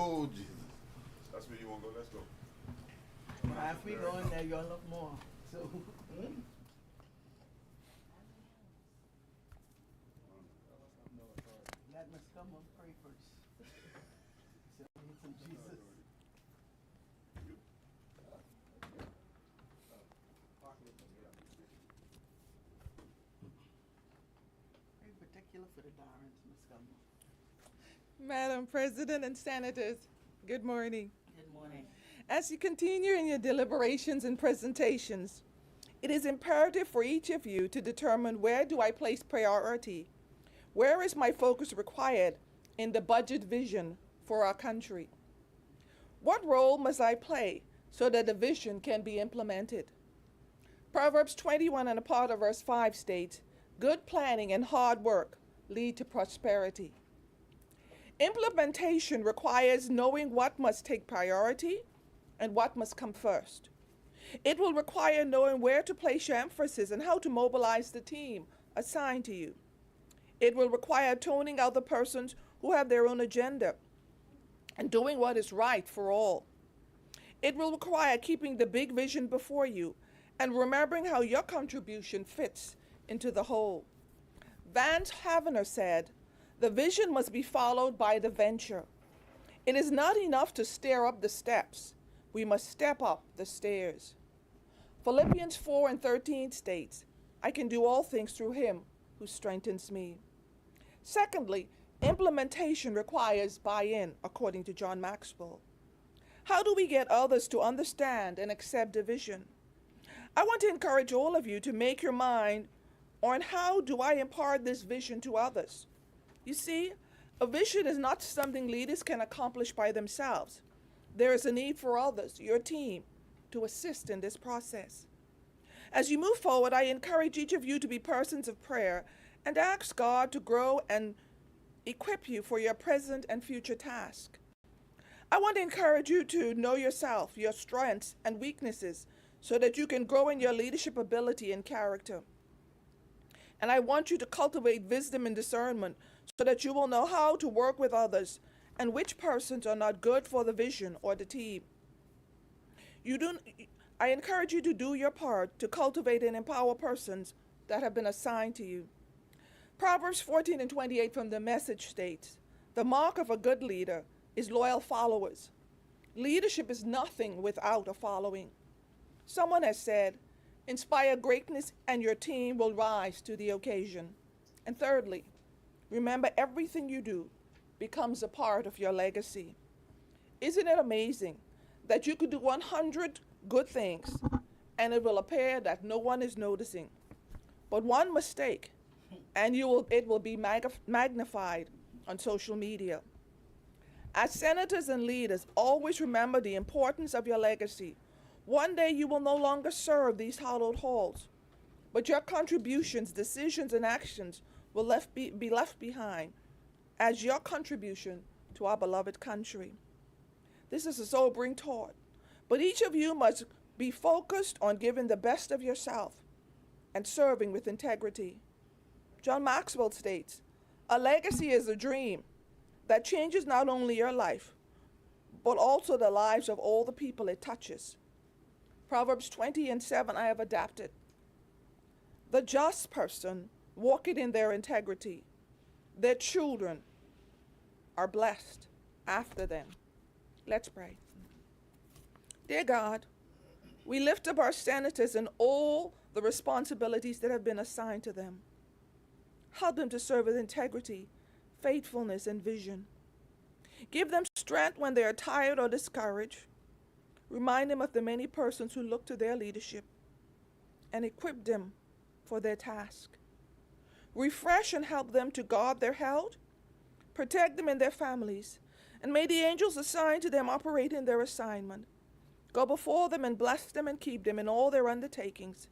Oh, Jesus. That's where you want to go. Let's go. If we go in there, you'll look more. So, let us come and pray first. So, in Jesus. Pray particular for the Darrens, Ms. Gumbo. Madam President and Senators, good morning. Good morning. As you continue in your deliberations and presentations, it is imperative for each of you to determine where do I place priority, where is my focus required in the budget vision for our country. What role must I play so that the vision can be implemented? Proverbs 21 and a part of verse 5 states, good planning and hard work lead to prosperity. Implementation requires knowing what must take priority and what must come first. It will require knowing where to place your emphasis and how to mobilize the team assigned to you. It will require toning out the persons who have their own agenda and doing what is right for all. It will require keeping the big vision before you and remembering how your contribution fits into the whole. Vance Havner said, the vision must be followed by the venture. It is not enough to stair up the steps. We must step up the stairs. Philippians 4 and 13 states, I can do all things through him who strengthens me. Secondly, implementation requires buy-in, according to John Maxwell. How do we get others to understand and accept the vision? I want to encourage all of you to make your mind on how do I impart this vision to others. You see, a vision is not something leaders can accomplish by themselves. There is a need for others, your team, to assist in this process. As you move forward, I encourage each of you to be persons of prayer and ask God to grow and equip you for your present and future task. I want to encourage you to know yourself, your strengths and weaknesses, so that you can grow in your leadership ability and character. And I want you to cultivate wisdom and discernment so that you will know how to work with others and which persons are not good for the vision or the team. I encourage you to do your part to cultivate and empower persons that have been assigned to you. Proverbs 14 and 28 from the Message states, the mark of a good leader is loyal followers. Leadership is nothing without a following. Someone has said, inspire greatness and your team will rise to the occasion. And thirdly, remember everything you do becomes a part of your legacy. Isn't it amazing that you could do 100 good things and it will appear that no one is noticing? But one mistake and it will be magnified on social media. As senators and leaders, always remember the importance of your legacy. One day you will no longer serve these hallowed halls, but your contributions, decisions, and actions will be left behind as your contribution to our beloved country. This is a sobering thought, but each of you must be focused on giving the best of yourself and serving with integrity. John Maxwell states, a legacy is a dream that changes not only your life, but also the lives of all the people it touches. Proverbs 20 and 7 I have adapted. The just person walking in their integrity, their children are blessed after them. Let's pray. Dear God, we lift up our senators and all the responsibilities that have been assigned to them. Help them to serve with integrity, faithfulness, and vision. Give them strength when they are tired or discouraged. Remind them of the many persons who look to their leadership and equip them for their task. Refresh and help them to guard their health, protect them and their families, and may the angels assigned to them operate in their assignment. Go before them and bless them and keep them in all their undertakings.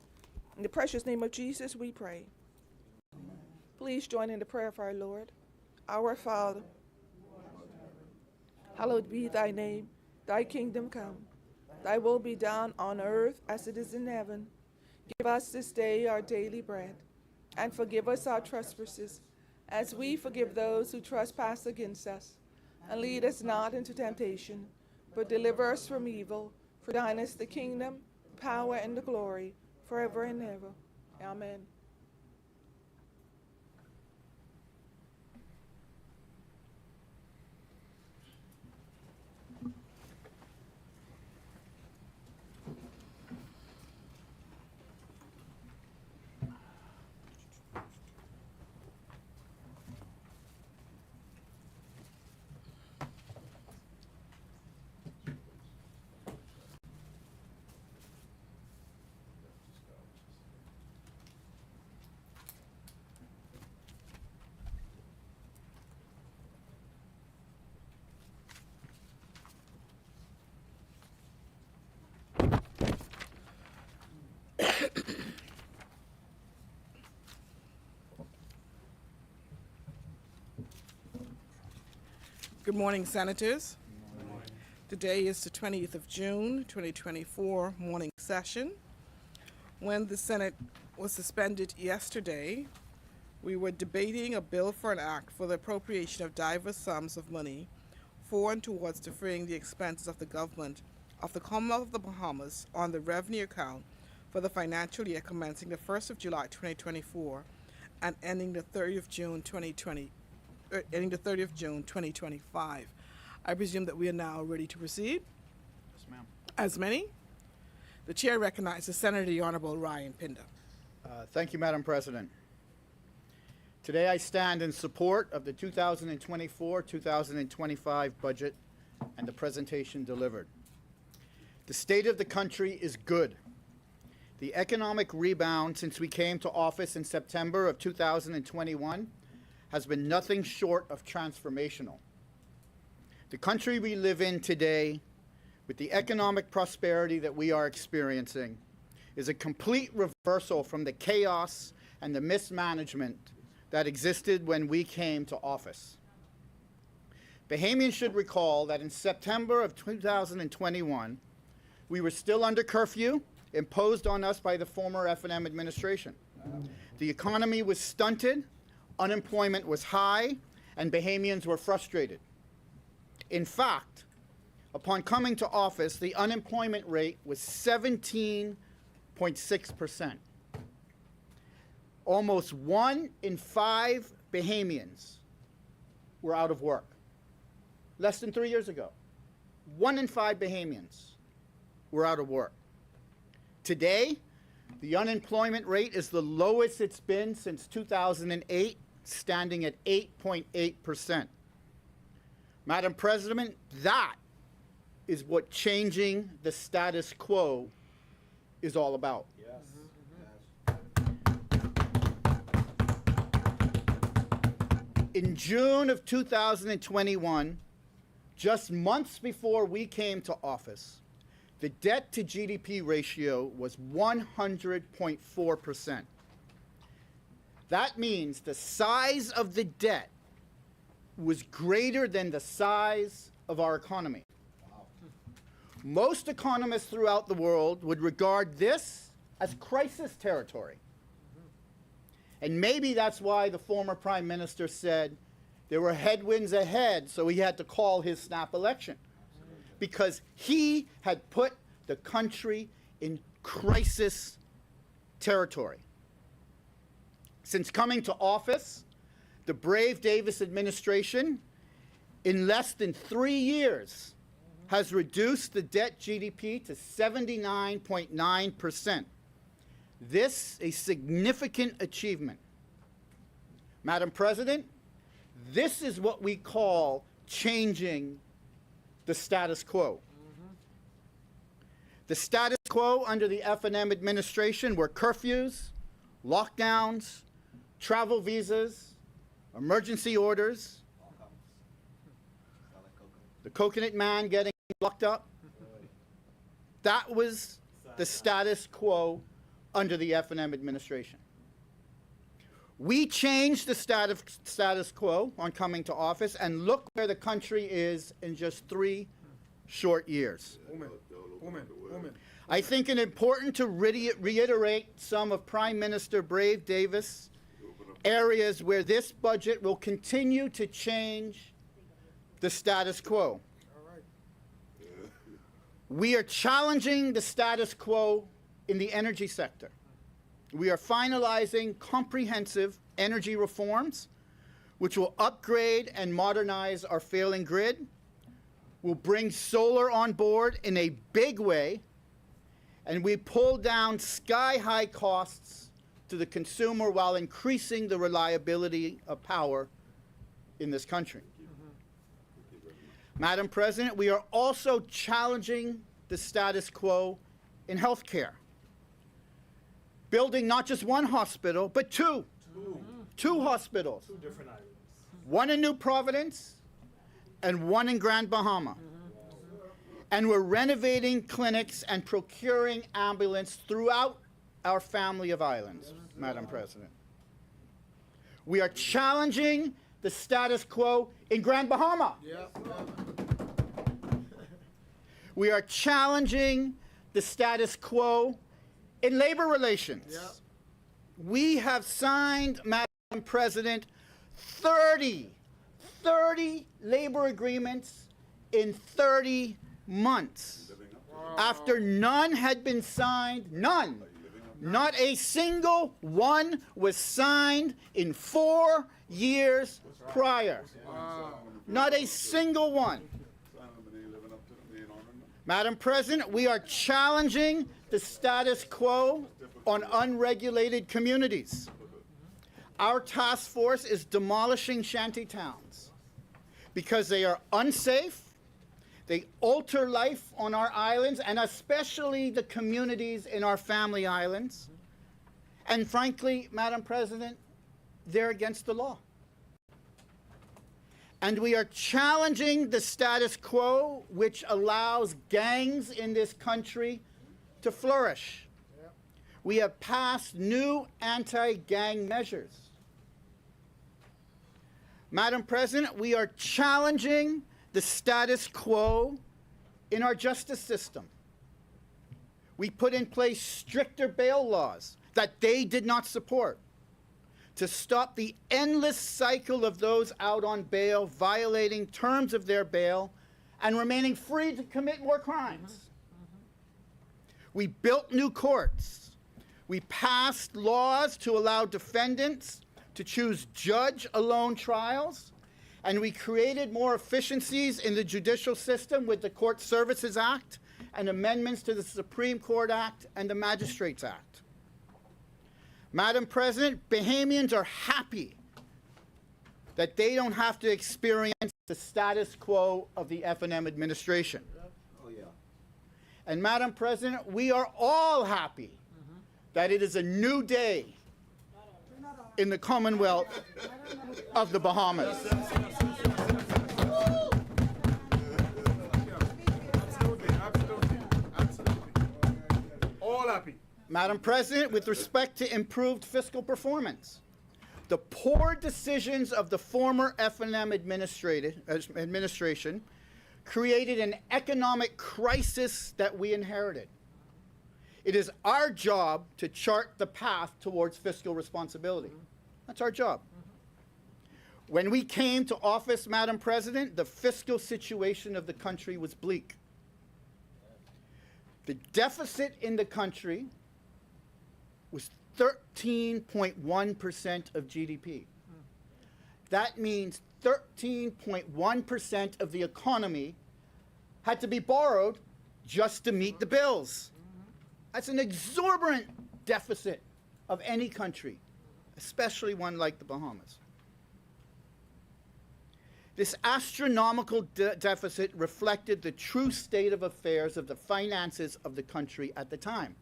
In the precious name of Jesus we pray. Amen. Please join in the prayer of our Lord. Our Father, hallowed be thy name. Thy kingdom come. Thy will be done on earth as it is in heaven. Give us this day our daily bread, and forgive us our trespasses, as we forgive those who trespass against us. and lead us not into temptation, but deliver us from evil. For thine is the kingdom, power, and the glory, forever and ever. Amen. Good morning, Senators. Good morning. Today is the 20th of June, 2024 morning session. When the Senate was suspended yesterday, we were debating a bill for an act for the appropriation of diverse sums of money for and towards defraying the expenses of the government of the Commonwealth of the Bahamas on the revenue account for the financial year commencing the 1st of July 2024 and ending the 30th of June 2025. I presume that we are now ready to proceed. Yes, ma'am. As many? The chair recognizes Senator the Honorable Ryan Pinder. Thank you, Madam President. Today I stand in support of the 2024-2025 budget and the presentation delivered. The state of the country is good. The economic rebound since we came to office in September of 2021 has been nothing short of transformational. The country we live in today, with the economic prosperity that we are experiencing, is a complete reversal from the chaos and the mismanagement that existed when we came to office. Bahamians should recall that in September of 2021, we were still under curfew imposed on us by the former F&M administration. The economy was stunted, unemployment was high, and Bahamians were frustrated. In fact, upon coming to office, the unemployment rate was 17.6%. Almost 1 in 5 Bahamians were out of work. Less than 3 years ago, 1 in 5 Bahamians were out of work. Today, the unemployment rate is the lowest it's been since 2008, standing at 8.8%. Madam President, that is what changing the status quo is all about. In June of 2021, just months before we came to office, the debt to GDP ratio was 100.4%. That means the size of the debt was greater than the size of our economy. Wow. Most economists throughout the world would regard this as crisis territory. And maybe that's why the former Prime Minister said there were headwinds ahead, so he had to call his snap election. Because he had put the country in crisis territory. Since coming to office, the brave Davis administration, in less than 3 years, has reduced the debt GDP to 79.9%. This is a significant achievement. Madam President, this is what we call changing the status quo. The status quo under the F&M administration were curfews, lockdowns, travel visas, emergency orders, the coconut man getting locked up. That was the status quo under the F&M administration. We changed the status quo on coming to office, and look where the country is in just 3 short years. I think it's important to reiterate some of Prime Minister Brave Davis' areas where this budget will continue to change the status quo. We are challenging the status quo in the energy sector. We are finalizing comprehensive energy reforms which will upgrade and modernize our failing grid, will bring solar on board in a big way, and we pull down sky-high costs to the consumer while increasing the reliability of power in this country. Madam President, we are also challenging the status quo in healthcare, building not just one hospital, but two hospitals. Two different islands. One in New Providence and one in Grand Bahama. And we're renovating clinics and procuring ambulance throughout our family of islands, Madam President. We are challenging the status quo in Grand Bahama. We are challenging the status quo in labor relations. We have signed, Madam President, 30 labor agreements in 30 months. After none had been signed, none. Not a single one was signed in 4 years prior. Not a single one. Madam President, we are challenging the status quo on unregulated communities. Our task force is demolishing shanty towns because they are unsafe, they alter life on our islands, and especially the communities in our family islands. And frankly, Madam President, they're against the law. And we are challenging the status quo which allows gangs in this country to flourish. We have passed new anti-gang measures. Madam President, we are challenging the status quo in our justice system. We put in place stricter bail laws that they did not support to stop the endless cycle of those out on bail violating terms of their bail and remaining free to commit more crimes. We built new courts. We passed laws to allow defendants to choose judge-alone trials, and we created more efficiencies in the judicial system with the Court Services Act and amendments to the Supreme Court Act and the Magistrates Act. Madam President, Bahamians are happy that they don't have to experience the status quo of the F&M administration. And Madam President, we are all happy that it is a new day in the Commonwealth of the Bahamas. All happy. Madam President, with respect to improved fiscal performance, the poor decisions of the former F&M administration created an economic crisis that we inherited. It is our job to chart the path towards fiscal responsibility. That's our job. When we came to office, Madam President, the fiscal situation of the country was bleak. The deficit in the country was 13.1% of GDP. That means 13.1% of the economy had to be borrowed just to meet the bills. That's an exorbitant deficit of any country, especially one like the Bahamas. This astronomical deficit reflected the true state of affairs of the finances of the country at the time.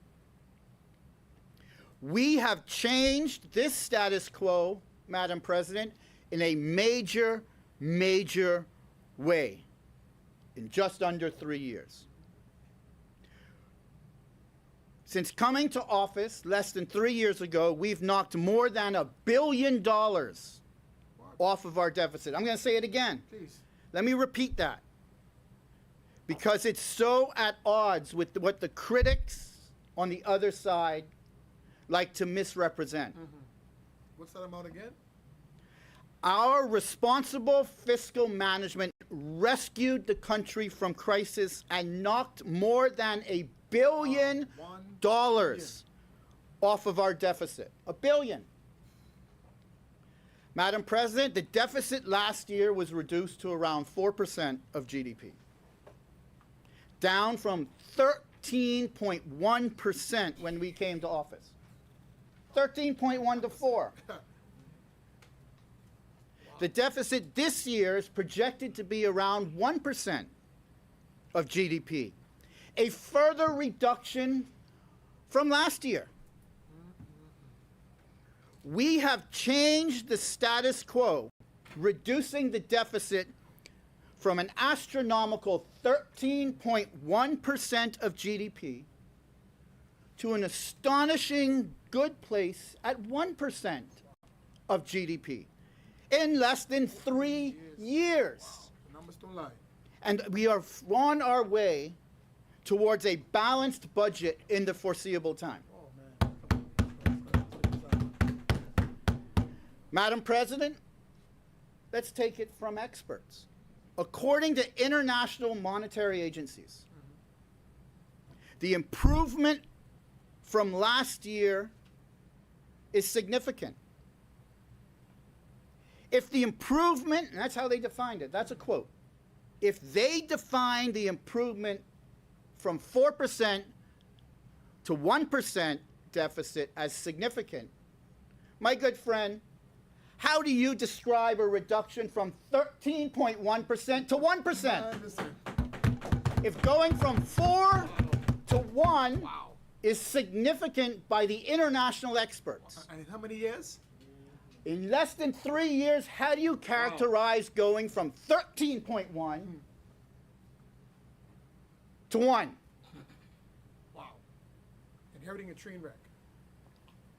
We have changed this status quo, Madam President, in a major, major way in just under 3 years. Since coming to office less than 3 years ago, we've knocked more than $1 billion off of our deficit. I'm going to say it again. Please. Let me repeat that, because it's so at odds with what the critics on the other side like to misrepresent. What's that amount again? Our responsible fiscal management rescued the country from crisis and knocked more than $1 billion off of our deficit. $1 billion. Madam President, the deficit last year was reduced to around 4% of GDP, down from 13.1% when we came to office. 13.1 to 4. The deficit this year is projected to be around 1% of GDP, a further reduction from last year. We have changed the status quo, reducing the deficit from an astronomical 13.1% of GDP to an astonishing good place at 1% of GDP in less than 3 years. Numbers don't lie. And we are on our way towards a balanced budget in the foreseeable time. Oh, man. Madam President, let's take it from experts. According to international monetary agencies, the improvement from last year is significant. If the improvement, and that's how they defined it, that's a quote. If they define the improvement from 4% to 1% deficit as significant, my good friend, how do you describe a reduction from 13.1% to 1%? If going from 4 to 1 is significant by the international experts, And in how many years? in less than 3 years, how do you characterize going from 13.1 to 1? Wow. Inheriting a train wreck.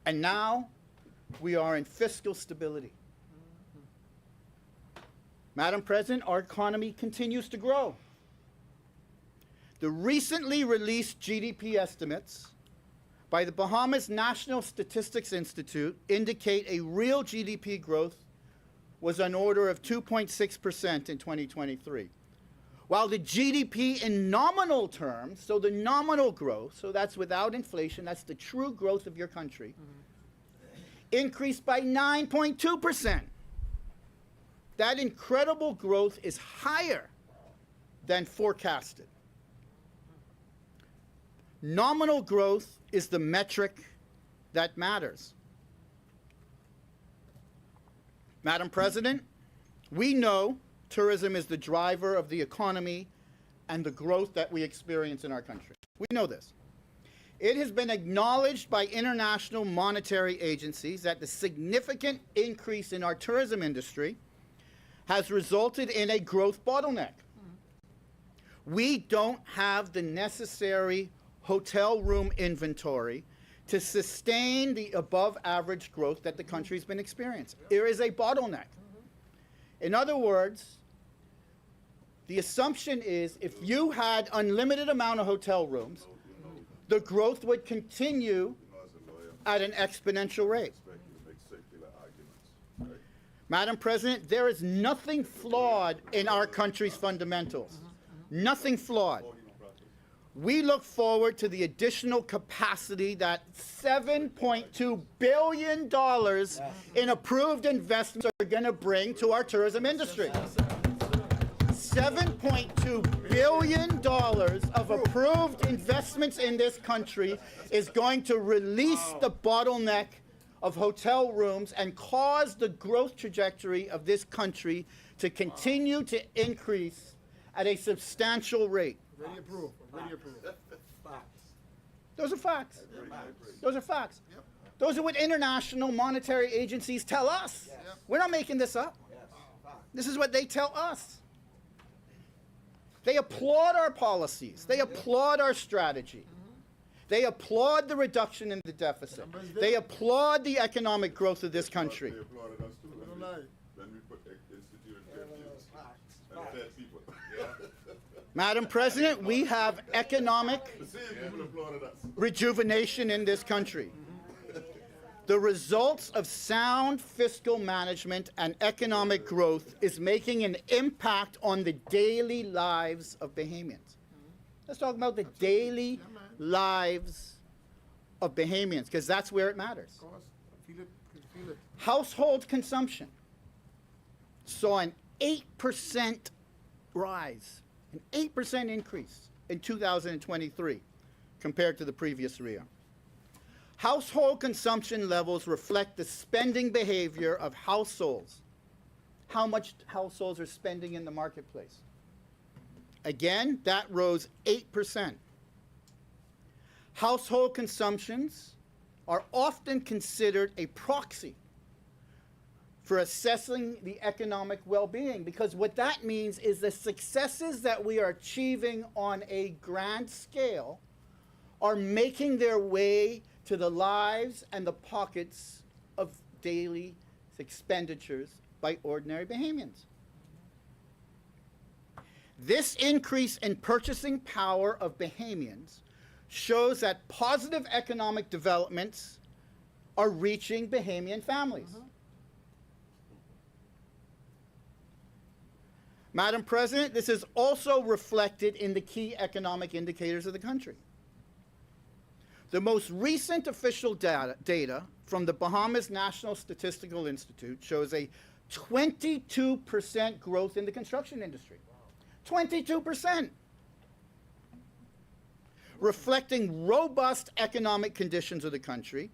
And now we are in fiscal stability. Madam President, our economy continues to grow. The recently released GDP estimates by the Bahamas National Statistics Institute indicate a real GDP growth was on order of 2.6% in 2023. While the GDP in nominal terms, so the nominal growth, so that's without inflation, that's the true growth of your country, increased by 9.2%. That incredible growth is higher than forecasted. Nominal growth is the metric that matters. Madam President, we know tourism is the driver of the economy and the growth that we experience in our country. We know this. It has been acknowledged by international monetary agencies that the significant increase in our tourism industry has resulted in a growth bottleneck. We don't have the necessary hotel room inventory to sustain the above average growth that the country's been experiencing. There is a bottleneck. In other words, the assumption is if you had unlimited amount of hotel rooms, the growth would continue at an exponential rate. Madam President, there is nothing flawed in our country's fundamentals. Nothing flawed. We look forward to the additional capacity that $7.2 billion in approved investments are going to bring to our tourism industry. $7.2 billion of approved investments in this country is going to release the bottleneck of hotel rooms and cause the growth trajectory of this country to continue to increase at a substantial rate. Ready approved. Ready approved. Facts. Those are facts. Those are facts. Those are what international monetary agencies tell us. We're not making this up. This is what they tell us. They applaud our policies. They applaud our strategy. They applaud the reduction in the deficit. They applaud the economic growth of this country. They applauded us too. Don't lie. Then we put instituted curfews and fed people. Madam President, we have economic The same people applauded us. rejuvenation in this country. The results of sound fiscal management and economic growth is making an impact on the daily lives of Bahamians. Let's talk about the daily lives of Bahamians, because that's where it matters. Of course, I feel it, can feel it. Household consumption saw an 8% rise, an 8% increase in 2023 compared to the previous year. Household consumption levels reflect the spending behavior of households. How much households are spending in the marketplace? Again, that rose 8%. Household consumptions are often considered a proxy for assessing the economic well-being, because what that means is the successes that we are achieving on a grand scale are making their way to the lives and the pockets of daily expenditures by ordinary Bahamians. This increase in purchasing power of Bahamians shows that positive economic developments are reaching Bahamian families. Madam President, this is also reflected in the key economic indicators of the country. The most recent official data from the Bahamas National Statistical Institute shows a 22% growth in the construction industry. 22%. Reflecting robust economic conditions of the country,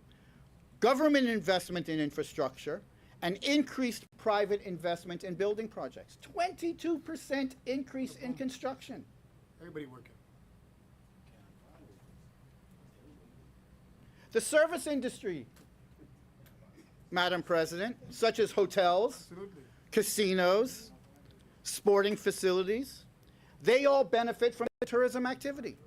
government investment in infrastructure, and increased private investment in building projects. 22% increase in construction. Everybody working. The service industry, Madam President, such as hotels, Absolutely. casinos, sporting facilities, they all benefit from the tourism activity.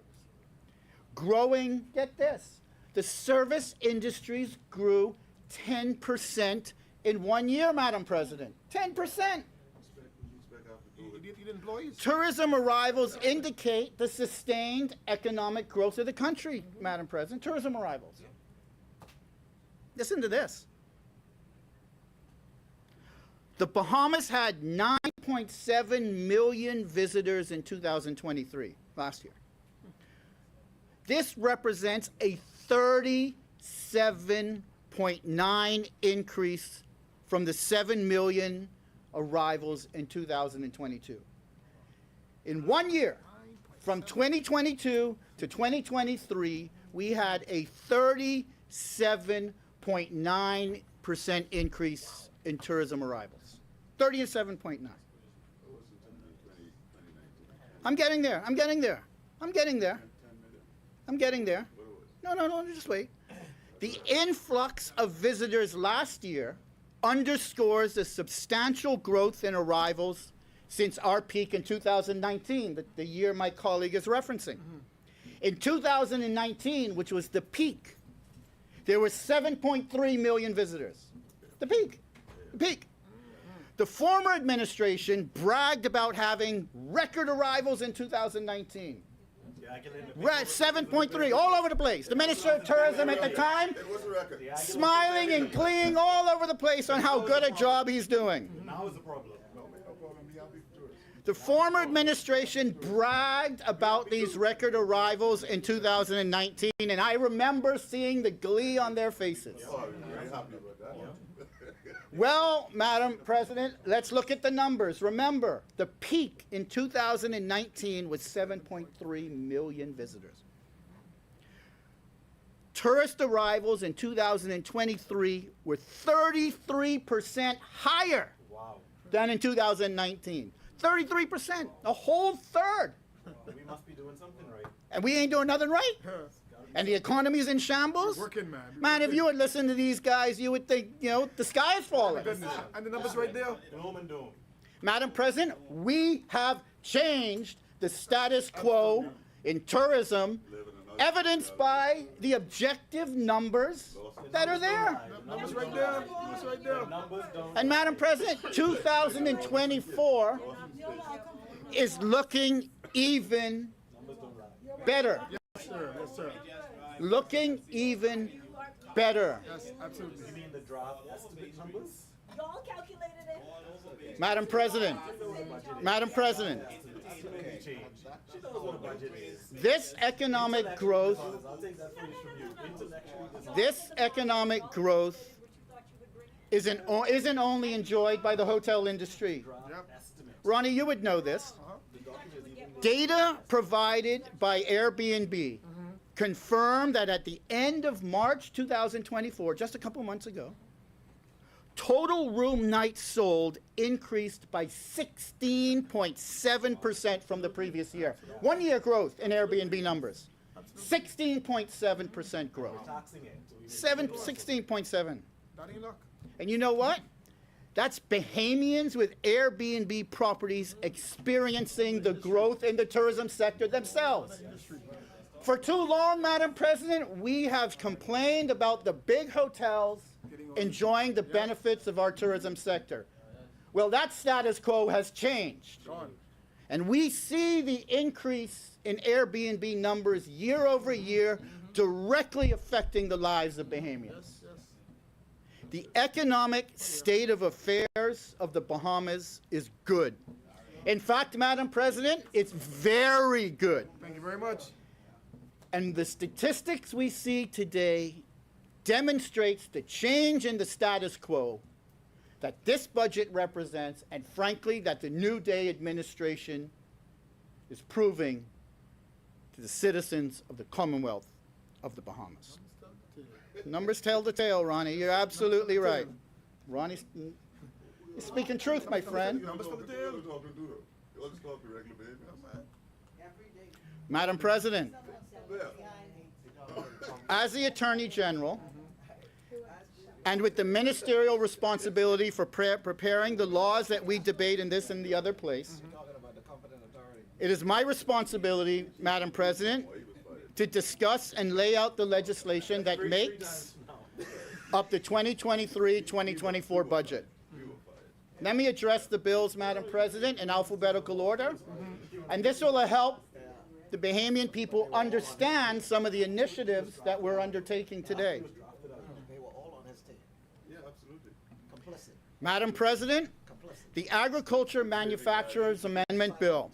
Growing, get this, the service industries grew 10% in 1 year, Madam President. 10%. You need employees. Tourism arrivals indicate the sustained economic growth of the country, Madam President. Tourism arrivals. Listen to this. The Bahamas had 9.7 million visitors in 2023, last year. This represents a 37.9 increase from the 7 million arrivals in 2022. In 1 year, from 2022 to 2023, we had a 37.9% increase in tourism arrivals. 37.9. I'm getting there. I'm getting there. I'm getting there. I'm getting there. No, just wait. The influx of visitors last year underscores the substantial growth in arrivals since our peak in 2019, the year my colleague is referencing. In 2019, which was the peak, there were 7.3 million visitors. The peak. The peak. The former administration bragged about having record arrivals in 2019. 7.3, all over the place. The Minister of Tourism at the time, smiling and gleeing all over the place on how good a job he's doing. Now is the problem. The former administration bragged about these record arrivals in 2019, and I remember seeing the glee on their faces. Oh, I'm very happy about that. Well, Madam President, let's look at the numbers. Remember, the peak in 2019 was 7.3 million visitors. Tourist arrivals in 2023 were 33% higher than in 2019. 33%, a whole third. We must be doing something right. And we ain't doing nothing right. And the economy's in shambles. Working, man. Man, if you would listen to these guys, you would think, you know, the sky is falling. Goodness. And the numbers right there. Gloom and doom. Madam President, we have changed the status quo in tourism, evidenced by the objective numbers that are there. Numbers right there. Numbers right there. Numbers don't. And Madam President, 2024 is looking even better. Yes, sir. Yes, sir. Looking even better. Yes, absolutely. You mean the draft estimate numbers? Y'all calculated it? Madam President, Madam President, She knows what a budget is. this economic growth, I'll take that phrase from you. Intellectually dishonest. this economic growth isn't only enjoyed by the hotel industry. Estimate. Ronnie, you would know this. Data provided by Airbnb confirmed that at the end of March 2024, just a couple months ago, total room nights sold increased by 16.7% from the previous year. 1 year growth in Airbnb numbers. 16.7% growth. Taxing it. So we 16.7. Not any luck. And you know what? That's Bahamians with Airbnb properties experiencing the growth in the tourism sector themselves. For too long, Madam President, we have complained about the big hotels enjoying the benefits of our tourism sector. Well, that status quo has changed. Gone. And we see the increase in Airbnb numbers year over year directly affecting the lives of Bahamians. Yes. The economic state of affairs of the Bahamas is good. In fact, Madam President, it's very good. Thank you very much. And the statistics we see today demonstrates the change in the status quo that this budget represents, and frankly, that the New Day administration is proving to the citizens of the Commonwealth of the Bahamas. Numbers tell the tale, Ronnie. You're absolutely right. Ronnie's you're speaking truth, my friend. Numbers for the You deal. always talk to do though. You always talk to regular baby. Madam President, Yeah. as the Attorney General, and with the ministerial responsibility for preparing the laws that we debate in this and the other place, it is my responsibility, Madam President, to discuss and lay out the legislation that makes up the 2023-2024 budget. Let me address the bills, Madam President, in alphabetical order, and this will help the Bahamian people understand some of the initiatives that we're undertaking today. They were all on his table. Yeah, absolutely. Complicit. Madam President, the Agriculture Manufacturers Amendment Bill.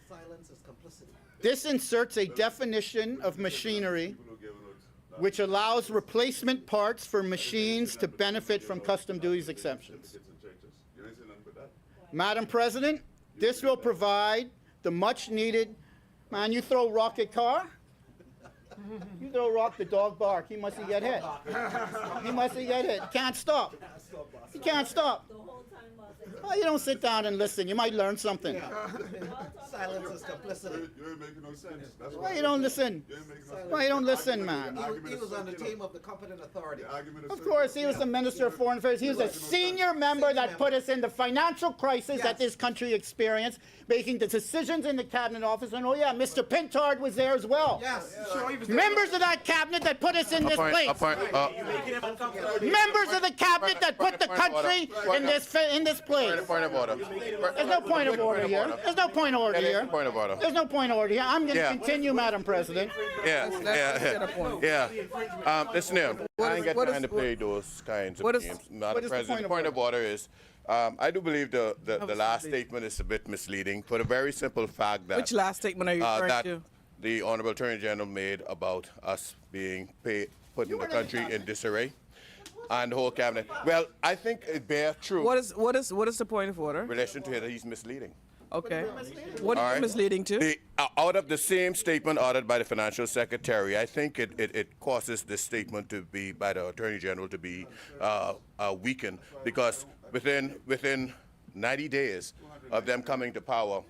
Silence is complicity. This inserts a definition of machinery People who give us which allows replacement parts for machines to benefit from custom duties exemptions. certificates and check this. You ain't saying nothing but that. Madam President, this will provide the much needed, man, you throw rocket car, you throw rock, the dog bark, he must have get hit. He must have get hit. Can't stop. He can't stop. The whole time while they Oh, you don't sit down and listen. You might learn something. Silence is complicity. You ain't making no sense. That's Why you don't listen? You ain't making no sense. Why you don't listen, man? He was on the team of the competent authority. The argument is Of circular. course, he was the Minister of Foreign Affairs. He was a senior member that put us in the financial crisis that this country experienced, making the decisions in the cabinet office. And oh yeah, Mr. Pintard was there as well. Yes. Sure, he was Members of that cabinet that put us in this place. Members of the cabinet that put the country in this place. Point of order. There's no point of order here. There's no point of order here. Point of order. The's no point of order here. I'm going to Yeah. continue, Madam President. Yeah, yeah. Listen here. I ain't got what time is- to play those kinds of what is- games. what Madam is the President, point the of point of order is, I do believe the last statement is a bit misleading for the very simple fact that Which last statement are you referring that to? the Honorable Attorney General made about us being putting the country in disarray and the whole cabinet. Well, I think it bears true What is the point of order? in relation to that he's misleading. Okay. What All are you right. misleading to? Out of the same statement ordered by the Financial Secretary, I think it causes this statement to be, by the Attorney General, to be weakened because within 90 days of them coming to power,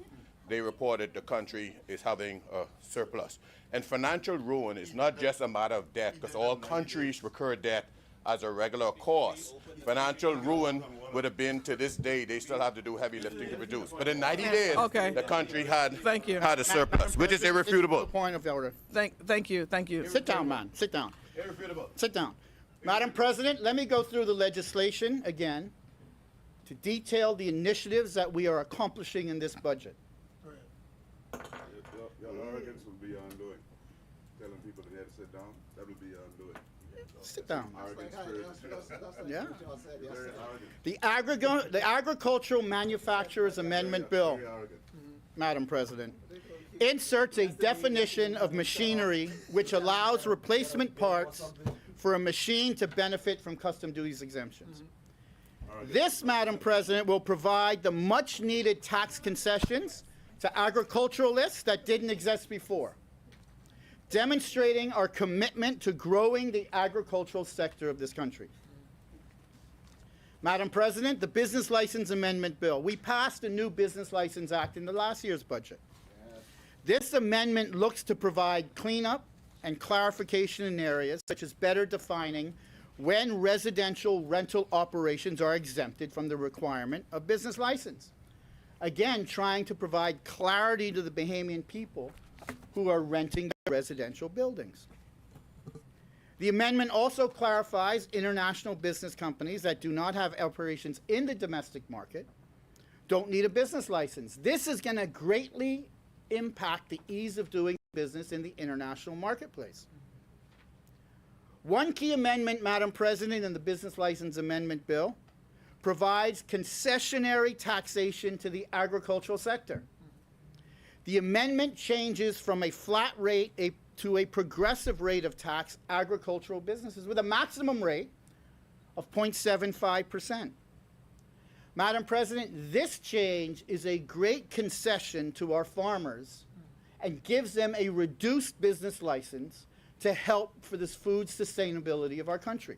they reported the country is having a surplus. And financial ruin is not just a matter of debt, because all countries recur debt as a regular course. Financial ruin would have been to this day, they still have to do heavy lifting to produce. But in 90 days, Okay. the country had Thank you. had a surplus, which is irrefutable. Point of order. Thank you. Sit down, man. Sit down. Irrefutable. Sit down. Madam President, let me go through the legislation again to detail the initiatives that we are accomplishing in this budget. Your arrogance will be your undoing. Telling people that they had to sit down, that will be your undoing. Sit down. Arrogant spirit. Yeah. Very arrogant. The Agricultural Manufacturers Amendment Bill, Very arrogant. Madam President, inserts a definition of machinery which allows replacement parts for a machine to benefit from custom duties exemptions. This, Madam President, will provide the much-needed tax concessions to agriculturalists that didn't exist before, demonstrating our commitment to growing the agricultural sector of this country. Madam President, the Business License Amendment Bill. We passed a new Business License Act in the last year's budget. This amendment looks to provide cleanup and clarification in areas such as better defining when residential rental operations are exempted from the requirement of business license. Again, trying to provide clarity to the Bahamian people who are renting their residential buildings. The amendment also clarifies international business companies that do not have operations in the domestic market don't need a business license. This is going to greatly impact the ease of doing business in the international marketplace. One key amendment, Madam President, in the Business License Amendment Bill provides concessionary taxation to the agricultural sector. The amendment changes from a flat rate to a progressive rate of tax agricultural businesses with a maximum rate of 0.75%. Madam President, this change is a great concession to our farmers and gives them a reduced business license to help for this food sustainability of our country.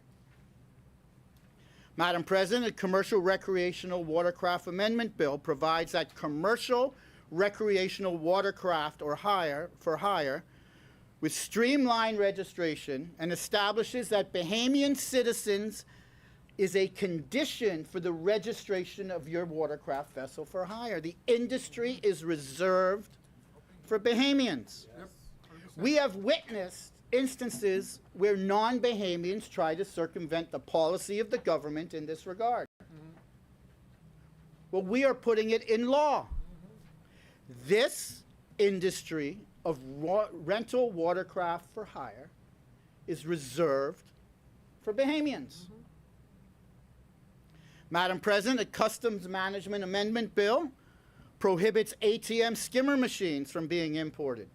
Madam President, the Commercial Recreational Watercraft Amendment Bill provides that commercial recreational watercraft or for hire with streamlined registration and establishes that Bahamian citizens is a condition for the registration of your watercraft vessel for hire. The industry is reserved for Bahamians. We have witnessed instances where non-Bahamians try to circumvent the policy of the government in this regard. Well, we are putting it in law. This industry of rental watercraft for hire is reserved for Bahamians. Madam President, the Customs Management Amendment Bill prohibits ATM skimmer machines from being imported.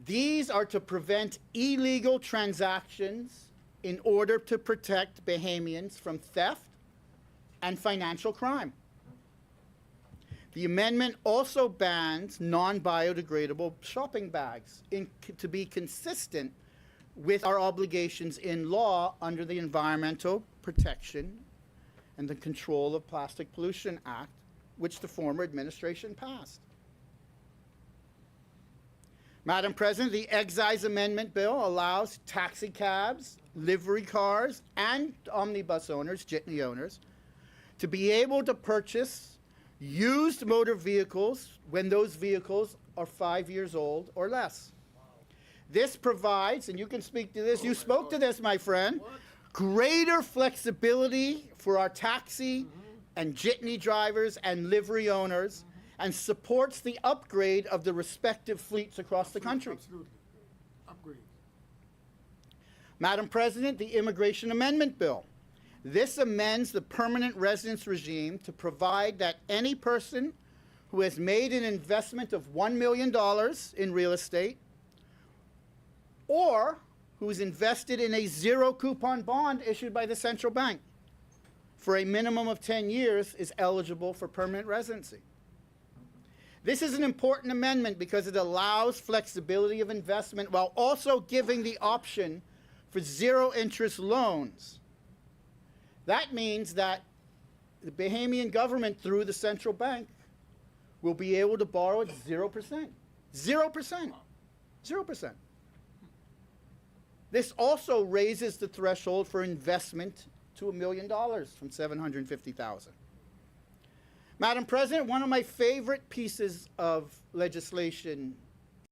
These are to prevent illegal transactions in order to protect Bahamians from theft and financial crime. The amendment also bans non-biodegradable shopping bags to be consistent with our obligations in law under the Environmental Protection and the Control of Plastic Pollution Act, which the former administration passed. Madam President, the Excise Amendment Bill allows taxi cabs, livery cars, and omnibus owners, jitney owners, to be able to purchase used motor vehicles when those vehicles are 5 years old or less. This provides, and you can speak to this, you spoke to this, my friend, greater flexibility for our taxi and jitney drivers and livery owners, and supports the upgrade of the respective fleets across the country. Absolutely. Upgrade. Madam President, the Immigration Amendment Bill. This amends the permanent residence regime to provide that any person who has made an investment of $1 million in real estate or who is invested in a zero-coupon bond issued by the central bank for a minimum of 10 years is eligible for permanent residency. This is an important amendment because it allows flexibility of investment while also giving the option for zero-interest loans. That means that the Bahamian government, through the central bank, will be able to borrow at 0%. 0%. 0%. This also raises the threshold for investment to $1 million from $750,000. Madam President, one of my favorite pieces of legislation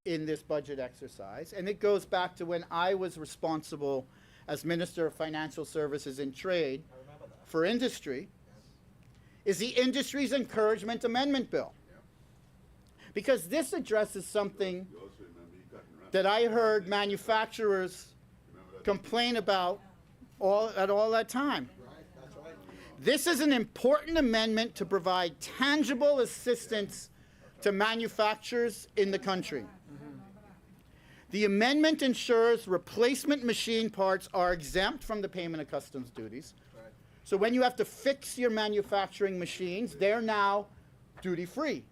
in this budget exercise, and it goes back to when I was responsible as Minister of Financial Services and Trade for Industry, is the Industries Encouragement Amendment Bill. Because this addresses something that I heard manufacturers complain about all that time. This is an important amendment to provide tangible assistance to manufacturers in the country. The amendment ensures replacement machine parts are exempt from the payment of customs duties. So when you have to fix your manufacturing machines, they're now duty-free.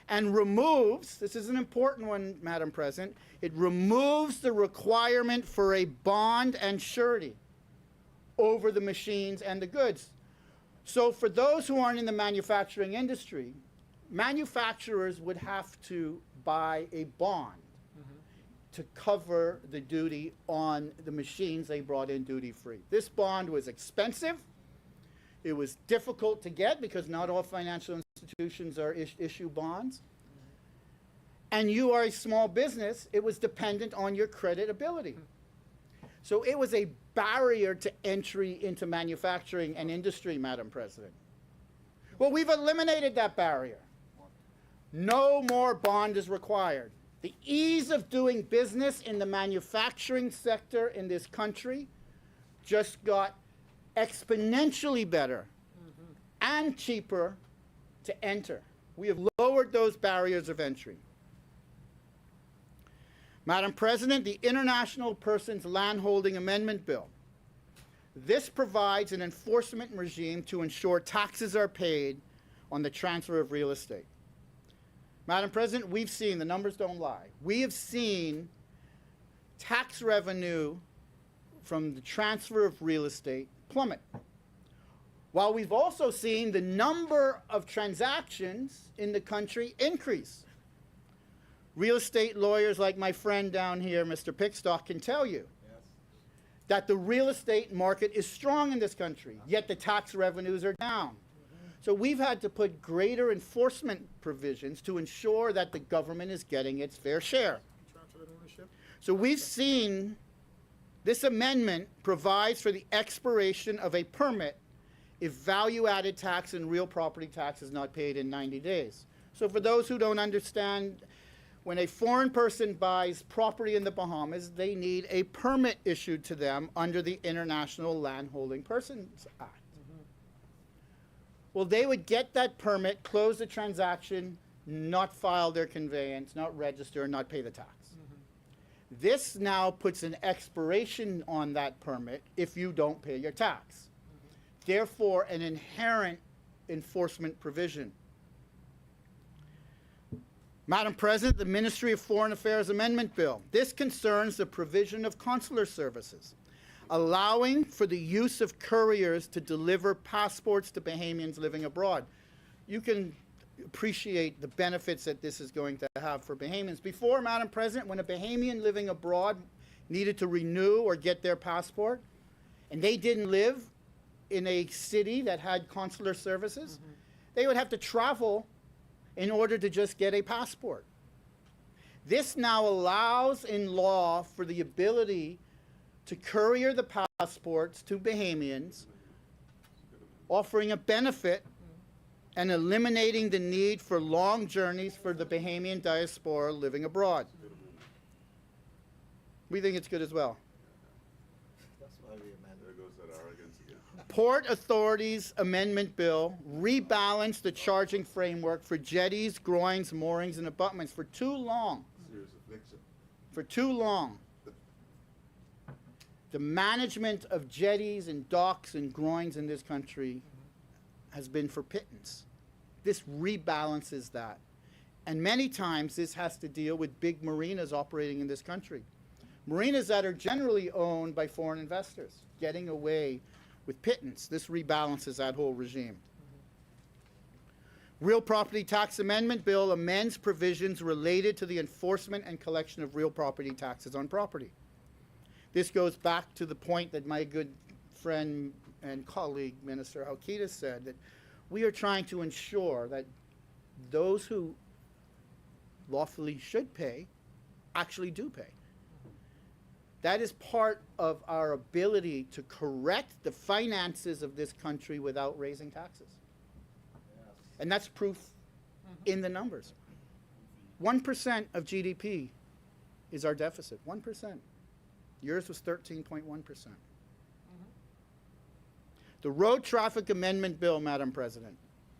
And removes, this is an important one, Madam President, it removes the requirement for a bond and surety over the machines and the goods. So for those who aren't in the manufacturing industry, manufacturers would have to buy a bond to cover the duty on the machines they brought in duty-free. This bond was expensive. It was difficult to get because not all financial institutions are issue bonds. And you are a small business, it was dependent on your credit ability. So it was a barrier to entry into manufacturing and industry, Madam President. Well, we've eliminated that barrier. No more bond is required. The ease of doing business in the manufacturing sector in this country just got exponentially better and cheaper to enter. We have lowered those barriers of entry. Madam President, the International Persons Landholding Amendment Bill. This provides an enforcement regime to ensure taxes are paid on the transfer of real estate. Madam President, we've seen, the numbers don't lie, we have seen tax revenue from the transfer of real estate plummet. While we've also seen the number of transactions in the country increase. Real estate lawyers like my friend down here, Mr. Pickstock, can tell you that the real estate market is strong in this country, yet the tax revenues are down. So we've had to put greater enforcement provisions to ensure that the government is getting its fair share. So we've seen this amendment provides for the expiration of a permit if value-added tax and real property tax is not paid in 90 days. So for those who don't understand, when a foreign person buys property in the Bahamas, they need a permit issued to them under the International Landholding Persons Act. Well, they would get that permit, close the transaction, not file their conveyance, not register, not pay the tax. This now puts an expiration on that permit if you don't pay your tax. Therefore, an inherent enforcement provision. Madam President, the Ministry of Foreign Affairs Amendment Bill. This concerns the provision of consular services, allowing for the use of couriers to deliver passports to Bahamians living abroad. You can appreciate the benefits that this is going to have for Bahamians. Before, Madam President, when a Bahamian living abroad needed to renew or get their passport, and they didn't live in a city that had consular services, they would have to travel in order to just get a passport. This now allows in law for the ability to courier the passports to Bahamians, offering a benefit and eliminating the need for long journeys for the Bahamian diaspora living abroad. We think it's good as well. That's why we amended. There goes that arrogance again. Port Authority's amendment bill rebalanced the charging framework for jetties, groins, moorings, and abutments for too long. Serious affliction. For too long. The management of jetties and docks and groins in this country has been for pittance. This rebalances that. And many times this has to deal with big marinas operating in this country. Marinas that are generally owned by foreign investors, getting away with pittance. This rebalances that whole regime. Real Property Tax Amendment Bill amends provisions related to the enforcement and collection of real property taxes on property. This goes back to the point that my good friend and colleague, Minister Halkita, said, that we are trying to ensure that those who lawfully should pay actually do pay. That is part of our ability to correct the finances of this country without raising taxes. And that's proof in the numbers. 1% of GDP is our deficit, 1%. Yours was 13.1%. The Road Traffic Amendment Bill, Madam President.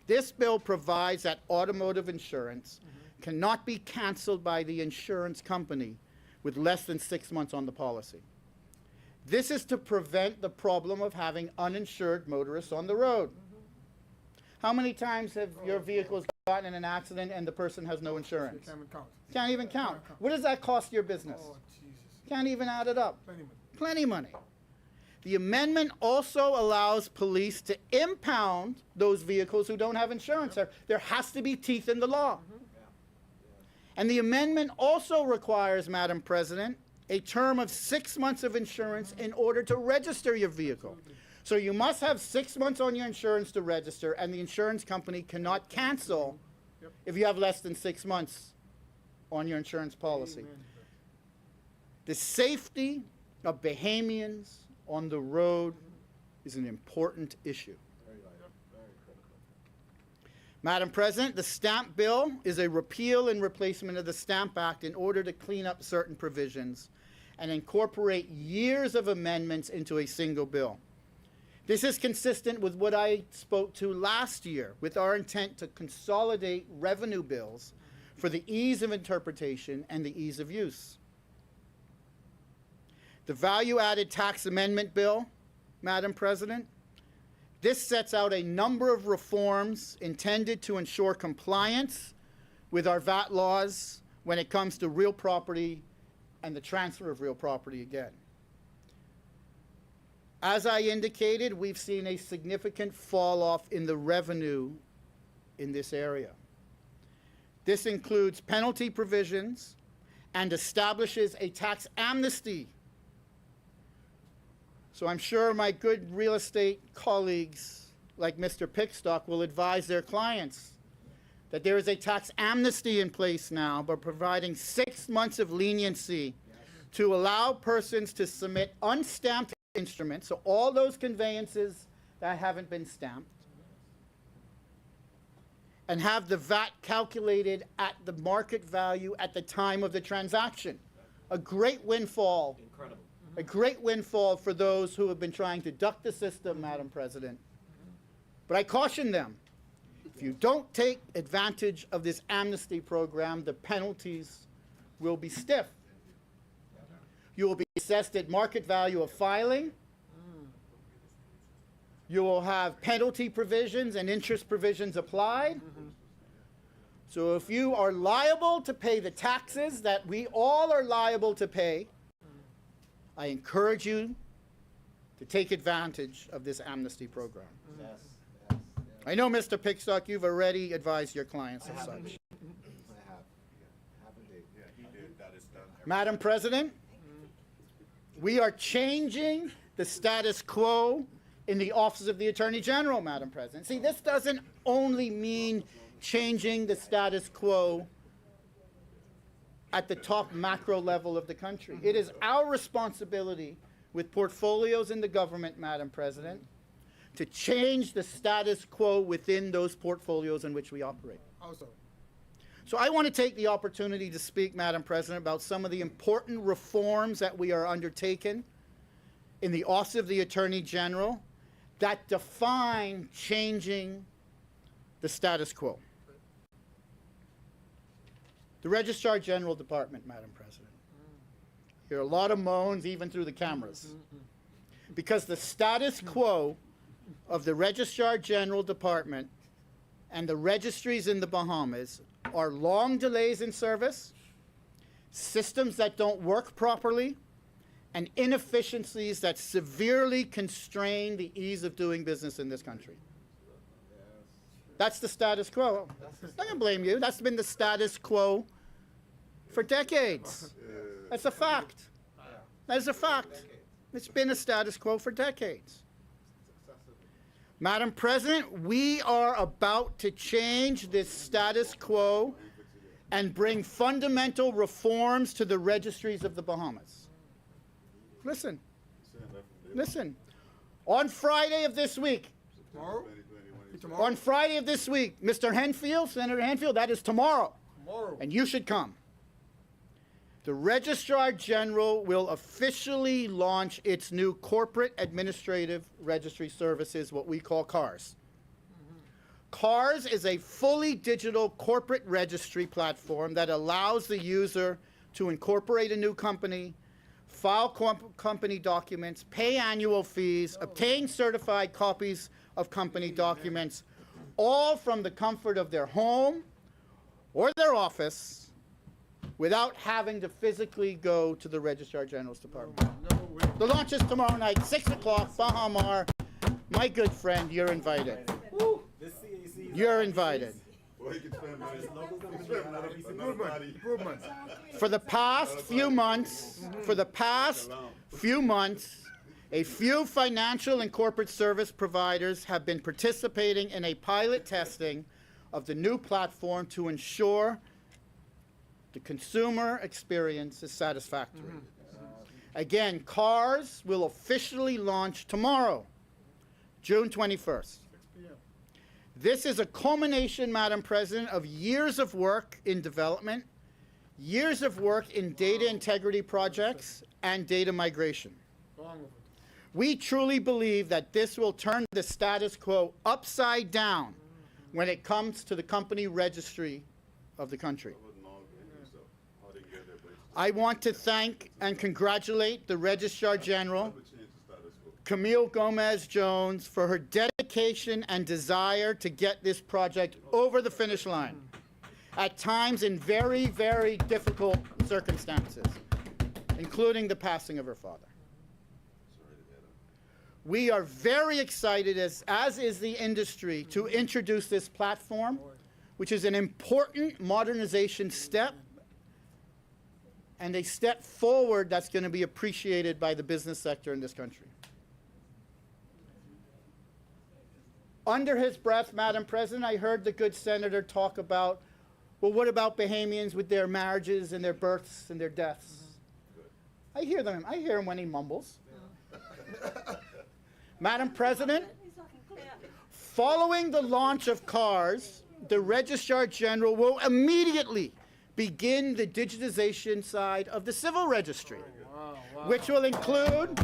This bill provides that automotive insurance cannot be canceled by the insurance company with less than 6 months on the policy. This is to prevent the problem of having uninsured motorists on the road. How many times have your vehicles gotten in an accident and the person has no insurance? Can't even count. Can't even count. What does that cost your business? Oh, Jesus. Can't even add it up. Plenty money. Plenty money. The amendment also allows police to impound those vehicles who don't have insurance. There has to be teeth in the law. And the amendment also requires, Madam President, a term of 6 months of insurance in order to register your vehicle. So you must have 6 months on your insurance to register, and the insurance company cannot cancel if you have less than 6 months on your insurance policy. The safety of Bahamians on the road is an important issue. Madam President, the stamp bill is a repeal and replacement of the Stamp Act in order to clean up certain provisions and incorporate years of amendments into a single bill. This is consistent with what I spoke to last year with our intent to consolidate revenue bills for the ease of interpretation and the ease of use. The Value-Added Tax Amendment Bill, Madam President, this sets out a number of reforms intended to ensure compliance with our VAT laws when it comes to real property and the transfer of real property again. As I indicated, we've seen a significant fall off in the revenue in this area. This includes penalty provisions and establishes a tax amnesty. So I'm sure my good real estate colleagues like Mr. Pickstock will advise their clients that there is a tax amnesty in place now by providing 6 months of leniency to allow persons to submit unstamped instruments, so all those conveyances that haven't been stamped, and have the VAT calculated at the market value at the time of the transaction. A great windfall. Incredible. A great windfall for those who have been trying to duck the system, Madam President. But I caution them, if you don't take advantage of this amnesty program, the penalties will be stiff. You will be assessed at market value of filing. You will have penalty provisions and interest provisions applied. So if you are liable to pay the taxes that we all are liable to pay, I encourage you to take advantage of this amnesty program. Yes, yes, yes. I know, Mr. Pickstock, you've already advised your clients of such. I have. Have indeed. Yeah, he did. That is done. Madam President, we are changing the status quo in the Office of the Attorney General, Madam President. See, this doesn't only mean changing the status quo at the top macro level of the country. It is our responsibility with portfolios in the government, Madam President, to change the status quo within those portfolios in which we operate. Also. So I want to take the opportunity to speak, Madam President, about some of the important reforms that we are undertaking in the Office of the Attorney General that define changing the status quo. The Registrar General Department, Madam President. Hear a lot of moans even through the cameras. Because the status quo of the Registrar General Department and the registries in the Bahamas are long delays in service, systems that don't work properly, and inefficiencies that severely constrain the ease of doing business in this country. That's the status quo. I don't blame you. That's been the status quo for decades. That's a fact. That is a fact. It's been a status quo for decades. Madam President, we are about to change this status quo and bring fundamental reforms to the registries of the Bahamas. Listen. Listen. On Friday of this week, Tomorrow? Tomorrow? on Friday of this week, Mr. Henfield, Senator Henfield, that is tomorrow. Tomorrow. And you should come. The Registrar General will officially launch its new Corporate Administrative Registry Services, what we call CARS. CARS is a fully digital corporate registry platform that allows the user to incorporate a new company, file company documents, pay annual fees, obtain certified copies of company documents, all from the comfort of their home or their office without having to physically go to the Registrar General's department. The launch is tomorrow night, 6 o'clock, Bahamas. My good friend, you're invited. You're invited. Well, he can spend money. He can spend another body. Improvement. For the past few months, a few financial and corporate service providers have been participating in a pilot testing of the new platform to ensure the consumer experience is satisfactory. Again, CARS will officially launch tomorrow, June 21st. This is a culmination, Madam President, of years of work in development, years of work in data integrity projects, and data migration. We truly believe that this will turn the status quo upside down when it comes to the company registry of the country. I want to thank and congratulate the Registrar General, Camille Gomez-Jones, for her dedication and desire to get this project over the finish line, at times in very, very difficult circumstances, including the passing of her father. We are very excited, as is the industry, to introduce this platform, which is an important modernization step and a step forward that's going to be appreciated by the business sector in this country. Under his breath, Madam President, I heard the good senator talk about, well, what about Bahamians with their marriages and their births and their deaths? I hear him when he mumbles. Madam President, following the launch of CARS, the Registrar General will immediately begin the digitization side of the civil registry, which will include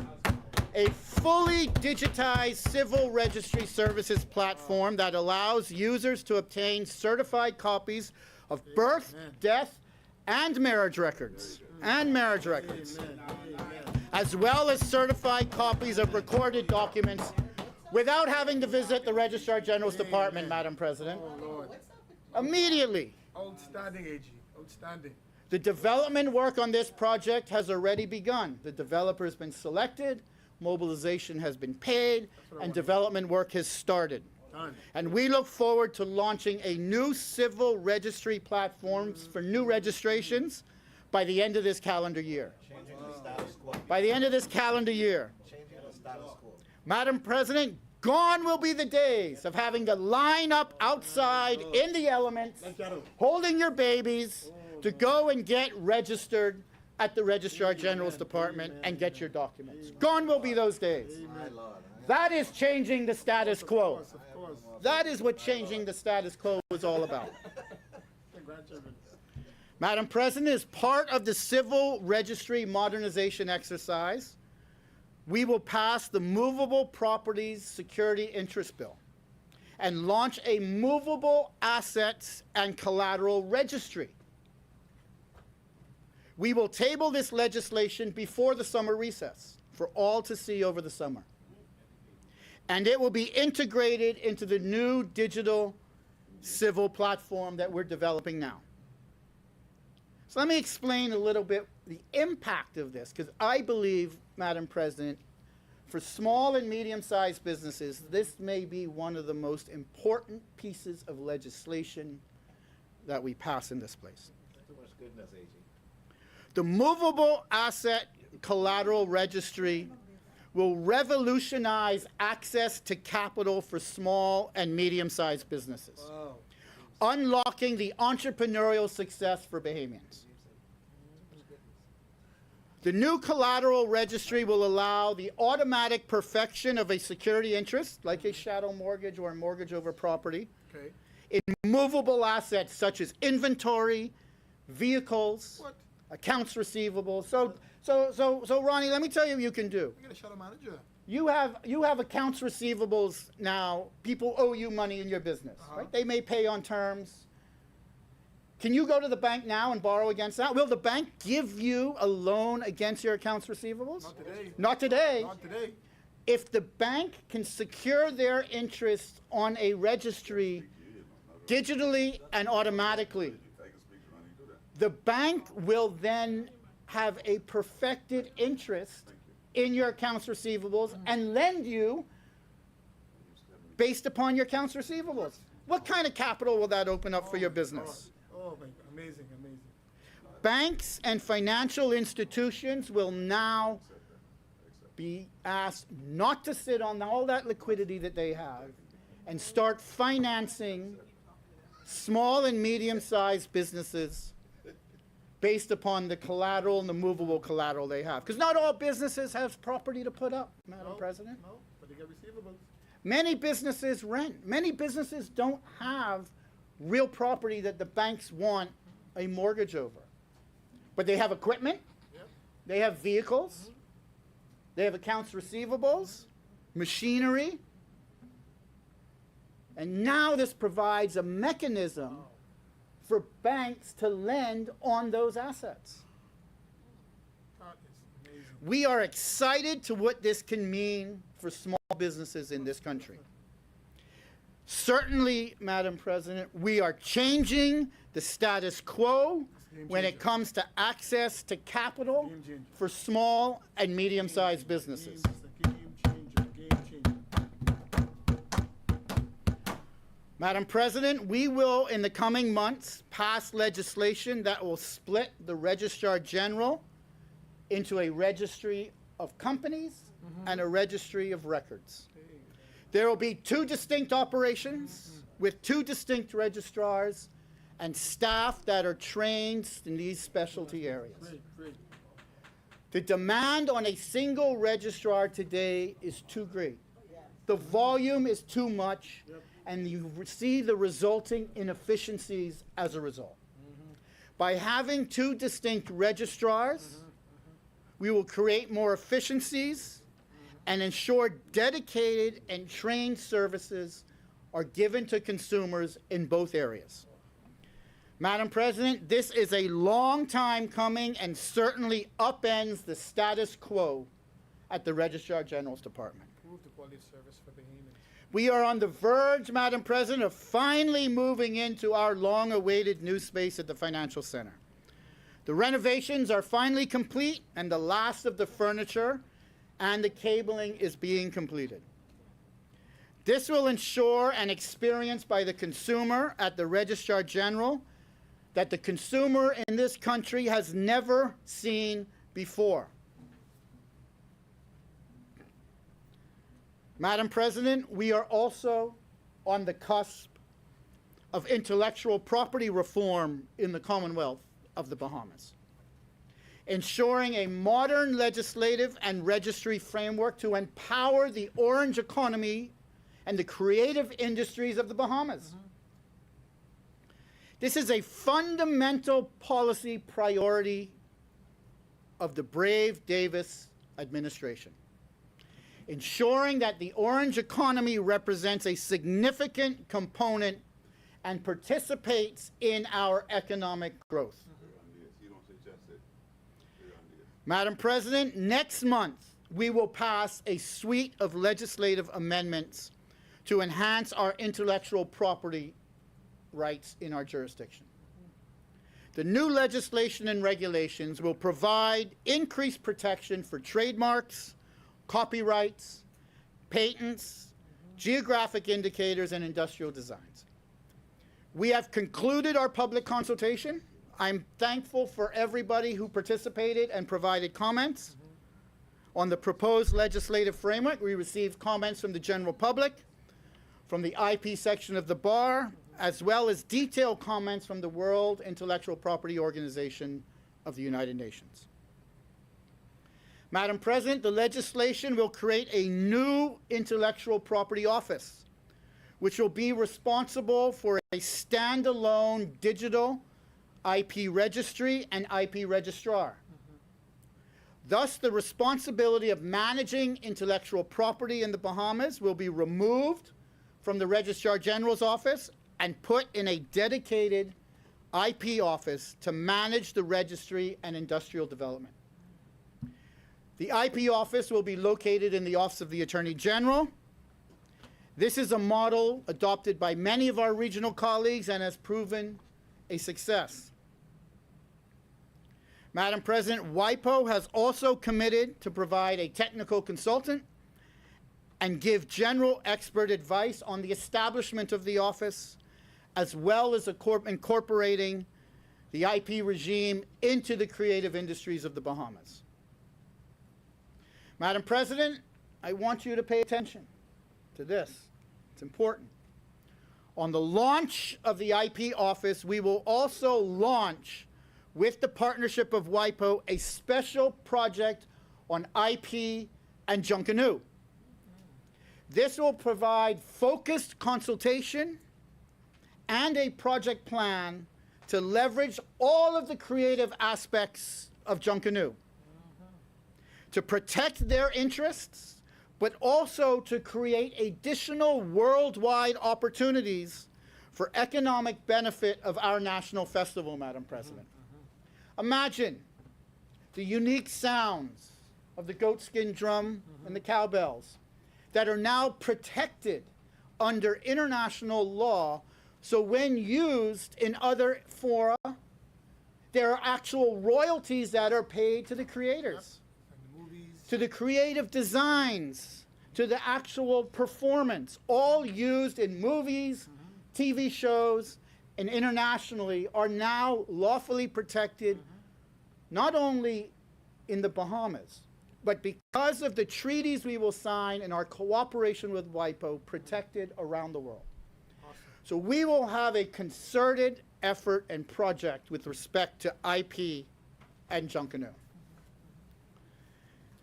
a fully digitized civil registry services platform that allows users to obtain certified copies of birth, death, and marriage records, as well as certified copies of recorded documents without having to visit the Registrar General's department, Madam President. Immediately. Outstanding, AG. Outstanding. The development work on this project has already begun. The developer has been selected, mobilization has been paid, and development work has started. And we look forward to launching a new civil registry platforms for new registrations by the end of this calendar year. Changing the status quo. By the end of this calendar year. Changing the status quo. Madam President, gone will be the days of having to line up outside in the elements, holding your babies, to go and get registered at the Registrar General's department and get your documents. Gone will be those days. My Lord. That is changing the status quo. That is what changing the status quo is all about. Madam President, as part of the civil registry modernization exercise, we will pass the Movable Properties Security Interest Bill and launch a movable assets and collateral registry. We will table this legislation before the summer recess for all to see over the summer. And it will be integrated into the new digital civil platform that we're developing now. So let me explain a little bit the impact of this, because I believe, Madam President, for small and medium-sized businesses, this may be one of the most important pieces of legislation that we pass in this place. Too much goodness, AG. The Movable Asset Collateral Registry will revolutionize access to capital for small and medium-sized businesses, unlocking the entrepreneurial success for Bahamians. The new collateral registry will allow the automatic perfection of a security interest, like a shadow mortgage or a mortgage over property, in movable assets such as inventory, vehicles, accounts receivable. So Ronnie, let me tell you what you can do. We got a shadow manager. You have accounts receivables now. People owe you money in your business, right? They may pay on terms. Can you go to the bank now and borrow against that? Will the bank give you a loan against your accounts receivables? Not today. Not today. Not today. If the bank can secure their interest on a registry digitally and automatically, the bank will then have a perfected interest in your accounts receivables and lend you based upon your accounts receivables. What kind of capital will that open up for your business? Oh, my, amazing, amazing. Banks and financial institutions will now be asked not to sit on all that liquidity that they have and start financing small and medium-sized businesses based upon the collateral and the movable collateral they have. Because not all businesses have property to put up, Madam President. No, but they get receivables. Many businesses rent. Many businesses don't have real property that the banks want a mortgage over. But they have equipment, they have vehicles, they have accounts receivables, machinery, and now this provides a mechanism for banks to lend on those assets. That is amazing. We are excited to what this can mean for small businesses in this country. Certainly, Madam President, we are changing the status quo when it comes to access to capital Game changer. for small and medium-sized businesses. Game changer, game changer. Madam President, we will, in the coming months, pass legislation that will split the Registrar General into a registry of companies and a registry of records. There will be two distinct operations with two distinct registrars and staff that are trained in these specialty areas. Great, great. The demand on a single registrar today is too great. The volume is too much, and you see the resulting inefficiencies as a result. By having two distinct registrars, we will create more efficiencies and ensure dedicated and trained services are given to consumers in both areas. Madam President, this is a long time coming and certainly upends the status quo at the Registrar General's Department. Improve the quality of service for Bahamians. We are on the verge, Madam President, of finally moving into our long-awaited new space at the Financial Center. The renovations are finally complete, and the last of the furniture and the cabling is being completed. This will ensure an experience by the consumer at the Registrar General that the consumer in this country has never seen before. Madam President, we are also on the cusp of intellectual property reform in the Commonwealth of the Bahamas, ensuring a modern legislative and registry framework to empower the orange economy and the creative industries of the Bahamas. This is a fundamental policy priority of the brave Davis administration, ensuring that the orange economy represents a significant component and participates in our economic growth. Madam President, next month we will pass a suite of legislative amendments to enhance our intellectual property rights in our jurisdiction. The new legislation and regulations will provide increased protection for trademarks, copyrights, patents, geographic indicators, and industrial designs. We have concluded our public consultation. I'm thankful for everybody who participated and provided comments. On the proposed legislative framework, we received comments from the general public, from the IP section of the bar, as well as detailed comments from the World Intellectual Property Organization of the United Nations. Madam President, the legislation will create a new intellectual property office, which will be responsible for a standalone digital IP registry and IP registrar. Thus, the responsibility of managing intellectual property in the Bahamas will be removed from the Registrar General's office and put in a dedicated IP office to manage the registry and industrial development. The IP office will be located in the Office of the Attorney General. This is a model adopted by many of our regional colleagues and has proven a success. Madam President, WIPO has also committed to provide a technical consultant and give general expert advice on the establishment of the office, as well as incorporating the IP regime into the creative industries of the Bahamas. Madam President, I want you to pay attention to this. It's important. On the launch of the IP office, we will also launch, with the partnership of WIPO, a special project on IP and Junkanoo. This will provide focused consultation and a project plan to leverage all of the creative aspects of Junkanoo, to protect their interests, but also to create additional worldwide opportunities for economic benefit of our national festival, Madam President. Imagine the unique sounds of the goatskin drum and the cowbells that are now protected under international law, so when used in other fora, there are actual royalties that are paid to the creators, to the creative designs, to the actual performance, all used in movies, TV shows, and internationally are now lawfully protected, not only in the Bahamas, but because of the treaties we will sign and our cooperation with WIPO, protected around the world. So we will have a concerted effort and project with respect to IP and Junkanoo.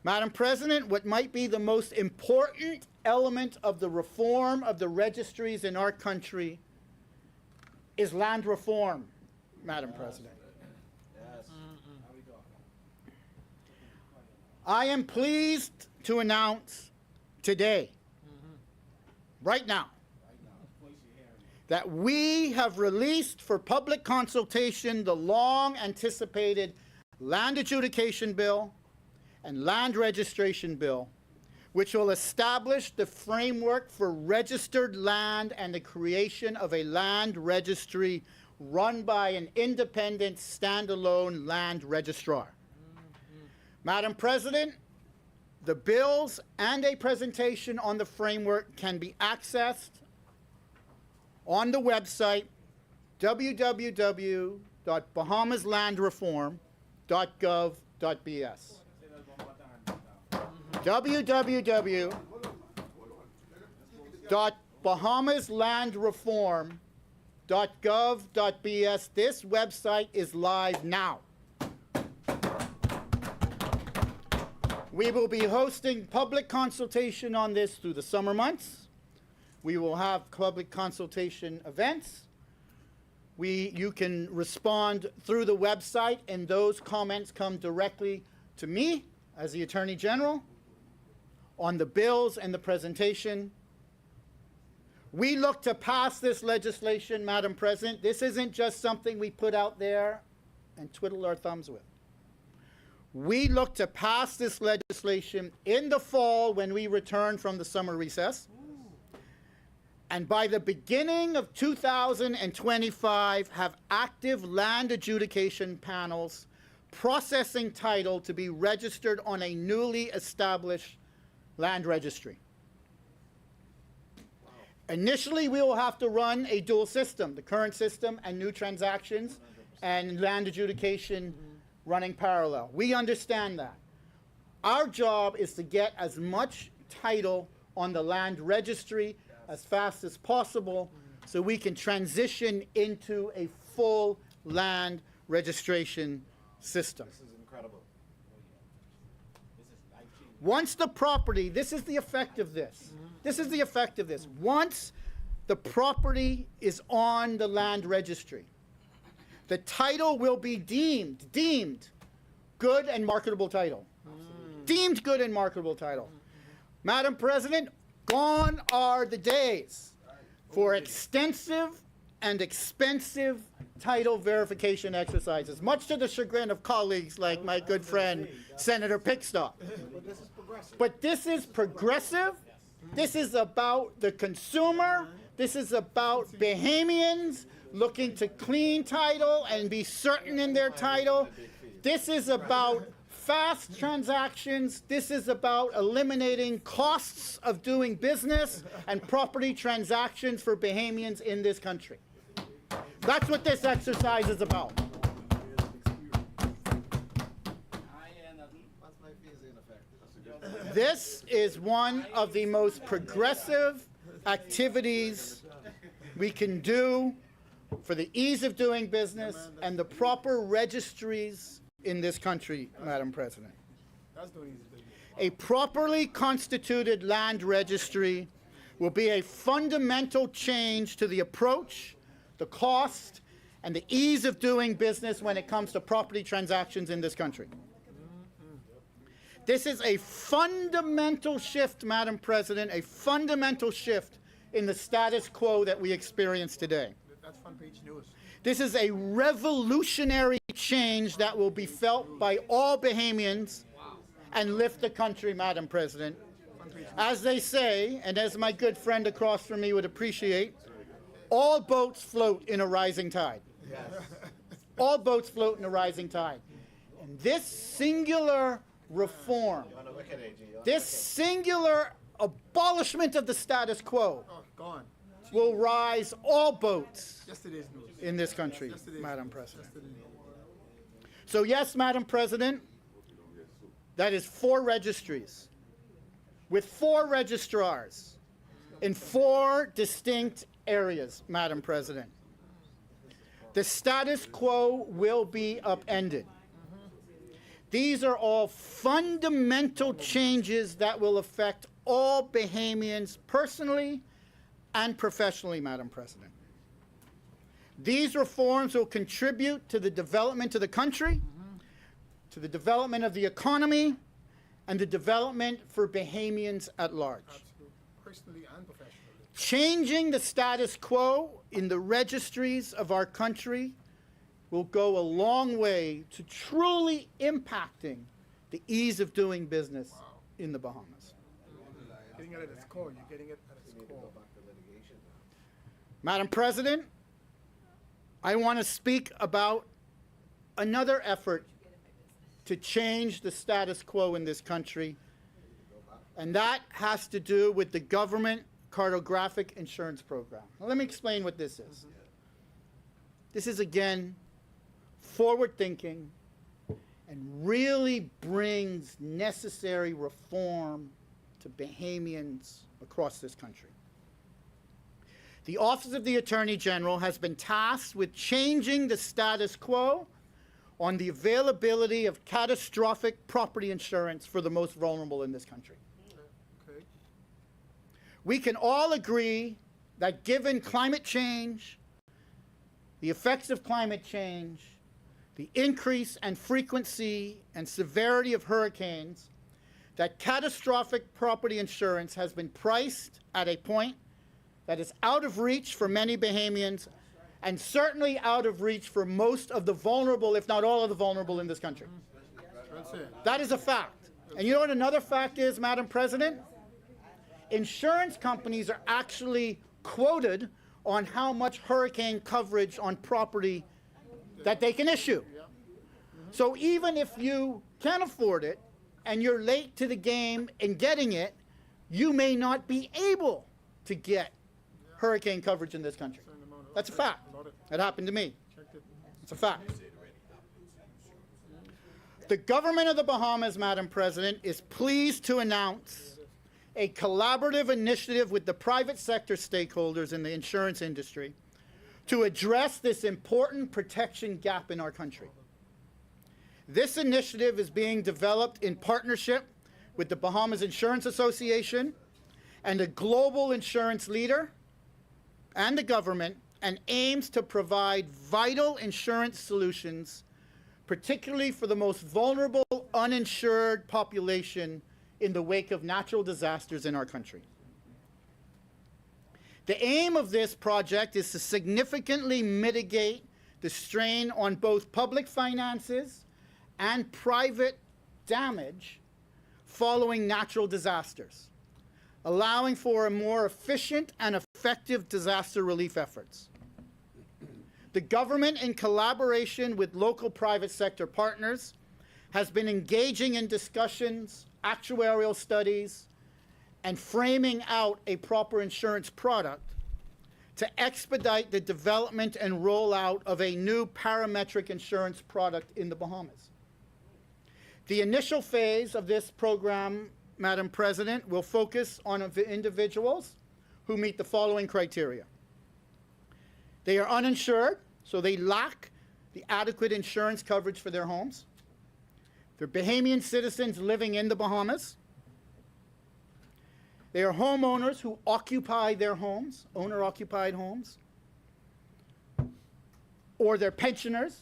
Madam President, what might be the most important element of the reform of the registries in our country is land reform, Madam President. Yes. I am pleased to announce today, right now, that we have released for public consultation the long-anticipated Land Adjudication Bill and Land Registration Bill, which will establish the framework for registered land and the creation of a land registry run by an independent, standalone land registrar. Madam President, the bills and a presentation on the framework can be accessed on the website www.bahamaslandreform.gov.bs. www.bahamaslandreform.gov.bs. This website is live now. We will be hosting public consultation on this through the summer months. We will have public consultation events. You can respond through the website, and those comments come directly to me as the Attorney General on the bills and the presentation. We look to pass this legislation, Madam President. This isn't just something we put out there and twiddle our thumbs with. We look to pass this legislation in the fall when we return from the summer recess. And by the beginning of 2025, have active land adjudication panels processing title to be registered on a newly established land registry. Initially, we will have to run a dual system, the current system and new transactions, and land adjudication running parallel. We understand that. Our job is to get as much title on the land registry as fast as possible so we can transition into a full land registration system. This is incredible. This is life-changing. Once the property, this is the effect of this. This is the effect of this. Once the property is on the land registry, the title will be deemed good and marketable title. Deemed good and marketable title. Madam President, gone are the days for extensive and expensive title verification exercises, much to the chagrin of colleagues like my good friend, Senator Pickstock. But this is progressive. This is about the consumer. This is about Bahamians looking to clean title and be certain in their title. This is about fast transactions. This is about eliminating costs of doing business and property transactions for Bahamians in this country. That's what this exercise is about. This is one of the most progressive activities we can do for the ease of doing business and the proper registries in this country, Madam President. A properly constituted land registry will be a fundamental change to the approach, the cost, and the ease of doing business when it comes to property transactions in this country. This is a fundamental shift, Madam President, a fundamental shift in the status quo that we experience today. That's front page news. This is a revolutionary change that will be felt by all Bahamians and lift the country, Madam President. As they say, and as my good friend across from me would appreciate, all boats float in a rising tide. Yes. All boats float in a rising tide. And this singular reform, this singular abolishment of the status quo will rise all boats in this country, Madam President. So yes, Madam President, that is 4 registries with 4 registrars in 4 distinct areas, Madam President. The status quo will be upended. These are all fundamental changes that will affect all Bahamians personally and professionally, Madam President. These reforms will contribute to the development of the country, to the development of the economy, and the development for Bahamians at large. Personally and professionally. Changing the status quo in the registries of our country will go a long way to truly impacting the ease of doing business in the Bahamas. Getting it at its core. You're getting it at its core. Madam President, I want to speak about another effort to change the status quo in this country, and that has to do with the government cartographic insurance program. Now, let me explain what this is. This is, again, forward-thinking and really brings necessary reform to Bahamians across this country. The Office of the Attorney General has been tasked with changing the status quo on the availability of catastrophic property insurance for the most vulnerable in this country. Okay. We can all agree that given climate change, the effects of climate change, the increase and frequency and severity of hurricanes, that catastrophic property insurance has been priced at a point that is out of reach for many Bahamians and certainly out of reach for most of the vulnerable, if not all of the vulnerable in this country. That is a fact. And you know what another fact is, Madam President? Insurance companies are actually quoted on how much hurricane coverage on property that they can issue. So even if you can't afford it and you're late to the game in getting it, you may not be able to get hurricane coverage in this country. That's a fact. It happened to me. It's a fact. The government of the Bahamas, Madam President, is pleased to announce a collaborative initiative with the private sector stakeholders in the insurance industry to address this important protection gap in our country. This initiative is being developed in partnership with the Bahamas Insurance Association and a global insurance leader and the government and aims to provide vital insurance solutions, particularly for the most vulnerable, uninsured population in the wake of natural disasters in our country. The aim of this project is to significantly mitigate the strain on both public finances and private damage following natural disasters, allowing for a more efficient and effective disaster relief efforts. The government, in collaboration with local private sector partners, has been engaging in discussions, actuarial studies, and framing out a proper insurance product to expedite the development and rollout of a new parametric insurance product in the Bahamas. The initial phase of this program, Madam President, will focus on individuals who meet the following criteria. They are uninsured, so they lack the adequate insurance coverage for their homes. They're Bahamian citizens living in the Bahamas. They are homeowners who occupy their homes, owner-occupied homes, or they're pensioners,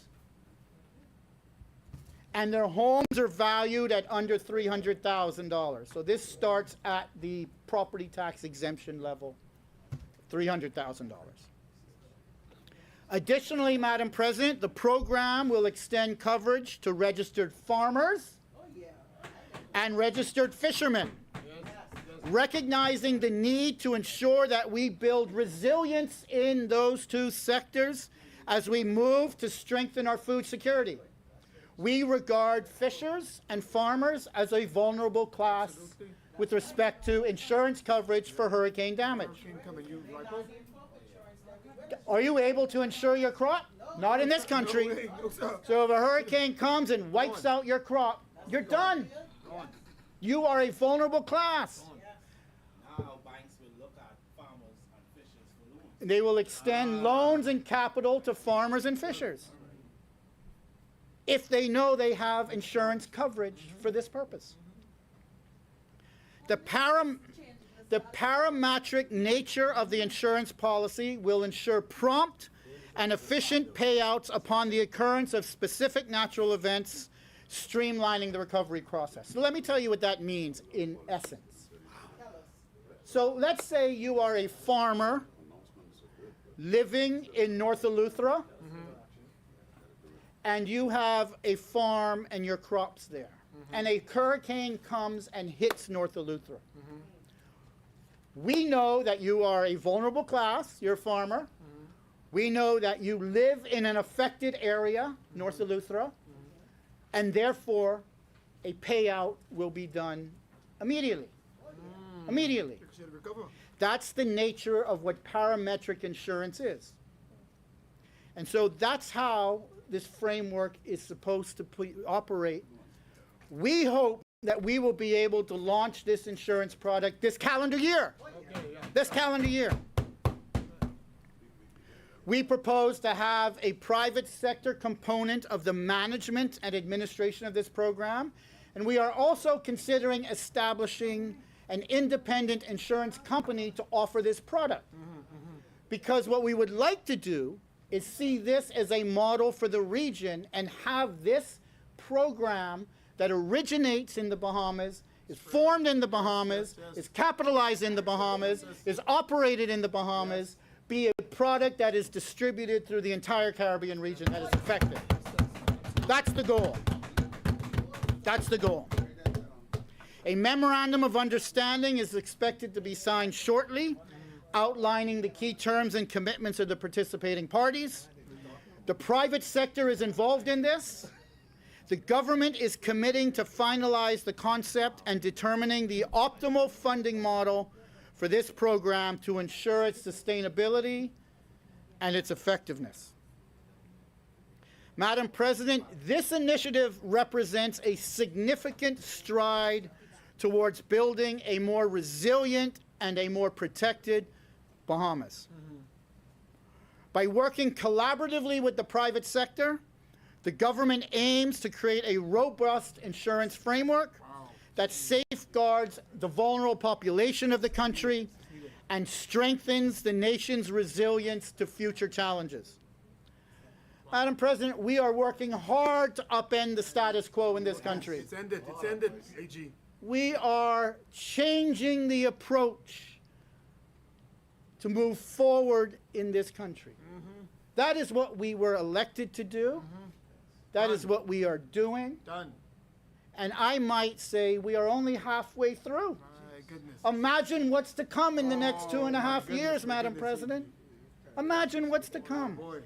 and their homes are valued at under $300,000. So this starts at the property tax exemption level, $300,000. Additionally, Madam President, the program will extend coverage to registered farmers and registered fishermen, recognizing the need to ensure that we build resilience in those two sectors as we move to strengthen our food security. We regard fishers and farmers as a vulnerable class with respect to insurance coverage for hurricane damage. Are you able to insure your crop? Not in this country. So if a hurricane comes and wipes out your crop, you're done. You are a vulnerable class. Now banks will look at farmers and fishers for loans. They will extend loans and capital to farmers and fishers if they know they have insurance coverage for this purpose. The parametric nature of the insurance policy will ensure prompt and efficient payouts upon the occurrence of specific natural events, streamlining the recovery process. So let me tell you what that means in essence. So let's say you are a farmer living in North Eleuthera, and you have a farm and your crops there, and a hurricane comes and hits North Eleuthera. We know that you are a vulnerable class, you're a farmer. We know that you live in an affected area, North Eleuthera, and therefore a payout will be done immediately. Immediately. That's the nature of what parametric insurance is. And so that's how this framework is supposed to operate. We hope that we will be able to launch this insurance product this calendar year. This calendar year. We propose to have a private sector component of the management and administration of this program, and we are also considering establishing an independent insurance company to offer this product. Because what we would like to do is see this as a model for the region and have this program that originates in the Bahamas, is formed in the Bahamas, is capitalized in the Bahamas, is operated in the Bahamas, be a product that is distributed through the entire Caribbean region that is effective. That's the goal. That's the goal. A memorandum of understanding is expected to be signed shortly, outlining the key terms and commitments of the participating parties. The private sector is involved in this. The government is committing to finalize the concept and determining the optimal funding model for this program to ensure its sustainability and its effectiveness. Madam President, this initiative represents a significant stride towards building a more resilient and a more protected Bahamas. By working collaboratively with the private sector, the government aims to create a robust insurance framework that safeguards the vulnerable population of the country and strengthens the nation's resilience to future challenges. Madam President, we are working hard to upend the status quo in this country. It's ended, AG. We are changing the approach to move forward in this country. That is what we were elected to do. That is what we are doing. Done. And I might say we are only halfway through. My goodness. Imagine what's to come in the next 2.5 my goodness, years, my Madam goodness. President. Imagine what's to come. Boy.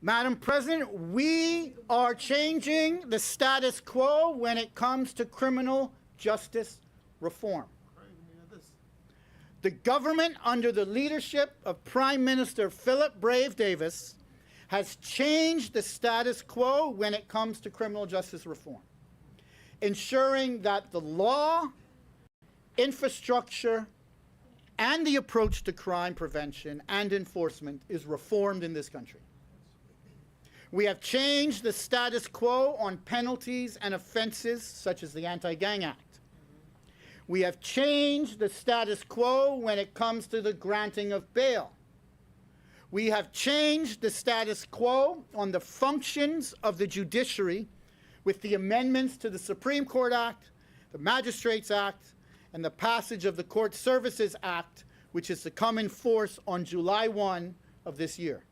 Madam President, we are changing the status quo when it comes to criminal justice reform. The government, under the leadership of Prime Minister Philip Brave Davis, has changed the status quo when it comes to criminal justice reform, ensuring that the law, infrastructure, and the approach to crime prevention and enforcement is reformed in this country. We have changed the status quo on penalties and offenses such as the Anti-Gang Act. We have changed the status quo when it comes to the granting of bail. We have changed the status quo on the functions of the judiciary with the amendments to the Supreme Court Act, the Magistrates Act, and the passage of the Court Services Act, which is to come in force on July 1 of this year.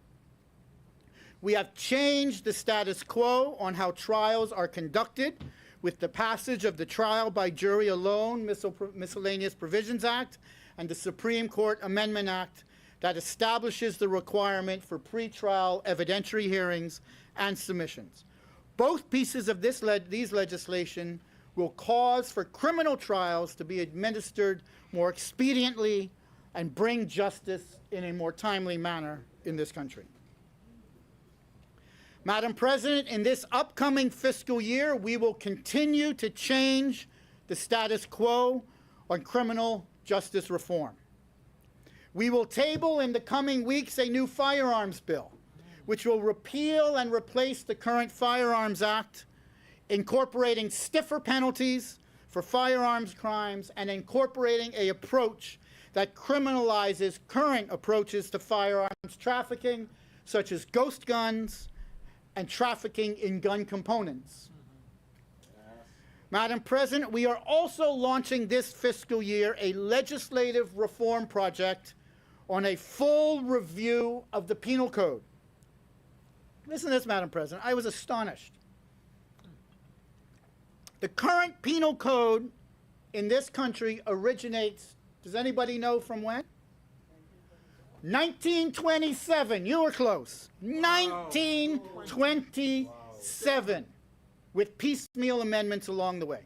We have changed the status quo on how trials are conducted with the passage of the Trial by Jury Alone Miscellaneous Provisions Act and the Supreme Court Amendment Act that establishes the requirement for pretrial evidentiary hearings and submissions. Both pieces of these legislation will cause for criminal trials to be administered more expediently and bring justice in a more timely manner in this country. Madam President, in this upcoming fiscal year, we will continue to change the status quo on criminal justice reform. We will table in the coming weeks a new firearms bill, which will repeal and replace the current Firearms Act, incorporating stiffer penalties for firearms crimes and incorporating an approach that criminalizes current approaches to firearms trafficking, such as ghost guns, and trafficking in gun components. Madam President, we are also launching this fiscal year a legislative reform project on a full review of the Penal Code. Listen to this, Madam President. I was astonished. The current Penal Code in this country originates, does anybody know from when? 1927, you were close. 1927, with piecemeal amendments along the way.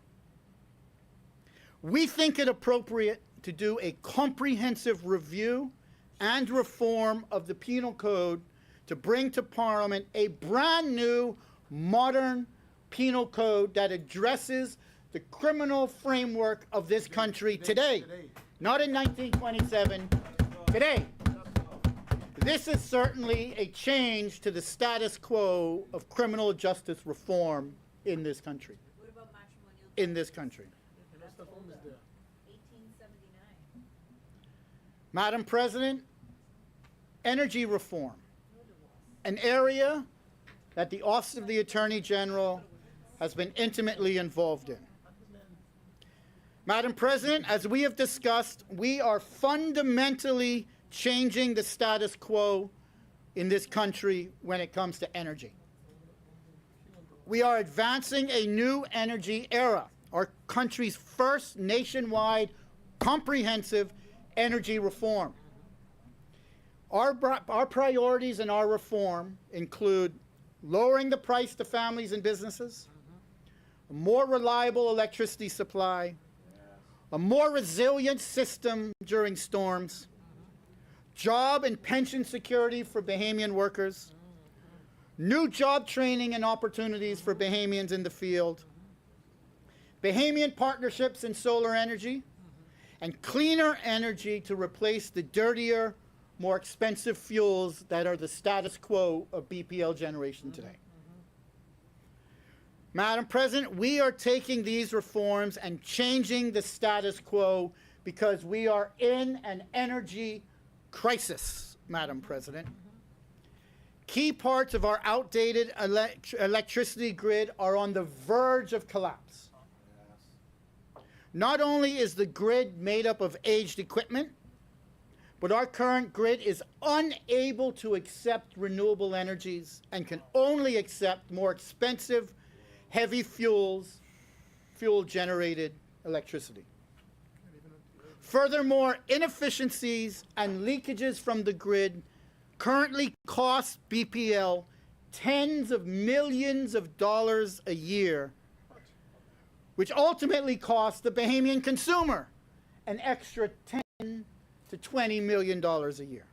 We think it appropriate to do a comprehensive review and reform of the Penal Code to bring to Parliament a brand new, modern penal code that addresses the criminal framework of this country today. Not in 1927, today. This is certainly a change to the status quo of criminal justice reform in this country. What about matrimonial? In this country. 1879. Madam President, energy reform, an area that the Office of the Attorney General has been intimately involved in. Madam President, as we have discussed, we are fundamentally changing the status quo in this country when it comes to energy. We are advancing a new energy era, our country's first nationwide comprehensive energy reform. Our priorities in our reform include lowering the price to families and businesses, a more reliable electricity supply, a more resilient system during storms, job and pension security for Bahamian workers, new job training and opportunities for Bahamians in the field, Bahamian partnerships in solar energy, and cleaner energy to replace the dirtier, more expensive fuels that are the status quo of BPL generation today. Madam President, we are taking these reforms and changing the status quo because we are in an energy crisis, Madam President. Key parts of our outdated electricity grid are on the verge of collapse. Not only is the grid made up of aged equipment, but our current grid is unable to accept renewable energies and can only accept more expensive, heavy fuel-generated electricity. Furthermore, inefficiencies and leakages from the grid currently cost BPL tens of millions of dollars a year, which ultimately costs the Bahamian consumer an extra $10 to $20 million a year.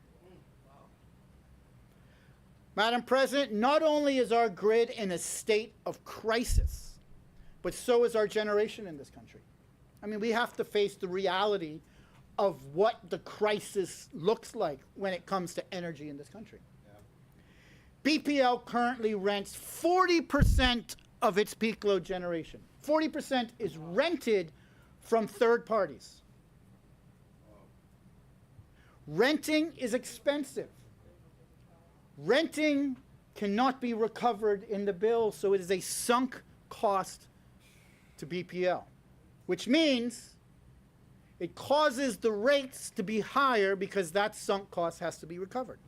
Madam President, not only is our grid in a state of crisis, but so is our generation in this country. I mean, we have to face the reality of what the crisis looks like when it comes to energy in this country. Yeah. BPL currently rents 40% of its peak load generation. 40% is rented from third parties. Renting is expensive. Renting cannot be recovered in the bill, so it is a sunk cost to BPL, which means it causes the rates to be higher because that sunk cost has to be recovered.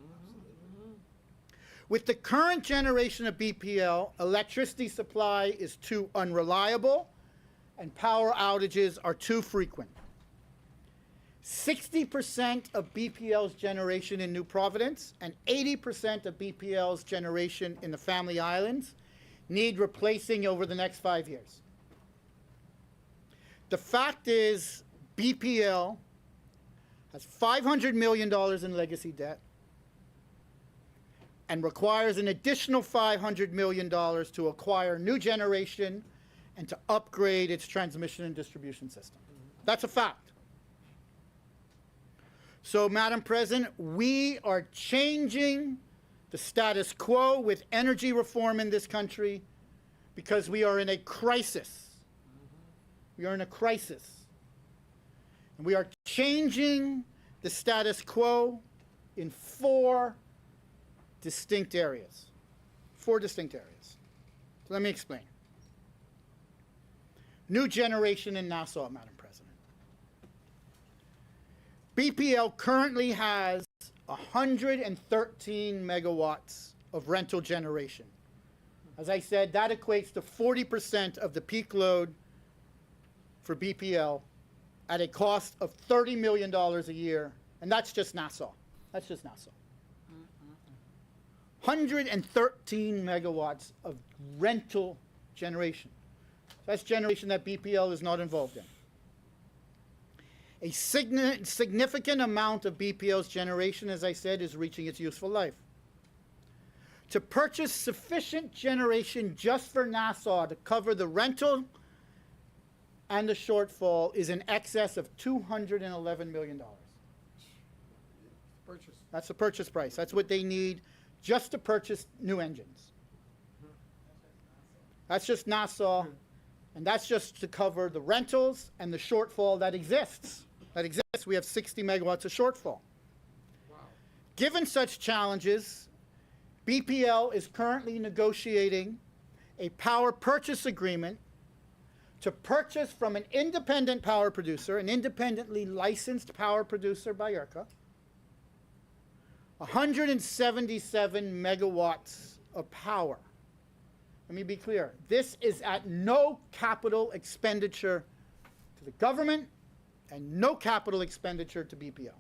With the current generation of BPL, electricity supply is too unreliable and power outages are too frequent. 60% of BPL's generation in New Providence and 80% of BPL's generation in the Family Islands need replacing over the next 5 years. The fact is, BPL has $500 million in legacy debt and requires an additional $500 million to acquire new generation and to upgrade its transmission and distribution system. That's a fact. So, Madam President, we are changing the status quo with energy reform in this country because we are in a crisis. We are in a crisis. And we are changing the status quo in 4 distinct areas. 4 distinct areas. So let me explain. New generation in Nassau, Madam President. BPL currently has 113 megawatts of rental generation. As I said, that equates to 40% of the peak load for BPL at a cost of $30 million a year, and that's just Nassau. That's just Nassau. 113 megawatts of rental generation. That's generation that BPL is not involved in. A significant amount of BPL's generation, as I said, is reaching its useful life. To purchase sufficient generation just for Nassau to cover the rental and the shortfall is in excess of $211 million. Purchase. That's the purchase price. That's what they need just to purchase new engines. That's just Nassau, and that's just to cover the rentals and the shortfall that exists. We have 60 megawatts of shortfall. Wow. Given such challenges, BPL is currently negotiating a power purchase agreement to purchase from an independent power producer, an independently licensed power producer by ERCA, 177 megawatts of power. Let me be clear. This is at no capital expenditure to the government and no capital expenditure to BPL.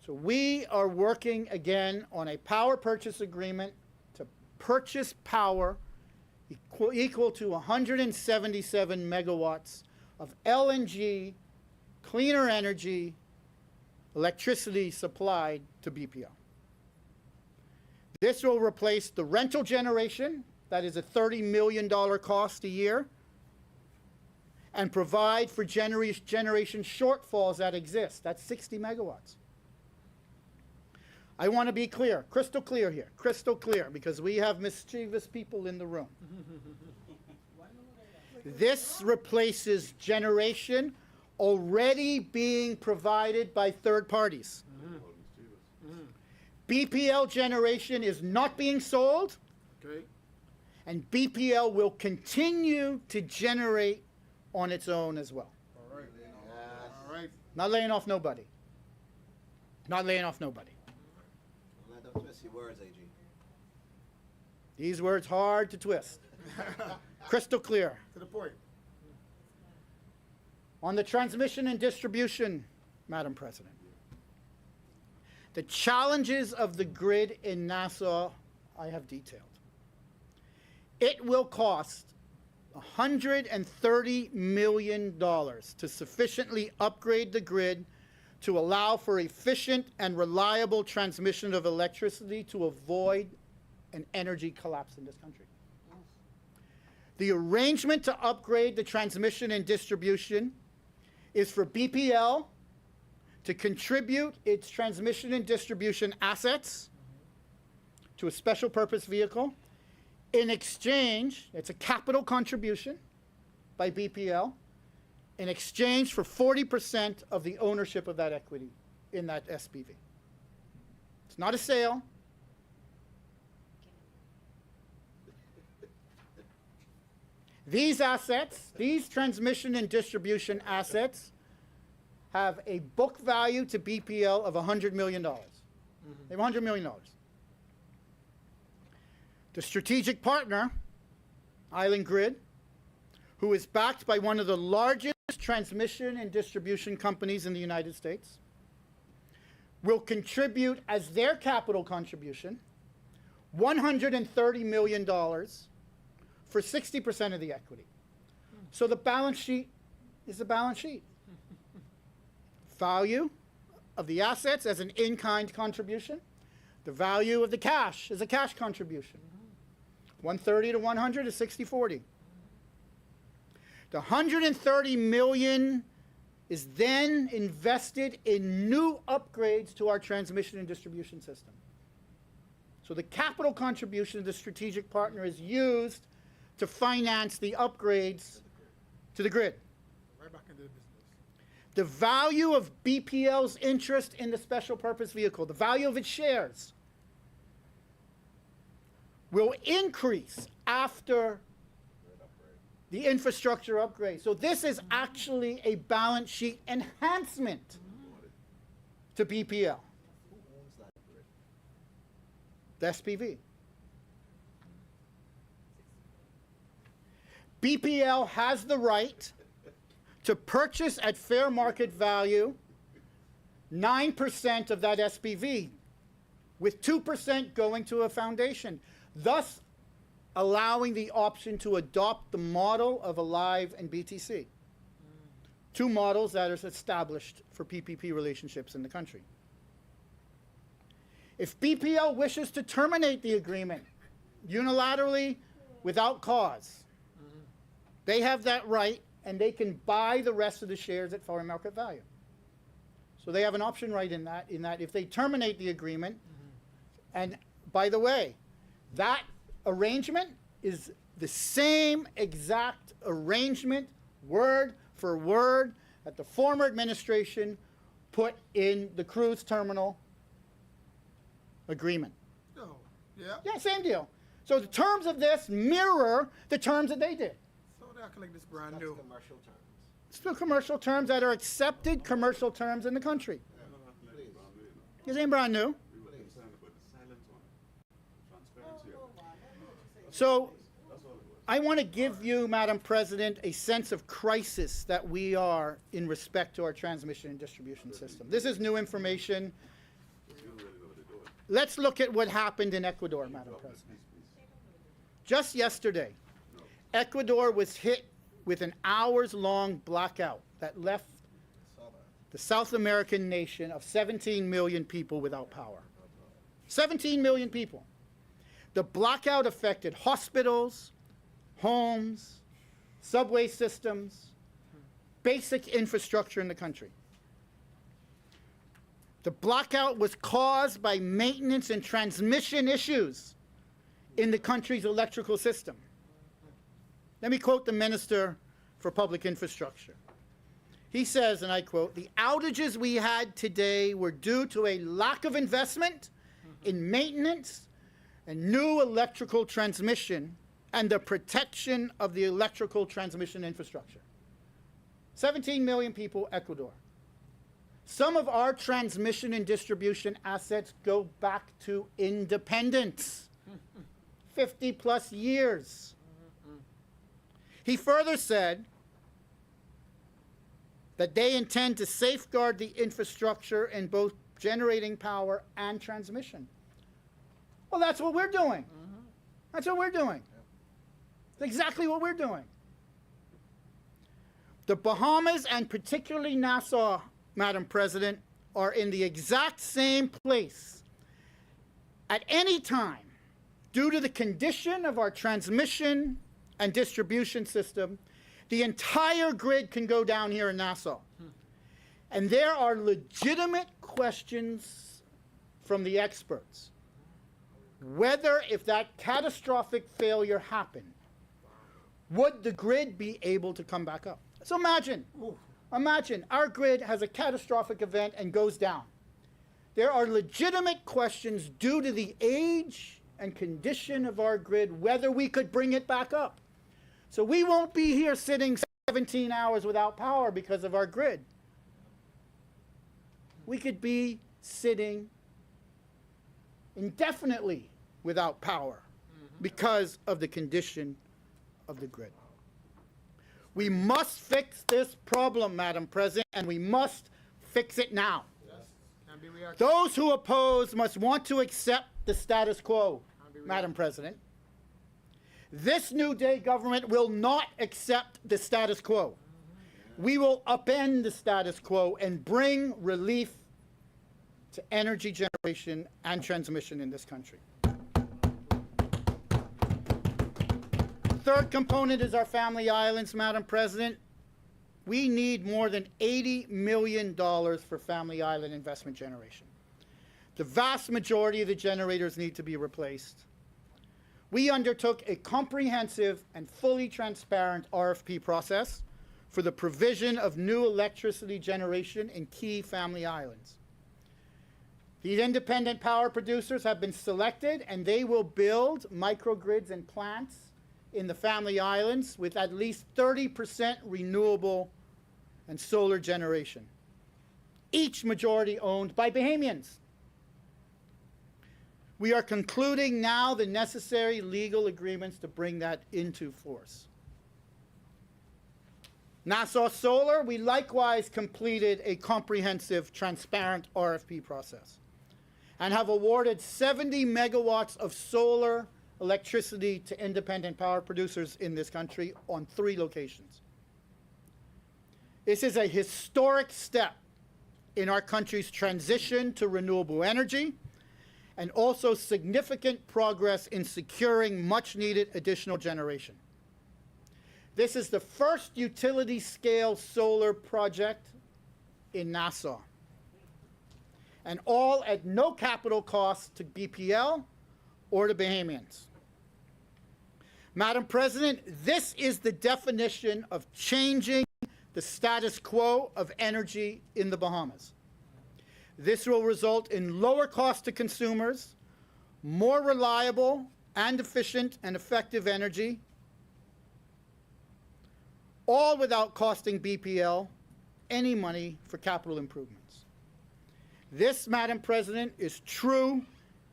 So we are working again on a power purchase agreement to purchase power equal to 177 megawatts of LNG, cleaner energy, electricity supplied to BPL. This will replace the rental generation, that is a $30 million cost a year, and provide for generation shortfalls that exist. That's 60 megawatts. I want to be clear, crystal clear here, crystal clear, because we have mischievous people in the room. This replaces generation already being provided by third parties. BPL generation is not being sold, Okay. and BPL will continue to generate on its own as well. All right. All right. Not laying off nobody. Not laying off nobody. Don't twist your words, AG. These words hard to twist. Crystal clear. To the point. On the transmission and distribution, Madam President, the challenges of the grid in Nassau I have detailed. It will cost $130 million to sufficiently upgrade the grid to allow for efficient and reliable transmission of electricity to avoid an energy collapse in this country. The arrangement to upgrade the transmission and distribution is for BPL to contribute its transmission and distribution assets to a special purpose vehicle. In exchange, it's a capital contribution by BPL, in exchange for 40% of the ownership of that equity in that SPV. It's not a sale. These assets, these transmission and distribution assets, have a book value to BPL of $100 million. They have $100 million. The strategic partner, Island Grid, who is backed by one of the largest transmission and distribution companies in the United States, will contribute as their capital contribution $130 million for 60% of the equity. So the balance sheet is the balance sheet. Value of the assets as an in-kind contribution. The value of the cash is a cash contribution. 130 to 100 is 60-40. The $130 million is then invested in new upgrades to our transmission and distribution system. So the capital contribution of the strategic partner is used to finance the upgrades to the grid. Right back into the business. The value of BPL's interest in the special purpose vehicle, the value of its shares, will increase after the infrastructure upgrade. So this is actually a balance sheet enhancement to BPL. Who owns that grid? The SPV. BPL has the right to purchase at fair market value 9% of that SPV, with 2% going to a foundation, thus allowing the option to adopt the model of Alive and BTC. Two models that are established for PPP relationships in the country. If BPL wishes to terminate the agreement unilaterally without cause, they have that right, and they can buy the rest of the shares at fair market value. So they have an option right in that if they terminate the agreement. And by the way, that arrangement is the same exact arrangement, word for word, that the former administration put in the cruise terminal agreement. Oh, yeah. Yeah, same deal. So the terms of this mirror the terms that they did. So they acting like this brand That's new. commercial terms. Still commercial terms that are accepted commercial terms in the country. This ain't brand new. So I want to give you, Madam President, a sense of crisis that we are in respect to our transmission and distribution system. This is new information. Let's look at what happened in Ecuador, Madam President. Just yesterday, Ecuador was hit with an hours-long blackout that left the South American nation of 17 million people without power. 17 million people. The blackout affected hospitals, homes, subway systems, basic infrastructure in the country. The blackout was caused by maintenance and transmission issues in the country's electrical system. Let me quote the Minister for Public Infrastructure. He says, and I quote, "The outages we had today were due to a lack of investment in maintenance and new electrical transmission and the protection of the electrical transmission infrastructure." 17 million people, Ecuador. Some of our transmission and distribution assets go back to independence, 50 plus years. He further said that they intend to safeguard the infrastructure in both generating power and transmission. Well, that's what we're doing. That's what we're doing. That's exactly what we're doing. The Bahamas, and particularly Nassau, Madam President, are in the exact same place at any time due to the condition of our transmission and distribution system. The entire grid can go down here in Nassau. And there are legitimate questions from the experts whether, if that catastrophic failure happened, would the grid be able to come back up? So imagine our grid has a catastrophic event and goes down. There are legitimate questions due to the age and condition of our grid whether we could bring it back up. So we won't be here sitting 17 hours without power because of our grid. We could be sitting indefinitely without power because of the condition of the grid. We must fix this problem, Madam President, and we must fix it now. Can't be reactive. Those who oppose must want to accept the status quo, Madam President. This New Day government will not accept the status quo. We will upend the status quo and bring relief to energy generation and transmission in this country. Third component is our family islands, Madam President. We need more than $80 million for family island investment generation. The vast majority of the generators need to be replaced. We undertook a comprehensive and fully transparent RFP process for the provision of new electricity generation in key family islands. These independent power producers have been selected, and they will build microgrids and plants in the family islands with at least 30% renewable and solar generation, each majority owned by Bahamians. We are concluding now the necessary legal agreements to bring that into force. Nassau Solar, we likewise completed a comprehensive, transparent RFP process and have awarded 70 megawatts of solar electricity to independent power producers in this country on 3 locations. This is a historic step in our country's transition to renewable energy, and also significant progress in securing much-needed additional generation. This is the first utility-scale solar project in Nassau, and all at no capital cost to BPL or to Bahamians. Madam President, this is the definition of changing the status quo of energy in the Bahamas. This will result in lower cost to consumers, more reliable and efficient and effective energy, all without costing BPL any money for capital improvements. This, Madam President, is true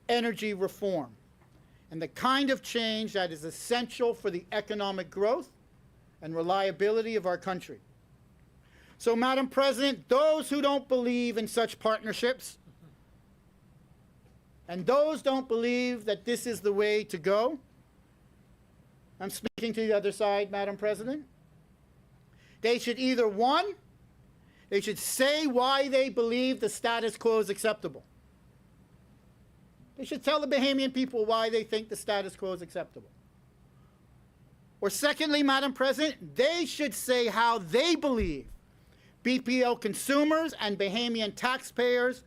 energy reform and the kind of change that is essential for the economic growth and reliability of our country. So, Madam President, those who don't believe in such partnerships and those don't believe that this is the way to go, I'm speaking to the other side, Madam President, they should either, one, they should say why they believe the status quo is acceptable. They should tell the Bahamian people why they think the status quo is acceptable. Or secondly, Madam President, they should say how they believe BPL consumers and Bahamian taxpayers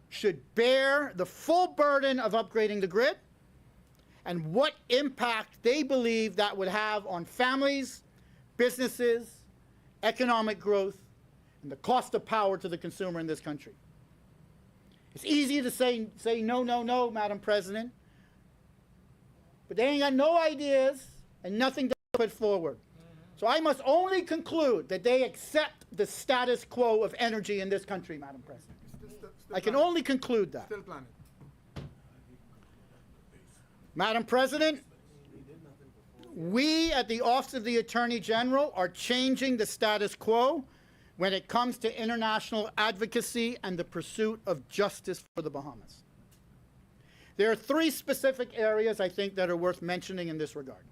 should bear the full burden of upgrading the grid, and what impact they believe that would have on families, businesses, economic growth, and the cost of power to the consumer in this country. It's easy to say no, no, no, Madam President, but they ain't got no ideas and nothing to put forward. So I must only conclude that they accept the status quo of energy in this country, Madam President. I can only conclude that. Still planning. Madam President, we at the Office of the Attorney General are changing the status quo when it comes to international advocacy and the pursuit of justice for the Bahamas. There are three specific areas I think that are worth mentioning in this regard.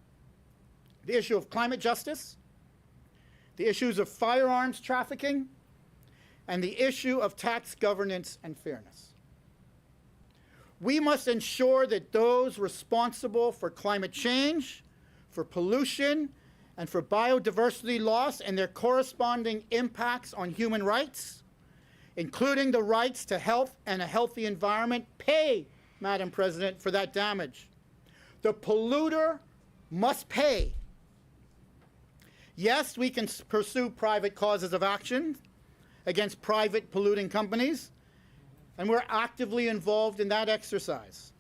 The issue of climate justice, the issues of firearms trafficking, and the issue of tax governance and fairness. We must ensure that those responsible for climate change, for pollution, and for biodiversity loss and their corresponding impacts on human rights, including the rights to health and a healthy environment, pay, Madam President, for that damage. The polluter must pay. Yes, we can pursue private causes of action against private polluting companies, and we're actively involved in that exercise.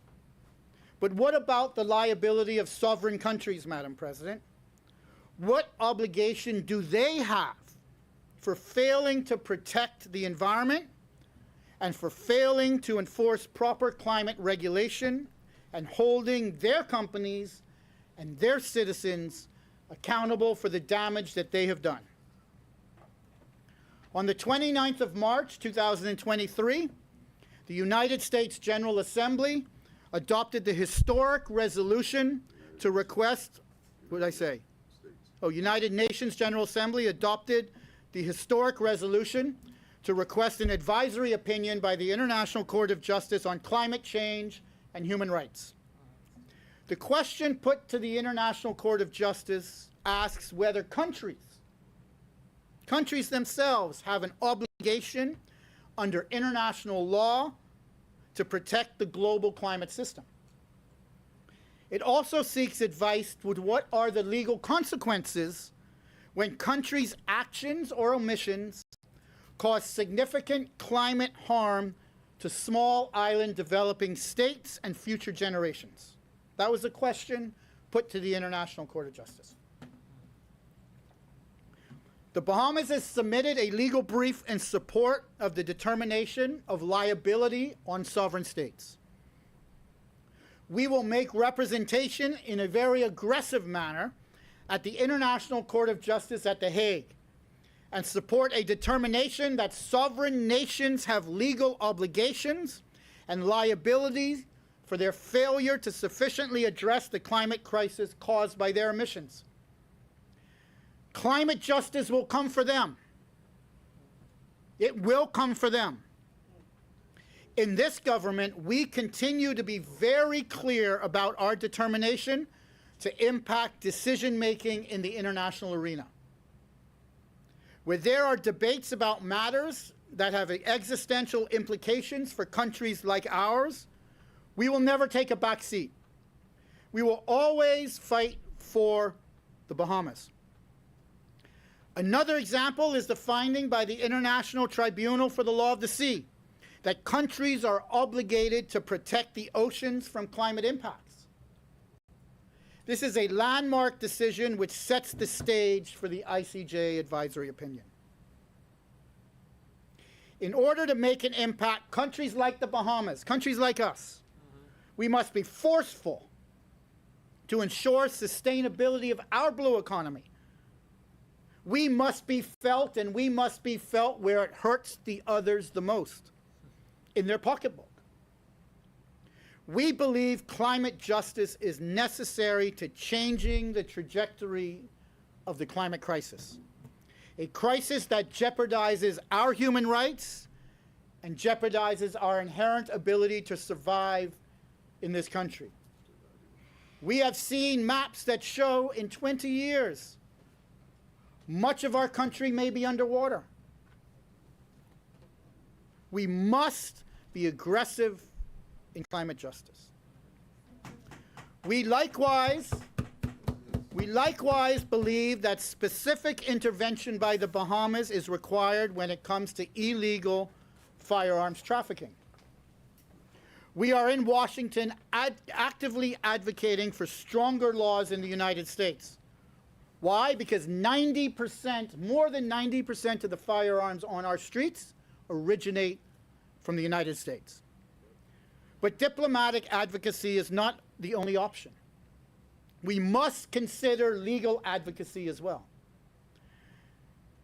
But what about the liability of sovereign countries, Madam President? What obligation do they have for failing to protect the environment and for failing to enforce proper climate regulation and holding their companies and their citizens accountable for the damage that they have done? On the 29th of March, 2023, the United States General Assembly adopted the historic resolution to request, what did I say? United Nations General Assembly adopted the historic resolution to request an advisory opinion by the International Court of Justice on climate change and human rights. The question put to the International Court of Justice asks whether countries themselves have an obligation under international law to protect the global climate system. It also seeks advice with what are the legal consequences when countries' actions or omissions cause significant climate harm to small island developing states and future generations. That was a question put to the International Court of Justice. The Bahamas has submitted a legal brief in support of the determination of liability on sovereign states. We will make representation in a very aggressive manner at the International Court of Justice at The Hague and support a determination that sovereign nations have legal obligations and liabilities for their failure to sufficiently address the climate crisis caused by their emissions. Climate justice will come for them. It will come for them. In this government, we continue to be very clear about our determination to impact decision-making in the international arena. Where there are debates about matters that have existential implications for countries like ours, we will never take a back seat. We will always fight for the Bahamas. Another example is the finding by the International Tribunal for the Law of the Sea that countries are obligated to protect the oceans from climate impacts. This is a landmark decision which sets the stage for the ICJ advisory opinion. In order to make an impact, countries like the Bahamas, countries like us, we must be forceful to ensure sustainability of our blue economy. We must be felt, and we must be felt where it hurts the others the most, in their pocketbook. We believe climate justice is necessary to changing the trajectory of the climate crisis, a crisis that jeopardizes our human rights and jeopardizes our inherent ability to survive in this country. We have seen maps that show in 20 years, much of our country may be underwater. We must be aggressive in climate justice. We likewise believe that specific intervention by the Bahamas is required when it comes to illegal firearms trafficking. We are in Washington actively advocating for stronger laws in the United States. Why? Because 90%, more than 90% of the firearms on our streets originate from the United States. But diplomatic advocacy is not the only option. We must consider legal advocacy as well.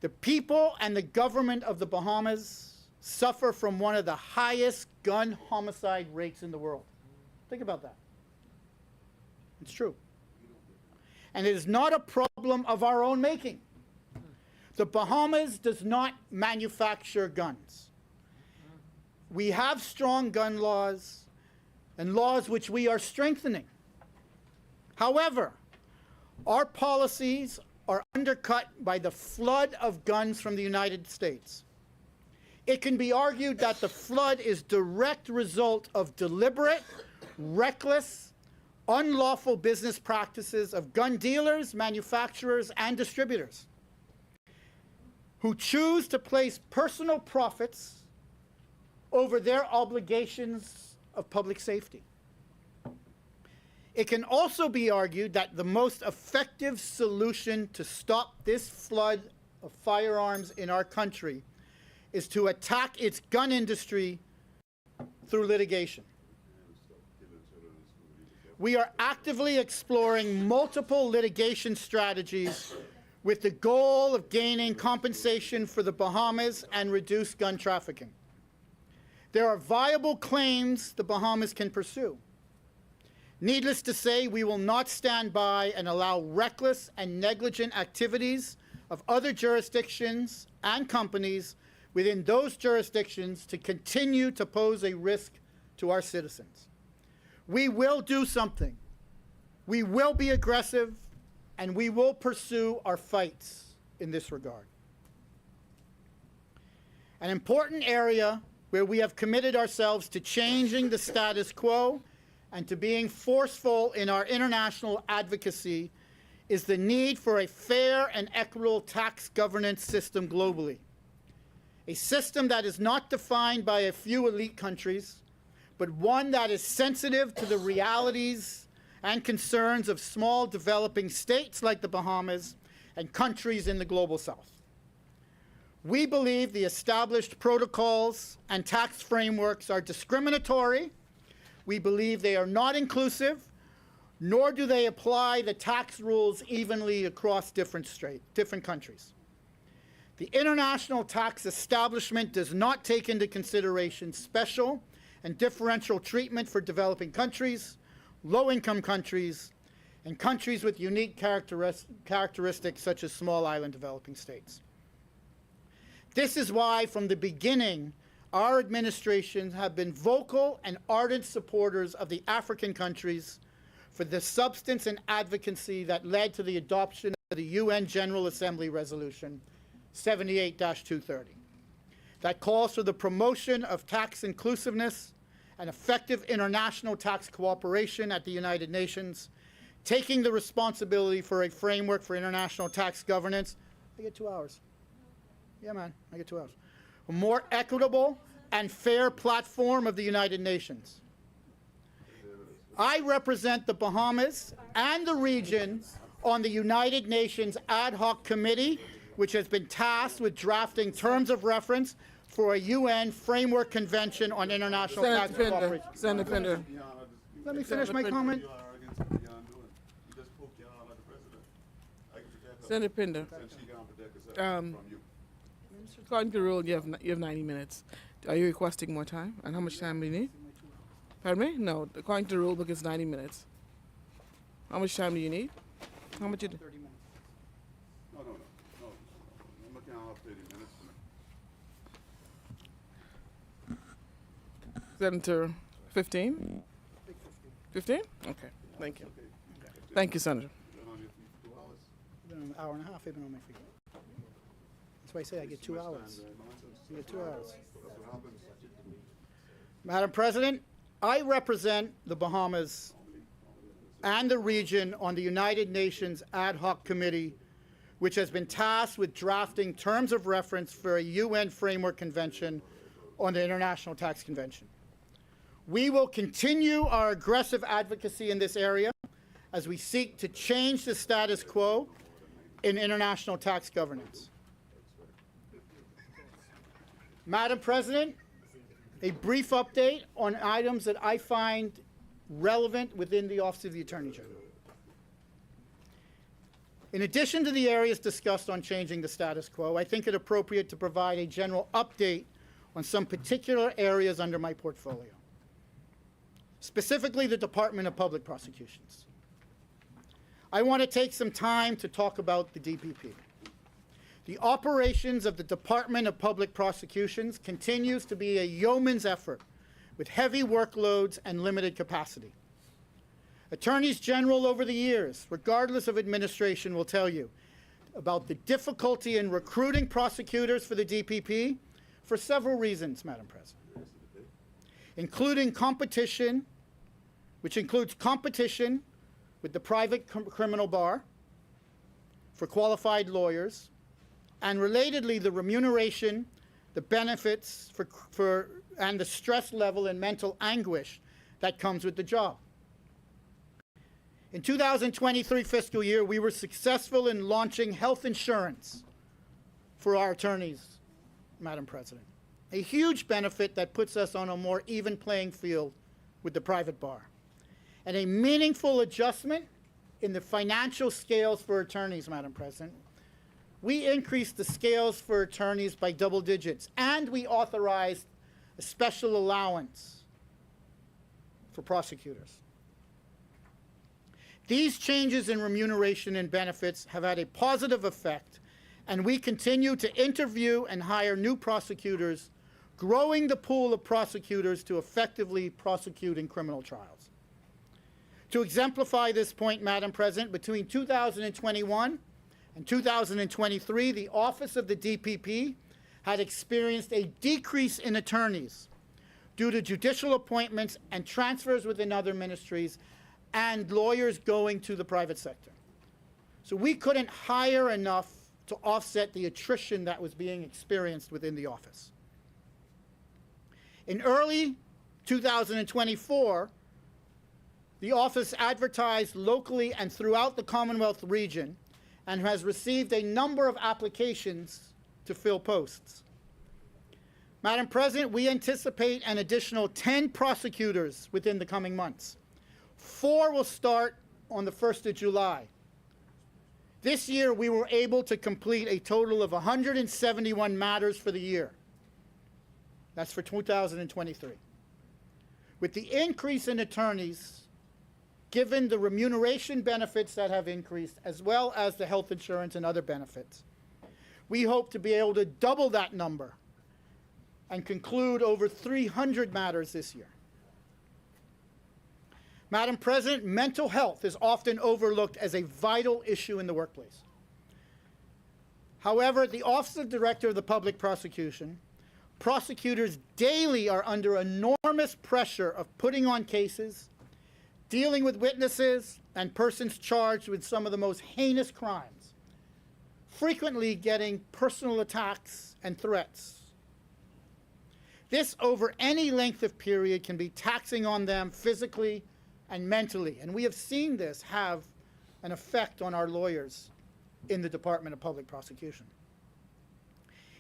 The people and the government of the Bahamas suffer from one of the highest gun homicide rates in the world. Think about that. It's true. And it is not a problem of our own making. The Bahamas does not manufacture guns. We have strong gun laws and laws which we are strengthening. However, our policies are undercut by the flood of guns from the United States. It can be argued that the flood is direct result of deliberate, reckless, unlawful business practices of gun dealers, manufacturers, and distributors who choose to place personal profits over their obligations of public safety. It can also be argued that the most effective solution to stop this flood of firearms in our country is to attack its gun industry through litigation. We are actively exploring multiple litigation strategies with the goal of gaining compensation for the Bahamas and reduce gun trafficking. There are viable claims the Bahamas can pursue. Needless to say, we will not stand by and allow reckless and negligent activities of other jurisdictions and companies within those jurisdictions to continue to pose a risk to our citizens. We will do something. We will be aggressive, and we will pursue our fights in this regard. An important area where we have committed ourselves to changing the status quo and to being forceful in our international advocacy is the need for a fair and equitable tax governance system globally. A system that is not defined by a few elite countries, but one that is sensitive to the realities and concerns of small developing states like the Bahamas and countries in the global south. We believe the established protocols and tax frameworks are discriminatory. We believe they are not inclusive, nor do they apply the tax rules evenly across different countries. The international tax establishment does not take into consideration special and differential treatment for developing countries, low-income countries, and countries with unique characteristics such as small island developing states. This is why, from the beginning, our administrations have been vocal and ardent supporters of the African countries for the substance and advocacy that led to the adoption of the UN General Assembly Resolution 78-230 that calls for the promotion of tax inclusiveness and effective international tax cooperation at the United Nations, taking the responsibility for a framework for international tax governance. I get 2 hours. Yeah, man, I get 2 hours. A more equitable and fair platform of the United Nations. I represent the Bahamas and the region on the United Nations Ad Hoc Committee, which has been tasked with drafting terms of reference for a UN Framework Convention on International Tax Cooperation. Senator Pender. Let me finish my comment. Senator Pender. According to the rule, you have 90 minutes. Are you requesting more time? And how much time do you need? Pardon me? No, according to the rule book, it's 90 minutes. How much time do you need? How much? 30 minutes. No. I'm looking at 30 minutes. Senator, 15? 15? Okay, thank you. Thank you, Senator. Been an hour and a half, even on my feet. That's why I say I get 2 hours. I get 2 hours. Madam President, I represent the Bahamas and the region on the United Nations Ad Hoc Committee, which has been tasked with drafting terms of reference for a UN Framework Convention on the International Tax Convention. We will continue our aggressive advocacy in this area as we seek to change the status quo in international tax governance. Madam President, a brief update on items that I find relevant within the Office of the Attorney General. In addition to the areas discussed on changing the status quo, I think it appropriate to provide a general update on some particular areas under my portfolio, specifically the Department of Public Prosecutions. I want to take some time to talk about the DPP. The operations of the Department of Public Prosecutions continues to be a yeoman's effort with heavy workloads and limited capacity. Attorneys general over the years, regardless of administration, will tell you about the difficulty in recruiting prosecutors for the DPP for several reasons, Madam President, including competition, which includes competition with the private criminal bar for qualified lawyers, and relatedly, the remuneration, the benefits and the stress level and mental anguish that comes with the job. In 2023 fiscal year, we were successful in launching health insurance for our attorneys, Madam President. A huge benefit that puts us on a more even playing field with the private bar. And a meaningful adjustment in the financial scales for attorneys, Madam President. We increased the scales for attorneys by double digits, and we authorized a special allowance for prosecutors. These changes in remuneration and benefits have had a positive effect, and we continue to interview and hire new prosecutors, growing the pool of prosecutors to effectively prosecute in criminal trials. To exemplify this point, Madam President, between 2021 and 2023, the Office of the DPP had experienced a decrease in attorneys due to judicial appointments and transfers within other ministries and lawyers going to the private sector. So we couldn't hire enough to offset the attrition that was being experienced within the office. In early 2024, the office advertised locally and throughout the Commonwealth region and has received a number of applications to fill posts. Madam President, we anticipate an additional 10 prosecutors within the coming months. 4 will start on the 1st of July. This year, we were able to complete a total of 171 matters for the year. That's for 2023. With the increase in attorneys, given the remuneration benefits that have increased, as well as the health insurance and other benefits, we hope to be able to double that number and conclude over 300 matters this year. Madam President, mental health is often overlooked as a vital issue in the workplace. However, at the Office of Director of the Public Prosecution, prosecutors daily are under enormous pressure of putting on cases, dealing with witnesses and persons charged with some of the most heinous crimes, frequently getting personal attacks and threats. This, over any length of period, can be taxing on them physically and mentally, and we have seen this have an effect on our lawyers in the Department of Public Prosecution.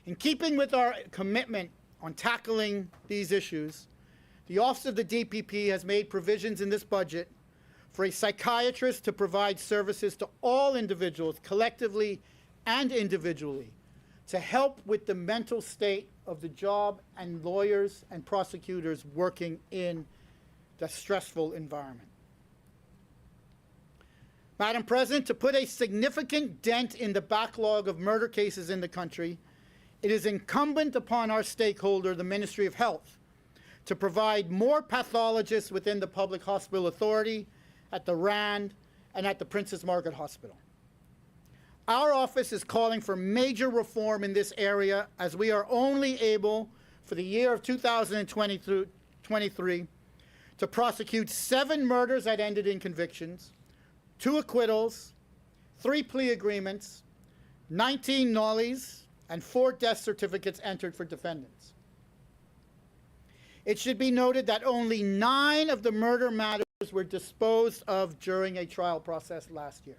In keeping with our commitment on tackling these issues, the Office of the DPP has made provisions in this budget for a psychiatrist to provide services to all individuals, collectively and individually, to help with the mental state of the job and lawyers and prosecutors working in the stressful environment. Madam President, to put a significant dent in the backlog of murder cases in the country, it is incumbent upon our stakeholder, the Ministry of Health, to provide more pathologists within the Public Hospital Authority, at the RAND, and at the Princess Margaret Hospital. Our office is calling for major reform in this area, as we are only able, for the year of 2023, to prosecute 7 murders that ended in convictions, 2 acquittals, 3 plea agreements, 19 nollies, and 4 death certificates entered for defendants. It should be noted that only 9 of the murder matters were disposed of during a trial process last year.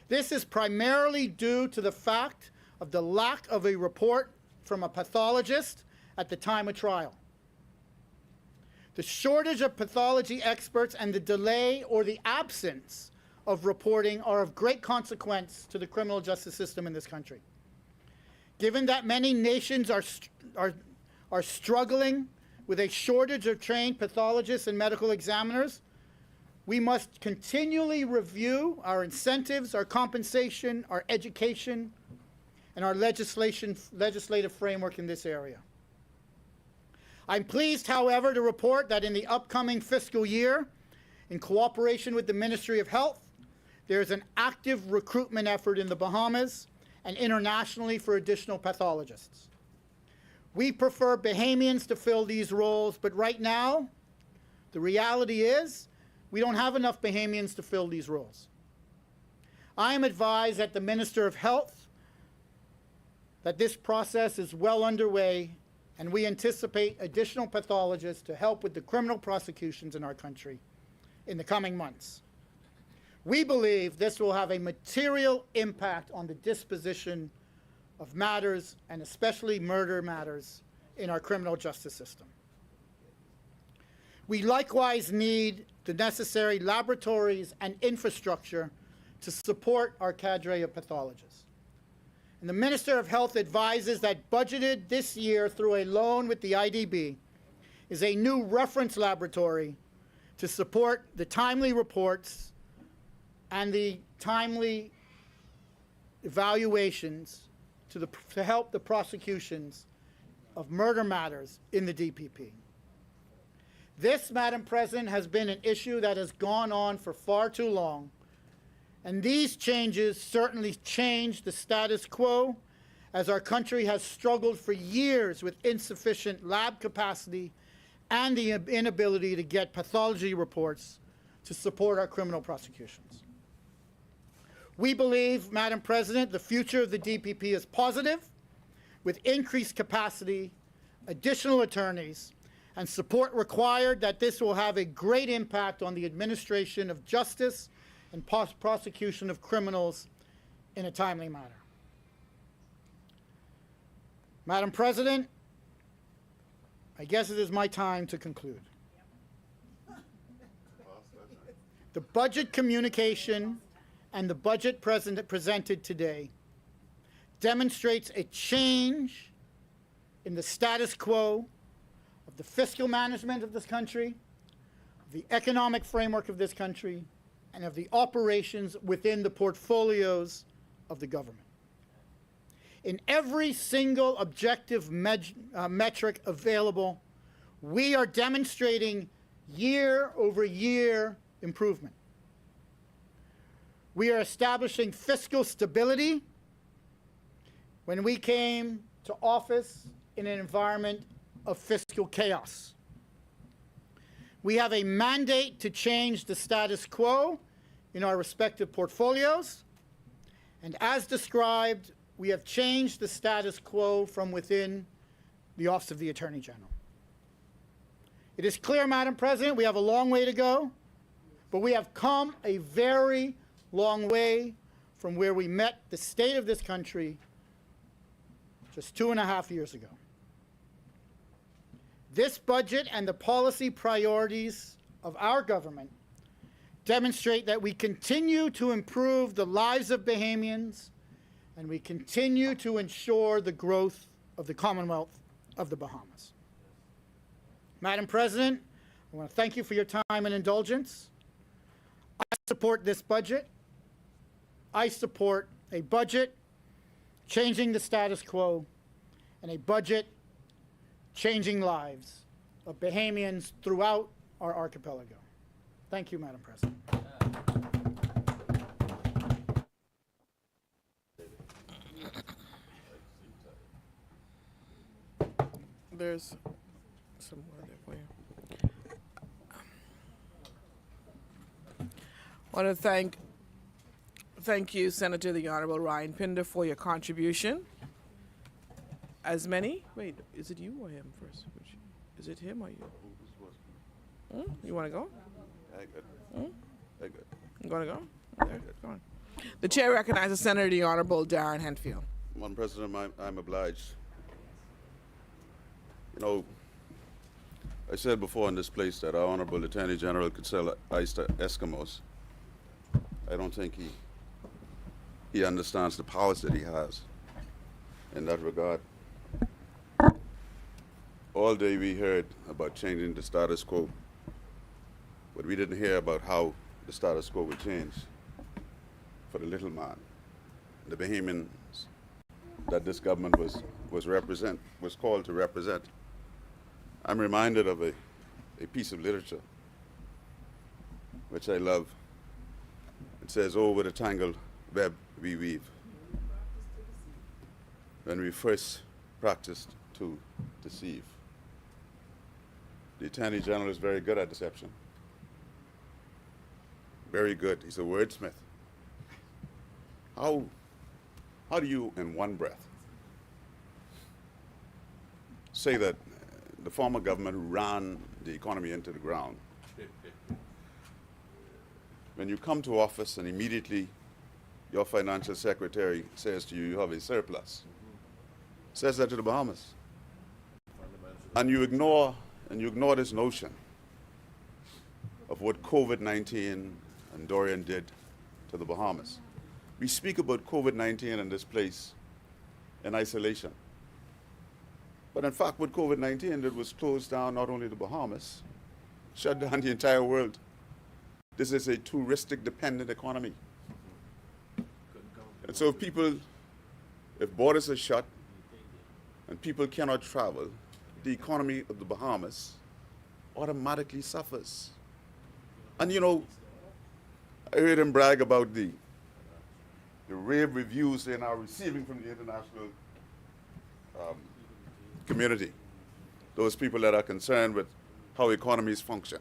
This is primarily due to the fact of the lack of a report from a pathologist at the time of trial. The shortage of pathology experts and the delay or the absence of reporting are of great consequence to the criminal justice system in this country. Given that many nations are struggling with a shortage of trained pathologists and medical examiners, we must continually review our incentives, our compensation, our education, and our legislative framework in this area. I'm pleased, however, to report that in the upcoming fiscal year, in cooperation with the Ministry of Health, there is an active recruitment effort in the Bahamas and internationally for additional pathologists. We prefer Bahamians to fill these roles, but right now, the reality is we don't have enough Bahamians to fill these roles. I am advised at the Minister of Health that this process is well underway, and we anticipate additional pathologists to help with the criminal prosecutions in our country in the coming months. We believe this will have a material impact on the disposition of matters, and especially murder matters, in our criminal justice system. We likewise need the necessary laboratories and infrastructure to support our cadre of pathologists. And the Minister of Health advises that budgeted this year through a loan with the IDB is a new reference laboratory to support the timely reports and the timely evaluations to help the prosecutions of murder matters in the DPP. This, Madam President, has been an issue that has gone on for far too long, and these changes certainly change the status quo, as our country has struggled for years with insufficient lab capacity and the inability to get pathology reports to support our criminal prosecutions. We believe, Madam President, the future of the DPP is positive, with increased capacity, additional attorneys, and support required, that this will have a great impact on the administration of justice and prosecution of criminals in a timely manner. Madam President, I guess it is my time to conclude. The budget communication and the budget presented today demonstrates a change in the status quo of the fiscal management of this country, of the economic framework of this country, and of the operations within the portfolios of the government. In every single objective metric available, we are demonstrating year-over-year improvement. We are establishing fiscal stability. When we came to office in an environment of fiscal chaos, we have a mandate to change the status quo in our respective portfolios, and as described, we have changed the status quo from within the Office of the Attorney General. It is clear, Madam President, we have a long way to go, but we have come a very long way from where we met the state of this country just 2.5 years ago. This budget and the policy priorities of our government demonstrate that we continue to improve the lives of Bahamians, and we continue to ensure the growth of the Commonwealth of the Bahamas. Madam President, I want to thank you for your time and indulgence. I support this budget. I support a budget changing the status quo, and a budget changing lives of Bahamians throughout our archipelago. Thank you, Madam President. There's some more there for you. want to thank you, Senator the Honorable Ryan Pinder, for your contribution. As many? Wait, is it you or him first? Is it him or you? You want to go? You want to go? Okay, go on. The chair recognizes Senator the Honorable Darren Hentfield. Madam President, I'm obliged. You know, I said before in this place that our Honorable Attorney General could sell ice to Eskimos. I don't think he understands the powers that he has in that regard. All day we heard about changing the status quo, but we didn't hear about how the status quo would change for the little man, the Bahamians that this government was called to represent. I'm reminded of a piece of literature which I love. It says, "Oh, with a tangled web we weave, when we first practiced to deceive." The Attorney General is very good at deception. Very good. He's a wordsmith. How do you, in one breath, say that the former government ran the economy into the ground, when you come to office and immediately your financial secretary says to you, you have a surplus, says that to the Bahamas, and you ignore this notion of what COVID-19 and Dorian did to the Bahamas. We speak about COVID-19 in this place in isolation. But in fact, what COVID-19 did was close down not only the Bahamas, shut down the entire world. This is a touristic dependent economy. And so if borders are shut and people cannot travel, the economy of the Bahamas automatically suffers. And you know, I heard him brag about the rave reviews they're now receiving from the international community, those people that are concerned with how economies function.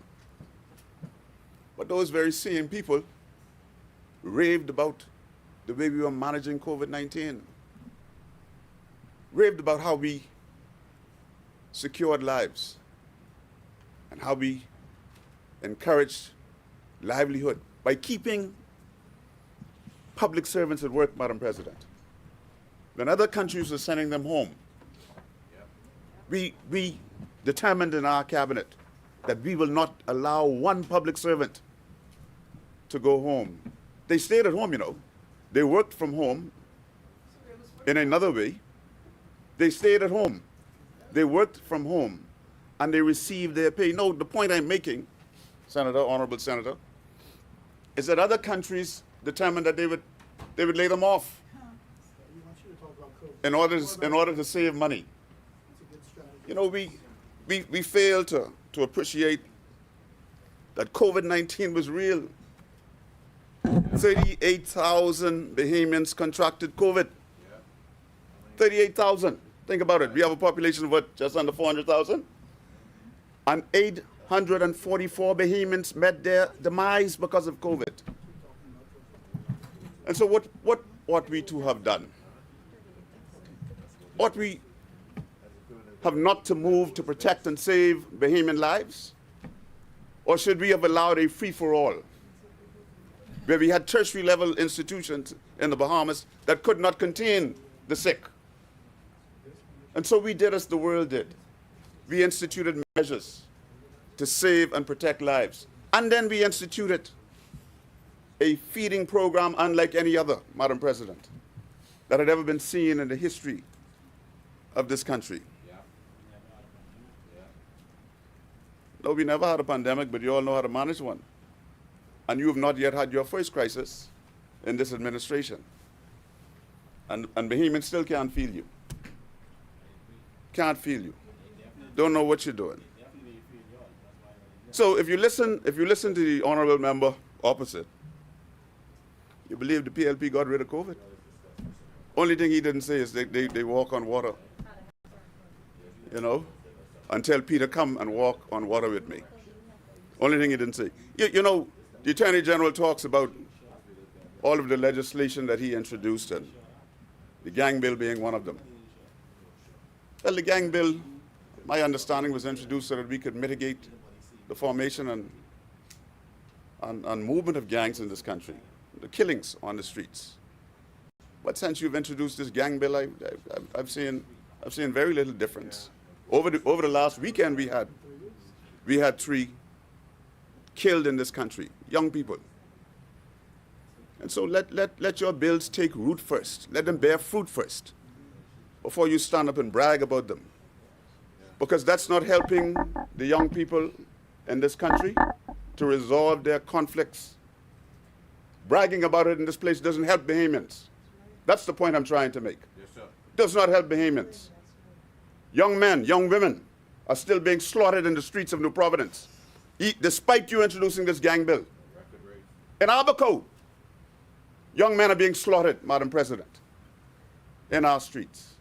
But those very same people raved about the way we were managing COVID-19, raved about how we secured lives and how we encouraged livelihood by keeping public servants at work, Madam President. When other countries were sending them home, we determined in our cabinet that we will not allow one public servant to go home. They stayed at home, you know. They worked from home in another way. They stayed at home. They worked from home and they received their pay. No, the point I'm making, Senator, Honorable Senator, is that other countries determined that they would lay them off in order to save money. You know, we fail to appreciate that COVID-19 was real. 38,000 Bahamians contracted COVID. 38,000. Think about it. We have a population of what, just under 400,000? And 844 Bahamians met their demise because of COVID. And so what we too have done, ought we have not to move to protect and save Bahamian lives? Or should we have allowed a free-for-all, where we had tertiary level institutions in the Bahamas that could not contain the sick? And so we did as the world did. We instituted measures to save and protect lives. And then we instituted a feeding program unlike any other, Madam President, that had ever been seen in the history of this country. No, we never had a pandemic, but you all know how to manage one. And you have not yet had your first crisis in this administration. And Bahamians still can't feel you. Can't feel you. Don't know what you're doing. So if you listen to the honorable member opposite, you believe the PLP got rid of COVID. Only thing he didn't say is they walk on water. You know? Until Peter come and walk on water with me. Only thing he didn't say. You know, The Attorney General talks about all of the legislation that he introduced, and the gang bill being one of them. Well, the gang bill, my understanding, was introduced so that we could mitigate the formation and movement of gangs in this country, the killings on the streets. But since you've introduced this gang bill, I've seen very little difference. Over the last weekend, we had 3 killed in this country, young people. And so let your bills take root first. Let them bear fruit first before you stand up and brag about them. Because that's not helping the young people in this country to resolve their conflicts. Bragging about it in this place doesn't help Bahamians. That's the point I'm trying to make. Yes, sir. Does not help Bahamians. Young men, young women are still being slaughtered in the streets of New Providence, despite you introducing this gang bill. In Abaco, young men are being slaughtered, Madam President, in our streets.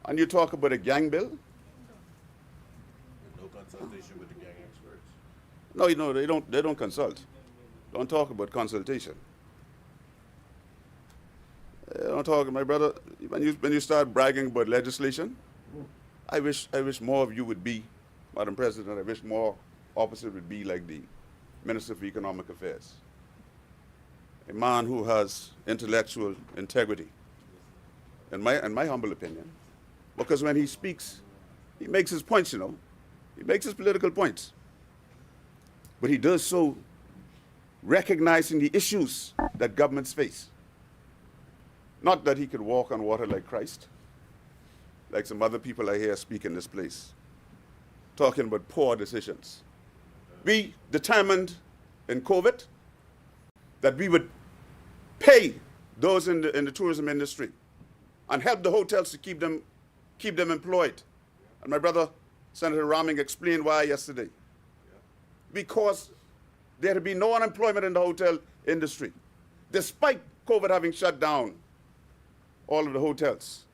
And you talk about a gang bill? No consultation with the gang experts. No, you know, they don't consult. Don't talk about consultation. Don't talk, my brother, when you start bragging about legislation, I wish more of you would be, Madam President, I wish more officers would be like the Minister for Economic Affairs. A man who has intellectual integrity, in my humble opinion. Because when he speaks, he makes his points, you know. He makes his political points. But he does so recognizing the issues that governments face. Not that he could walk on water like Christ, like some other people I hear speak in this place, talking about poor decisions. We determined in COVID that we would pay those in the tourism industry and help the hotels to keep them employed. And my brother, Senator Raming, explained why yesterday. Because there had been no unemployment in the hotel industry, despite COVID having shut down all of the hotels,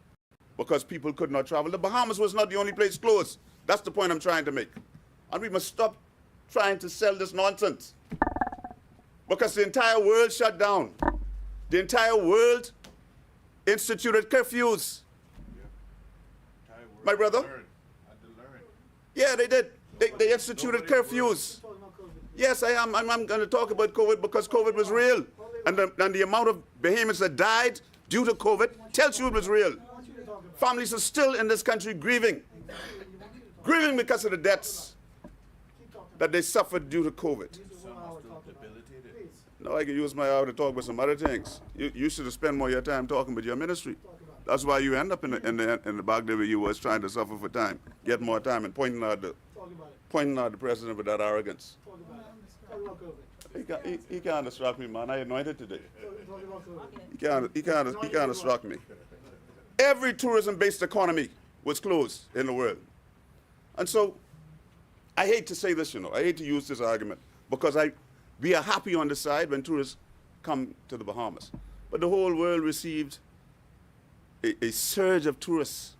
because people could not travel. The Bahamas was not the only place closed. That's the point I'm trying to make. And we must stop trying to sell this nonsense, because the entire world shut down. The entire world instituted curfews. My brother? Yeah, they did. They instituted curfews. Yes, I am. I'm going to talk about COVID because COVID was real. And the amount of Bahamians that died due to COVID tells you it was real. Families are still in this country grieving. Grieving because of the deaths that they suffered due to COVID. No, I can use my hour to talk about some other things. You should have spent more of your time talking about your ministry. That's why you end up in the bag there where you was trying to suffer for time, get more time, and pointing out the president with that arrogance. He can't distract me, man. I anointed today. He can't distract me. Every tourism-based economy was closed in the world. And so, I hate to say this, you know. I hate to use this argument because we are happy on the side when tourists come to the Bahamas. But the whole world received a surge of tourists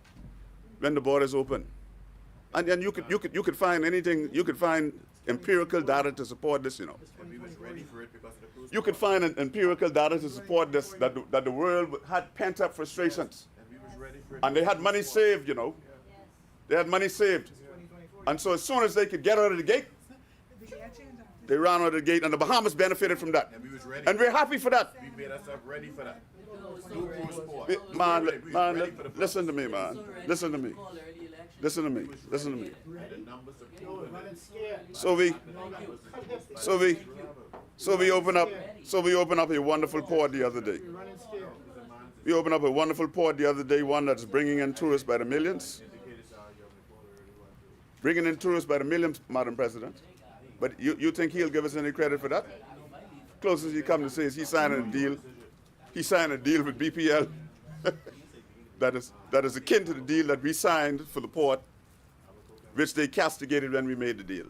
when the borders opened. And you could find anything, you could find empirical data to support this, you know. And we was ready for it because of the cruise. You could find empirical data to support this, that the world had pent-up frustrations. And we was ready for it. And they had money saved, you know. They had money saved. And so as soon as they could get out of the gate, they ran out of the gate, and the Bahamas benefited from that. And we was ready. And we're happy for that. We made ourselves ready for that. No cruise port. Man, listen to me, man. Listen to me. Listen to me. Listen to me. So we open up a wonderful port the other day. We opened up a wonderful port the other day, one that's bringing in tourists by the millions. Bringing in tourists by the millions, Madam President. But you think he'll give us any credit for that? Closest he comes to say is he signed a deal. He signed a deal with BPL that is akin to the deal that we signed for the port, which they castigated when we made the deal.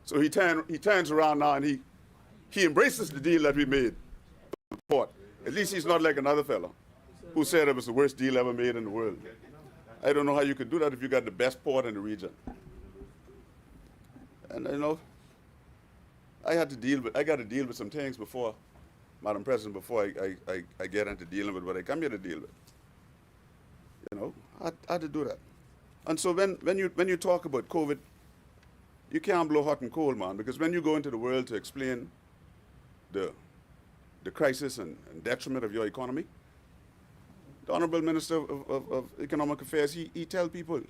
So he turns around now and he embraces the deal that we made for the port. At least he's not like another fellow who said it was the worst deal ever made in the world. I don't know how you could do that if you got the best port in the region. And you know, I got to deal with some things before, Madam President, before I get into dealing with what I come here to deal with. You know, I had to do that. And so when you talk about COVID, you can't blow hot and cold, man, because when you go into the world to explain the crisis and detriment of your economy, the Honorable Minister of Economic Affairs, he tell people,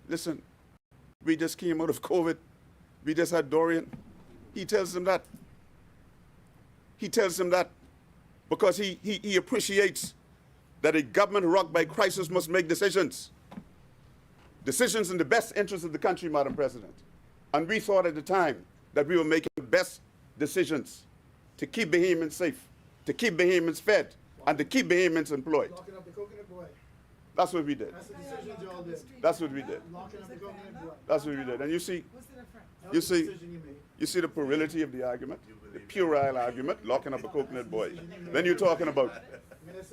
listen, we just came out of COVID, we just had Dorian. He tells them that. He tells them that because he appreciates that a government rocked by crisis must make decisions. Decisions in the best interest of the country, Madam President. And we thought at the time that we were making the best decisions to keep Bahamians safe, to keep Bahamians fed, and to keep Bahamians employed. Locking up the coconut boy. That's what we did. That's the decision y'all did. That's what we did. Locking up the coconut boy. That's what we did. And you see, That was the decision you made. you see the puerility of the argument, the puerile argument, locking up a coconut boy. When you're talking about,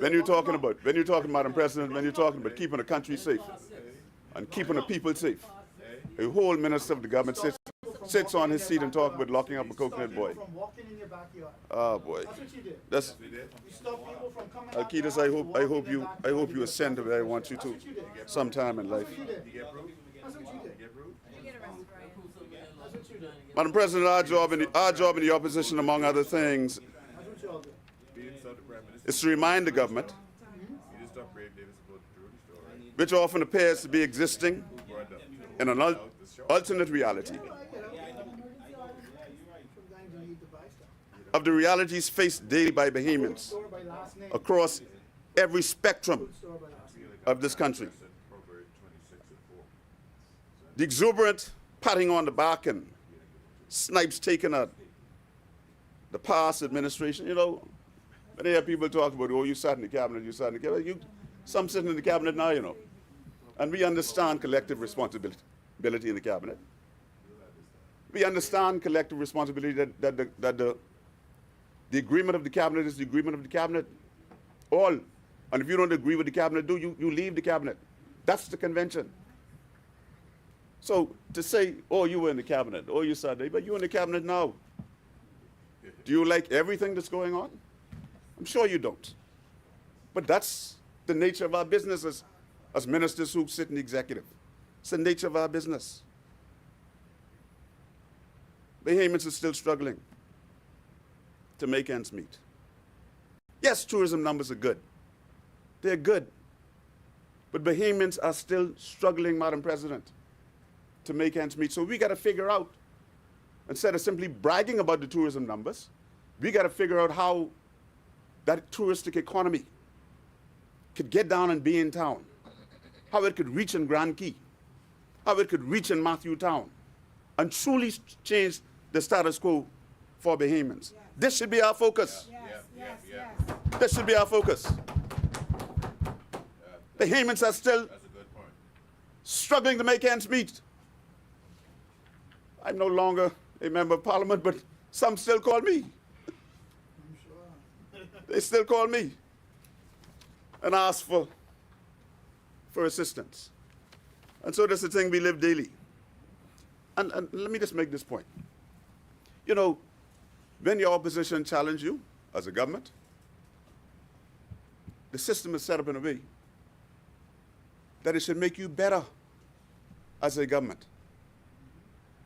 Madam President, when you're talking about keeping the country safe and keeping the people safe, a whole minister of the government sits on his seat and talks about locking up a coconut boy. From walking in your backyard. Oh boy. That's what you did. That's, You stopped people from coming out your Alcides, house I to hope walk in you your backyard. ascend to where I want you to sometime in life. That's what you did. That's what you did. You get arrested, Ryan. That's what you did. Madam President, our job in the opposition, among other things, That's what y'all did. is to remind the government, which often appears to be existing in an alternate reality, of the realities faced daily by Bahamians Store by last name. across every spectrum Store by last name. of this country. The exuberant patting on the back and snipes taken at the past administration, you know, when they hear people talk about, oh, you sat in the cabinet, you sat in the cabinet, some sitting in the cabinet now, you know. And we understand collective responsibility in the cabinet. We understand collective responsibility that the agreement of the cabinet is the agreement of the cabinet. All. And if you don't agree with the cabinet, you leave the cabinet. That's the convention. So to say, oh, you were in the cabinet, oh, you sat there, but you're in the cabinet now. Do you like everything that's going on? I'm sure you don't. But that's the nature of our business as ministers who sit in the executive. It's the nature of our business. Bahamians are still struggling to make ends meet. Yes, tourism numbers are good. They're good. But Bahamians are still struggling, Madam President, to make ends meet. So we got to figure out, instead of simply bragging about the tourism numbers, we got to figure out how that touristic economy could get down and be in town, how it could reach in Grand Key, how it could reach in Matthew Town, and truly change the status quo for Bahamians. Yes. This should be our focus. Yes. This should be our focus. Bahamians are still struggling to make ends meet. I'm no longer a member of Parliament, but some still call me. They still call me and ask for assistance. And so that's the thing we live daily. And let me just make this point. You know, when your opposition challenge you as a government, the system is set up in a way that it should make you better as a government.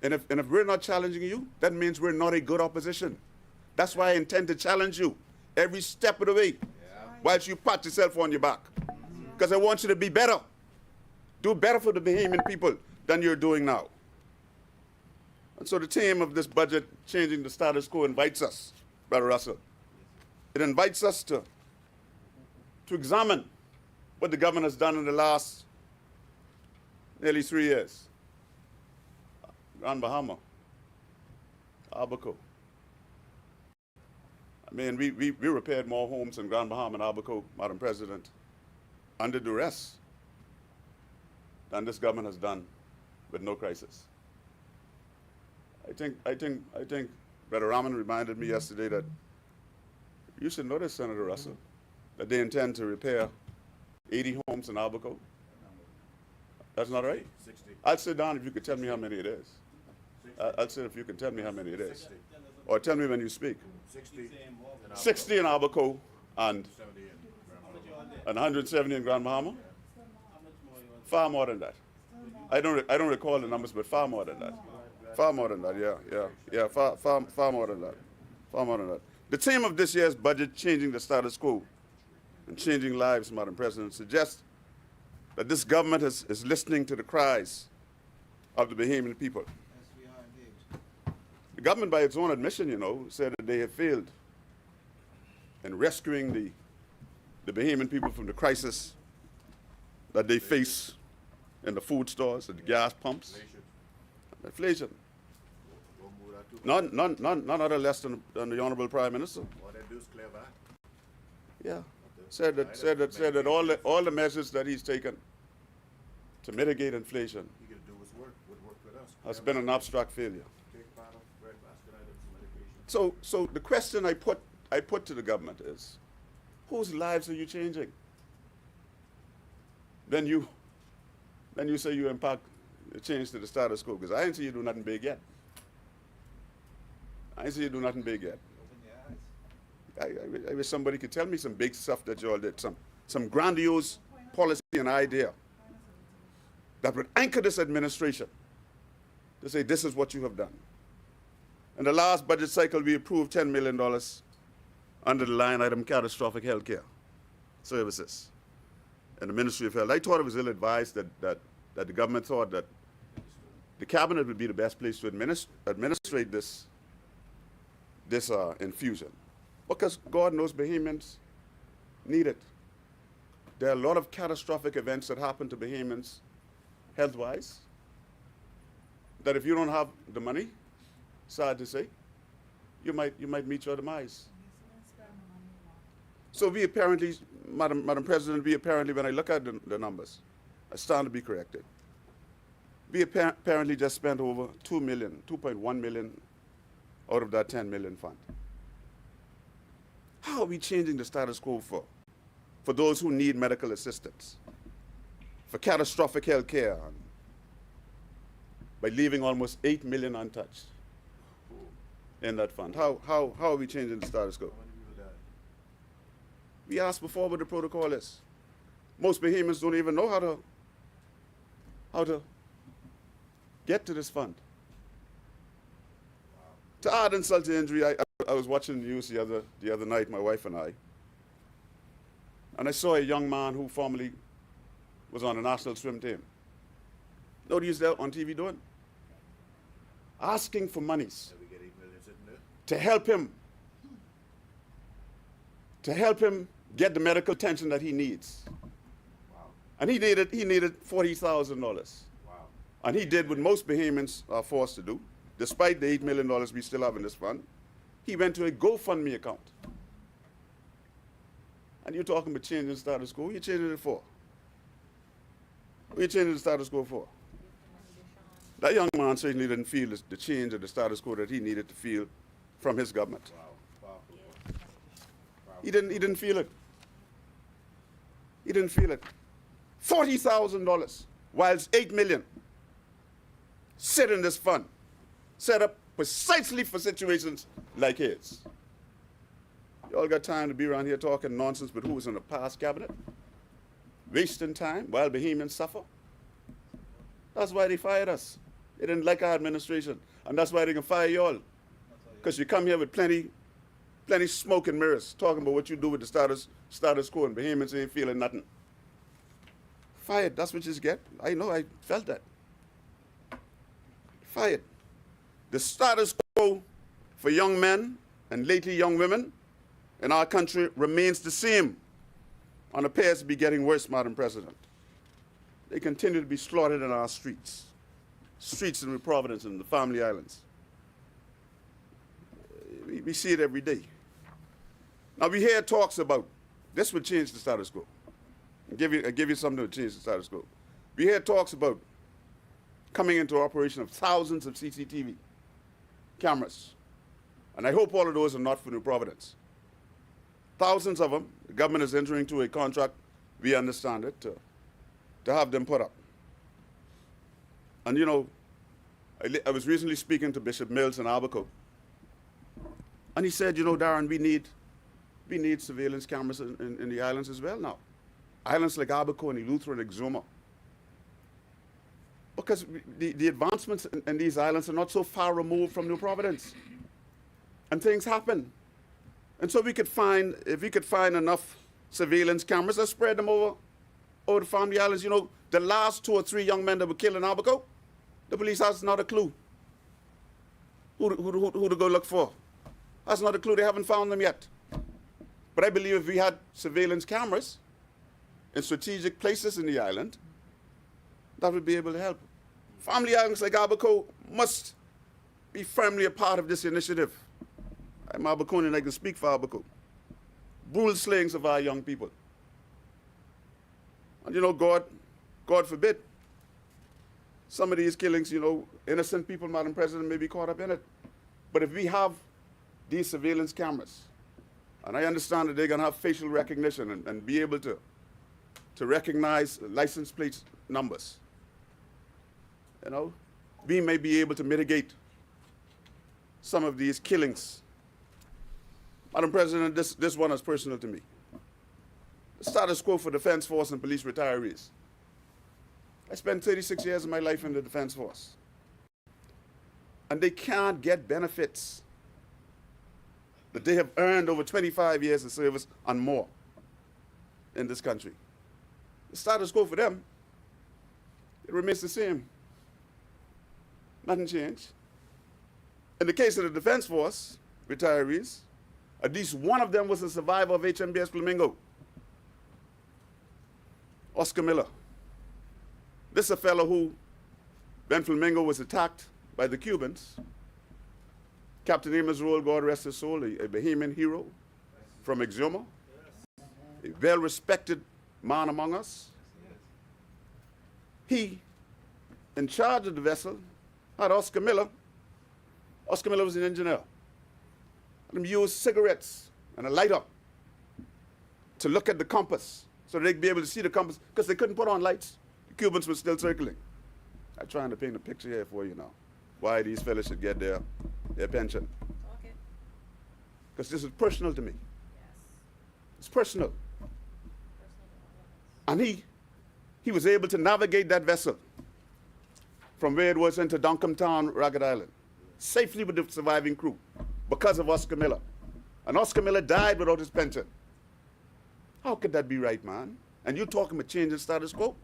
And if we're not challenging you, that means we're not a good opposition. That's why I intend to challenge you every step of the way, whilst you pat yourself on your back. Because I want you to be better. Do better for the Bahamian people than you're doing now. And so the theme of this budget, changing the status quo, invites us, Brother Russell. It invites us to examine what the government has done in the last nearly 3 years. Grand Bahama, Abaco. I mean, we repaired more homes in Grand Bahama and Abaco, Madam President, under duress than this government has done with no crisis. I think Brother Rahman reminded me yesterday that you should notice, Senator Russell, that they intend to repair 80 homes in Abaco. That's not right? 60. I'll sit down if you could tell me how many it is. I'll sit if you can tell me how many it is. Or tell me when you speak. 60 Saying more. 60 in Abaco and 70 in How much you all did? 170 in Grand Bahama. How much more you all did? Far more than that. I don't recall the numbers, but far more than that. Far more than that. Yeah. Far more than that. Far more than that. The theme of this year's budget, changing the status quo and changing lives, Madam President, suggests that this government is listening to the cries of the Bahamian people. Yes, we are indeed. The government, by its own admission, said that they have failed in rescuing the Bahamian people from the crisis that they face in the food stores, at the gas pumps. Inflation. None other less than the Honorable Prime Minister. All they do is clear back. Yeah. Said that all the measures that he's taken to mitigate inflation He could do his work, would work with us. has been an abstract failure. Take part of bread basket items and medication. So the question I put to the government is, whose lives are you changing? Then you say you impact the change to the status quo, because I ain't see you do nothing big yet. I wish somebody could tell me some big stuff that you all did, some grandiose policy and idea that would anchor this administration to say this is what you have done. In the last budget cycle, we approved $10 million under the line item catastrophic health care services in the Ministry of Health. I thought it was ill-advised that the government thought that the cabinet would be the best place to administrate this infusion, because God knows Bahamians need it. There are a lot of catastrophic events that happen to Bahamians health-wise that if you don't have the money, sad to say, you might meet your demise. So we apparently, Madam President, when I look at the numbers, I stand to be corrected. We apparently just spent over $2.1 million out of that $10 million fund. How are we changing the status quo for those who need medical assistance, for catastrophic health care, by leaving almost $8 million untouched in that fund? How are we changing the status quo? We asked before what the protocol is. Most Bahamians don't even know how to get to this fund. To add insult to injury, I was watching the news the other night, my wife and I saw a young man who formerly was on the national swim team. Know what he's there on TV doing? Asking for monies We get 8 million sitting there. to help him get the medical attention that he needs. And he needed $40,000. Wow. And he did what most Bahamians are forced to do. Despite the $8 million we still have in this fund, he went to a GoFundMe account. And you're talking about changing the status quo. Who are you changing it for? Who are you changing the status quo for? That young man certainly didn't feel the change of the status quo that he needed to feel from his government. He didn't feel it. He didn't feel it. $40,000, whilst $8 million sit in this fund, set up precisely for situations like his. You all got time to be around here talking nonsense, but who was in the past cabinet? Wasting time while Bahamians suffer? That's why they fired us. They didn't like our administration, and that's why they can fire you all. Because you come here with plenty smoke and mirrors, talking about what you do with the status quo, and Bahamians ain't feeling nothing. Fired, that's what you get. I know, I felt that. Fired. The status quo for young men and lately young women in our country remains the same and appears to be getting worse, Madam President. They continue to be slaughtered in our streets in New Providence and the Family Islands. We see it every day. Now we hear talks about this would change the status quo. I'll give you something to change the status quo. We hear talks about coming into operation of thousands of CCTV cameras. And I hope all of those are not for New Providence. Thousands of them. The government is entering into a contract, we understand it, to have them put up. And you know, I was recently speaking to Bishop Mills in Abaco. And he said, you know, Darren, we need surveillance cameras in the islands as well now. Islands like Abaco and Eleuthera and Exuma. Because the advancements in these islands are not so far removed from New Providence. And things happen. And so if we could find enough surveillance cameras, let's spread them over the family islands. You know, the last 2 or 3 young men that were killed in Abaco, the police has not a clue who to go look for. That's not a clue. They haven't found them yet. But I believe if we had surveillance cameras in strategic places in the island, that would be able to help. Family islands like Abaco must be firmly a part of this initiative. I'm Abaconian, I can speak for Abaco. Brutal slayings of our young people. And you know, God forbid, some of these killings, you know, innocent people, Madam President, may be caught up in it. But if we have these surveillance cameras, and I understand that they're going to have facial recognition and be able to recognize license plate numbers, you know, we may be able to mitigate some of these killings. Madam President, this one is personal to me. The status quo for Defense Force and police retirees. I spent 36 years of my life in the Defense Force. And they can't get benefits that they have earned over 25 years of service and more in this country. The status quo for them, it remains the same. Nothing changed. In the case of the Defense Force retirees, at least one of them was a survivor of HMBS Flamingo. Oscar Miller. This is a fellow who, when Flamingo was attacked by the Cubans, Captain Amos Roll, God rest his soul, a Bahamian hero from Exuma, a well-respected man among us. He, in charge of the vessel, had Oscar Miller. Oscar Miller was an engineer. Let him use cigarettes and a lighter to look at the compass so they'd be able to see the compass, because they couldn't put on lights. The Cubans were still circling. I'm trying to paint a picture here for you now, why these fellas should get their pension. Okay. Because this is personal to me. Yes. It's personal. And he was able to navigate that vessel from where it was into Duncombe Town, Ragged Island, safely with the surviving crew because of Oscar Miller. And Oscar Miller died without his pension. How could that be right, man? And you're talking about changing status quo?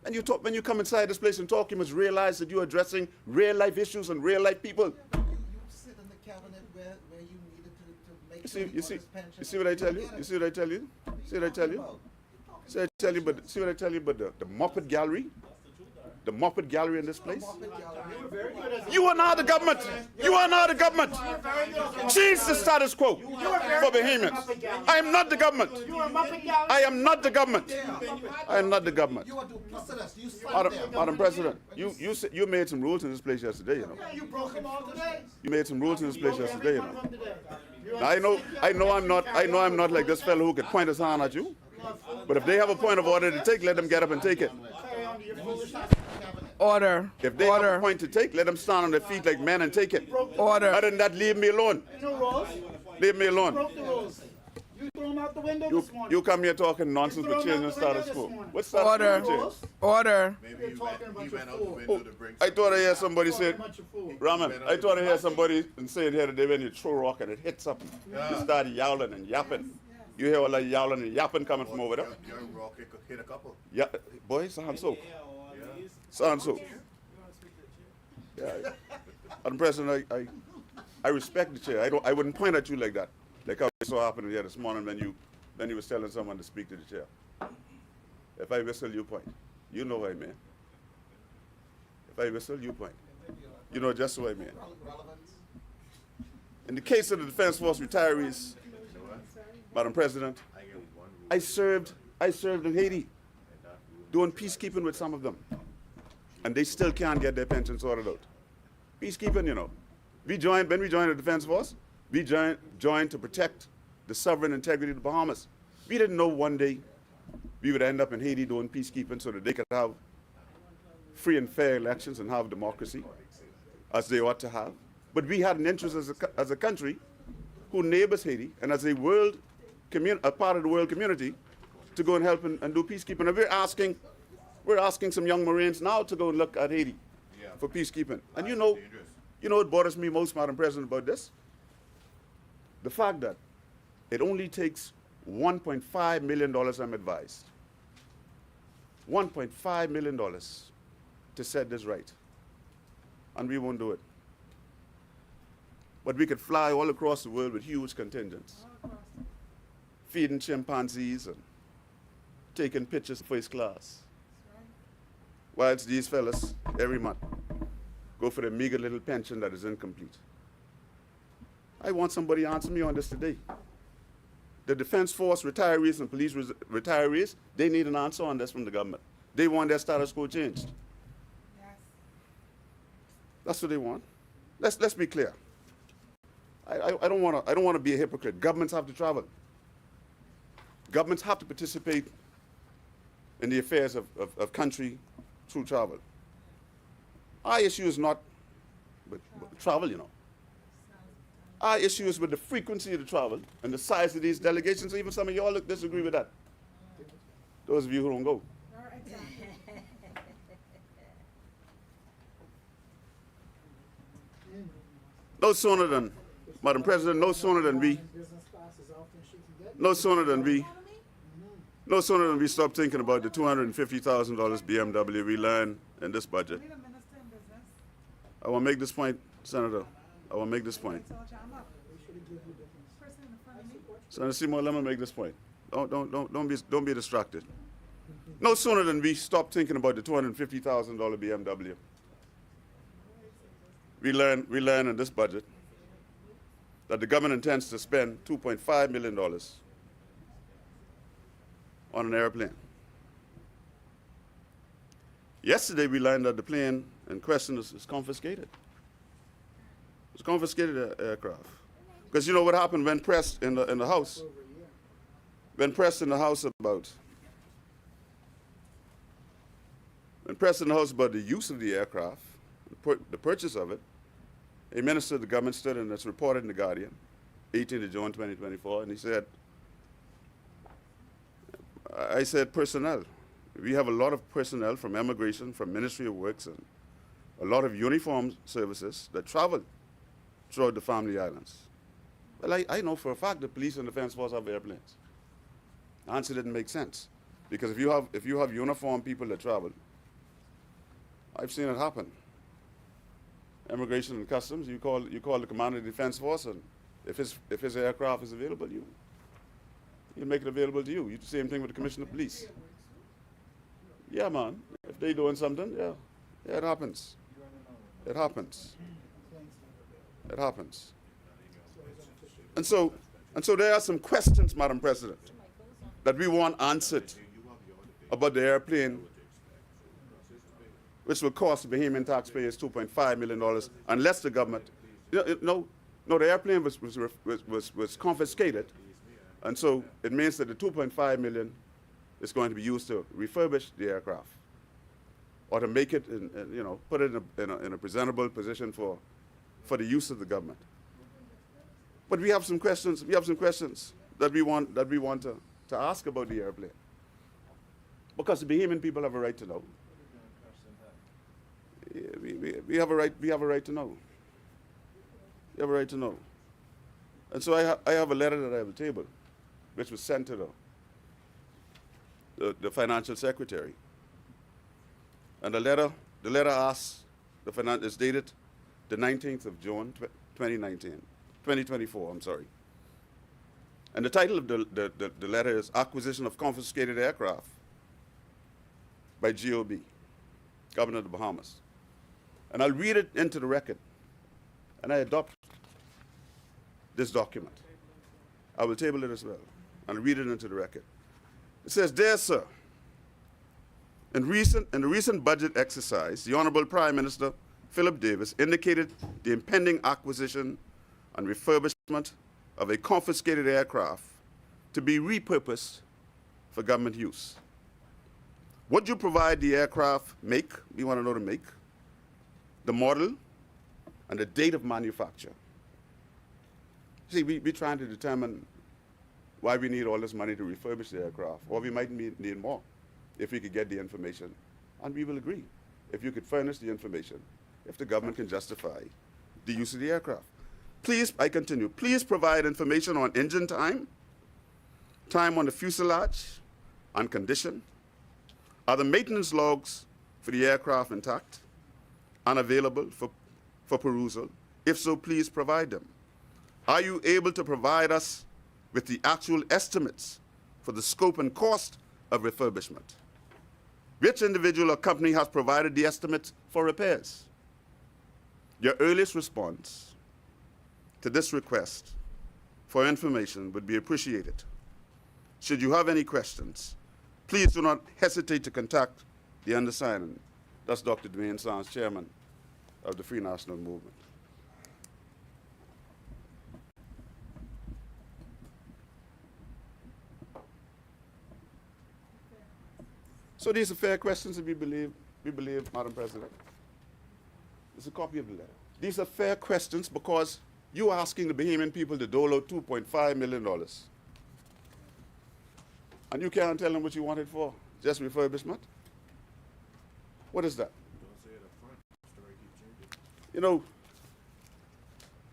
And when you come inside this place and talk, you must realize that you're addressing real-life issues and real-life people. You sit in the cabinet where you needed to make You see what I tell you? You see what I tell you? See what I tell you? See what I tell you about the Muppet Gallery? The Muppet Gallery in this place? You are not the government. You are not the government. Change the status quo for Bahamians. I am not the government. I am not the government. I am not the government. You are duplicitous. You sat there. Madam President, you made some rules in this place yesterday, you know. You broke them all today. You made some rules in this place yesterday, you know. Now, I know I'm not like this fellow who could point his hand at you. But if they have a point of order to take, let them get up and take it. Order. If they have a point to take, let them stand on their feet like men and take it. Order. Other than that, leave me alone. Leave me alone. You threw him out the window this morning. You come here talking nonsense for changing status quo. What status Order. quo change? Order. Maybe he went out the window to bring. I thought I heard somebody say, Raman, I thought I heard somebody say it here today when you throw rock and it hits something. You start yowling and yapping. You hear all that yowling and yapping coming from over there? Your rock hit a couple. Yeah, boy, sound so. Sound so. Yeah. Madam President, I respect the chair. I wouldn't point at you like that. Like how I saw happen here this morning when you was telling someone to speak to the chair. If I whistle, you point. You know what I mean. If I whistle, you point. You know just what I mean. In the case of the Defense Force retirees, Madam President, I served in Haiti doing peacekeeping with some of them. And they still can't get their pensions sorted out. Peacekeeping, you know. When we joined the Defense Force, we joined to protect the sovereign integrity of the Bahamas. We didn't know one day we would end up in Haiti doing peacekeeping so that they could have free and fair elections and have democracy, as they ought to have. But we had an interest as a country who neighbors Haiti and as a a part of the world community to go and help and do peacekeeping. And we're asking some young Marines now to go and look at Haiti for peacekeeping. And you know what bothers me most, Madam President, about this? The fact that it only takes $1.5 million, I'm advised. $1.5 million to set this right. And we won't do it. But we could fly all across the world with huge contingents, feeding chimpanzees and taking pictures first class. Whilst these fellas, every month, go for their meager little pension that is incomplete. I want somebody to answer me on this today. The Defense Force retirees and police retirees, they need an answer on this from the government. They want their status quo changed. Yes. That's what they want. Let's be clear. I don't want to be a hypocrite. Governments have to travel. Governments have to participate in the affairs of country through travel. Our issue is not with travel, you know. Our issue is with the frequency of the travel and the size of these delegations. Even some of y'all disagree with that. Those of you who don't go. No sooner than, Madam President, no sooner than we stop thinking about the $250,000 BMW we learned in this budget. I want to make this point, Senator. I want to make this point. Senator Seymour, let me make this point. Don't be distracted. No sooner than we stop thinking about the $250,000 BMW. We learn in this budget that the government intends to spend $2.5 million on an airplane. Yesterday, we learned that the plane in question is confiscated. It's a confiscated aircraft. Because you know what happened when pressed in the House? When pressed in the House about the use of the aircraft, the purchase of it, a minister of the government stood, and it's reported in The Guardian, 18th of June 2024, and he said, I said personnel. We have a lot of personnel from immigration, from Ministry of Works, and a lot of uniformed services that travel throughout the Family Islands. Well, I know for a fact the police and defense force have airplanes. The answer didn't make sense. Because if you have uniformed people that travel, I've seen it happen. Immigration and Customs, you call the commander of the defense force, and if his aircraft is available, you make it available to you. You do the same thing with the commissioner of police. Yeah, man. If they doing something, yeah, it happens. It happens. It happens. And so there are some questions, Madam President, that we want answered about the airplane, which will cost the Bahamian taxpayers $2.5 million, unless the government, no, the airplane was confiscated, and so it means that the $2.5 million is going to be used to refurbish the aircraft, or to make it, put it in a presentable position for the use of the government. But we have some questions. We have some questions that we want to ask about the airplane, because the Bahamian people have a right to know. We have a right. We have a right to know. We have a right to know. And so I have a letter that I have tabled, which was sent to the financial secretary. And the letter asks, is dated the 19th of June, 2024. I'm sorry. And the title of the letter is Acquisition of Confiscated Aircraft by GOB, Governor of the Bahamas. And I'll read it into the record, and I adopt this document. I will table it as well, and read it into the record. It says, Dear Sir, in the recent budget exercise, the Honorable Prime Minister Philip Davis indicated the impending acquisition and refurbishment of a confiscated aircraft to be repurposed for government use. Would you provide the aircraft make? We want to know the make, the model, and the date of manufacture. See, we're trying to determine why we need all this money to refurbish the aircraft, or we might need more if we could get the information, and we will agree if you could furnish the information, if the government can justify the use of the aircraft. Please, I continue, please provide information on engine time, time on the fuselage, and condition. Are the maintenance logs for the aircraft intact and available for perusal? If so, please provide them. Are you able to provide us with the actual estimates for the scope and cost of refurbishment? Which individual or company has provided the estimates for repairs? Your earliest response to this request for information would be appreciated. Should you have any questions, please do not hesitate to contact the undersigned. That's Dr. Dwayne Sands, Chairman of the Free National Movement. So these are fair questions that we believe, Madam President. It's a copy of the letter. These are fair questions because you're asking the Bahamian people to dole out $2.5 million. And you can't tell them what you want it for, just refurbishment? What is that? You know,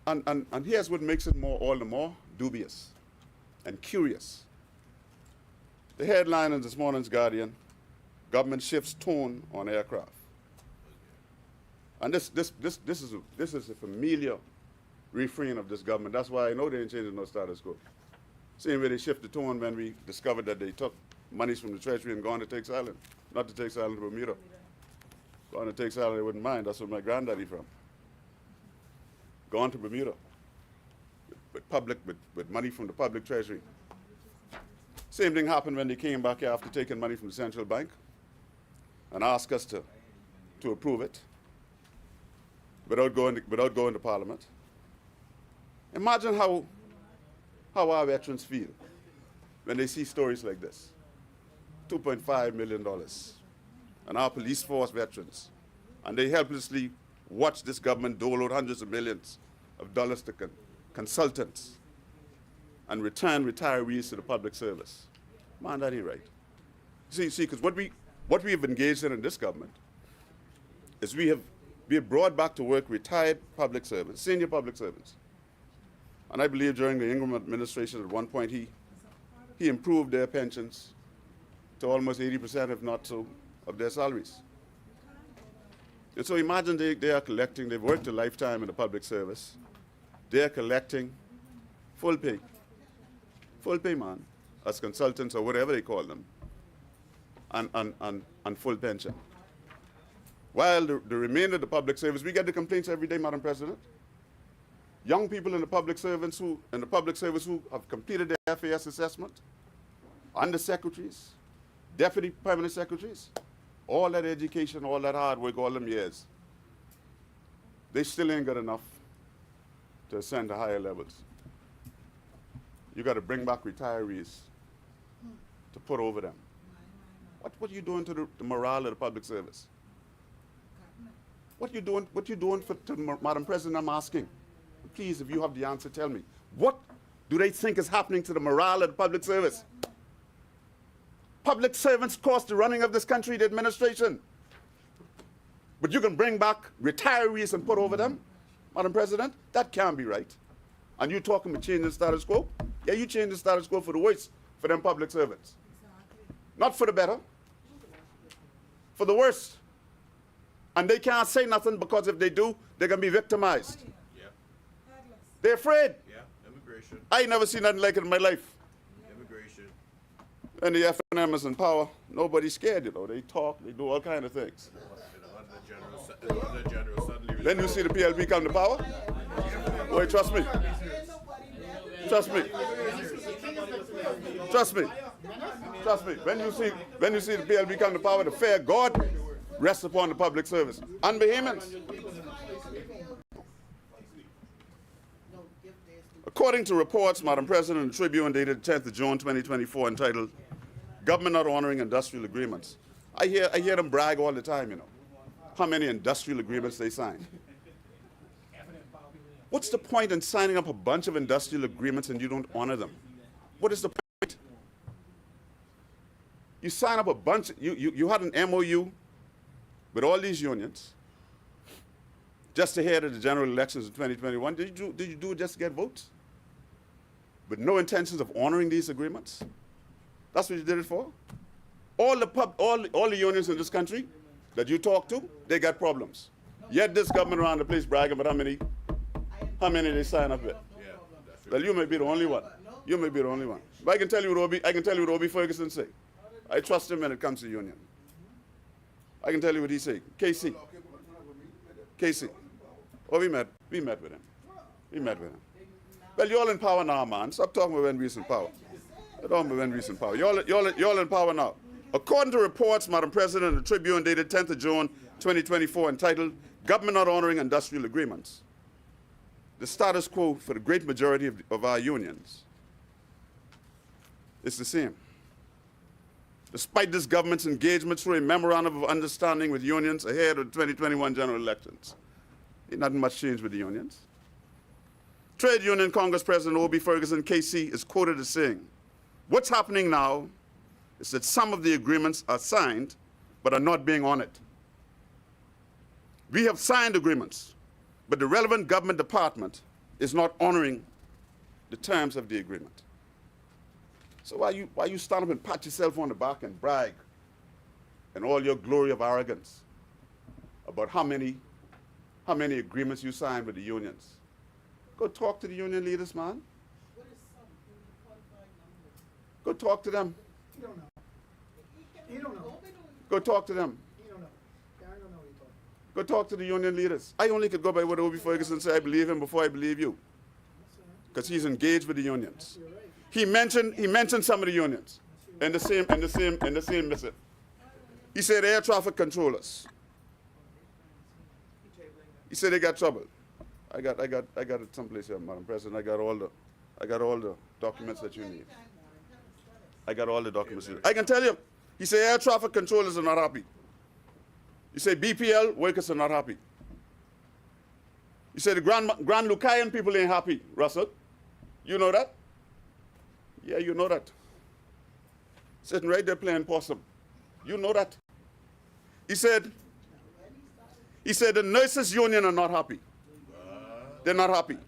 and here's what makes it all the more dubious and curious. The headline in this morning's Guardian, government shifts tone on aircraft. And this is a familiar refrain of this government. That's why I know they ain't changing no status quo. Same way they shift the tone when we discovered that they took monies from the Treasury and gone to Takes Island. Not to Takes Island, to Bermuda. Gone to Takes Island, they wouldn't mind. That's where my granddaddy from. Gone to Bermuda with money from the public treasury. Same thing happened when they came back here after taking money from the central bank and asked us to approve it without going to Parliament. Imagine how our veterans feel when they see stories like this. $2.5 million. And our police force veterans. And they helplessly watch this government dole out hundreds of millions of dollars to consultants and return retirees to the public service. Man, that ain't right. See, because what we have engaged in this government is we have brought back to work retired public servants, senior public servants. And I believe during the Ingram administration at one point he improved their pensions to almost 80%, if not so, of their salaries. And so imagine they are collecting, they've worked a lifetime in the public service, they are collecting full pay, man, as consultants or whatever they call them, and full pension. While the remainder of the public service, we get the complaints every day, Madam President. Young people in the public service who have completed their FAS assessment, undersecretaries, deputy permanent secretaries, all that education, all that hard work, all them years, they still ain't got enough to ascend to higher levels. You got to bring back retirees to put over them. What are you doing to the morale of the public service? What you doing Madam President, I'm asking. Please, if you have the answer, tell me. What do they think is happening to the morale of the public service? Public servants cost the running of this country, the administration. But you can bring back retirees and put over them, Madam President? That can't be right. And you talking about changing the status quo? Yeah, you change the status quo for the worse for them public servants. Not for the better. For the worse. And they can't say nothing because if they do, they're going to be victimized. Yeah. They're afraid. Yeah, immigration. I ain't never seen nothing like it in my life. Immigration. And the FNM is in power, nobody's scared, you know. They talk, they do all kind of things. Then you see the PLB come to power? Boy, trust me. Trust me. Trust me. Trust me. When you see the PLB come to power, the fear of God rests upon the public service. And Bahamians. According to reports, Madam President, in the Tribune dated 10th of June 2024 entitled, Government Not Honoring Industrial Agreements. I hear them brag all the time, you know, how many industrial agreements they signed. What's the point in signing up a bunch of industrial agreements and you don't honor them? What is the point? You sign up a bunch, you had an MOU with all these unions just ahead of the general elections in 2021. Did you do it just to get votes? With no intentions of honoring these agreements? That's what you did it for? All the unions in this country that you talk to, they got problems. Yet this government around the place bragging about how many they sign up with. Well, you may be the only one. You may be the only one. But I can tell you what Obi Ferguson say. I trust him when it comes to union. I can tell you what he say. KC. Oh, we met with him. We met with him. Well, you're all in power now, man. Stop talking about when we was in power. Stop talking about when we was in power. You're all in power now. According to reports, Madam President, the Tribune dated 10th of June 2024 entitled Government Not Honoring Industrial Agreements, the status quo for the great majority of our unions is the same. Despite this government's engagement through a memorandum of understanding with unions ahead of the 2021 general elections, ain't nothing much changed with the unions. Trade Union Congress President Obi Ferguson, KC, is quoted as saying, "What's happening now is that some of the agreements are signed but are not being honored. We have signed agreements, but the relevant government department is not honoring the terms of the agreement." So why you stand up and pat yourself on the back and brag in all your glory of arrogance about how many agreements you signed with the unions? Go talk to the union leaders, man. Go talk to them. You don't know. You don't know. Go talk to them. You don't know. I don't know what you're talking. Go talk to the union leaders. I only could go by what Obi Ferguson said. I believe him before I believe you, because he's engaged with the unions. You're right. He mentioned some of the unions in the same missive. He said air traffic controllers. He said they got trouble. I got it someplace here, Madam President. I got all the documents that you need. I got all the documents you need. I can tell you. He said air traffic controllers are not happy. You say BPL workers are not happy. You say the Grand Lucayan people ain't happy, Russell. You know that? Yeah, you know that. Sitting right there playing possum. You know that. He said the nurses union are not happy. They're not happy.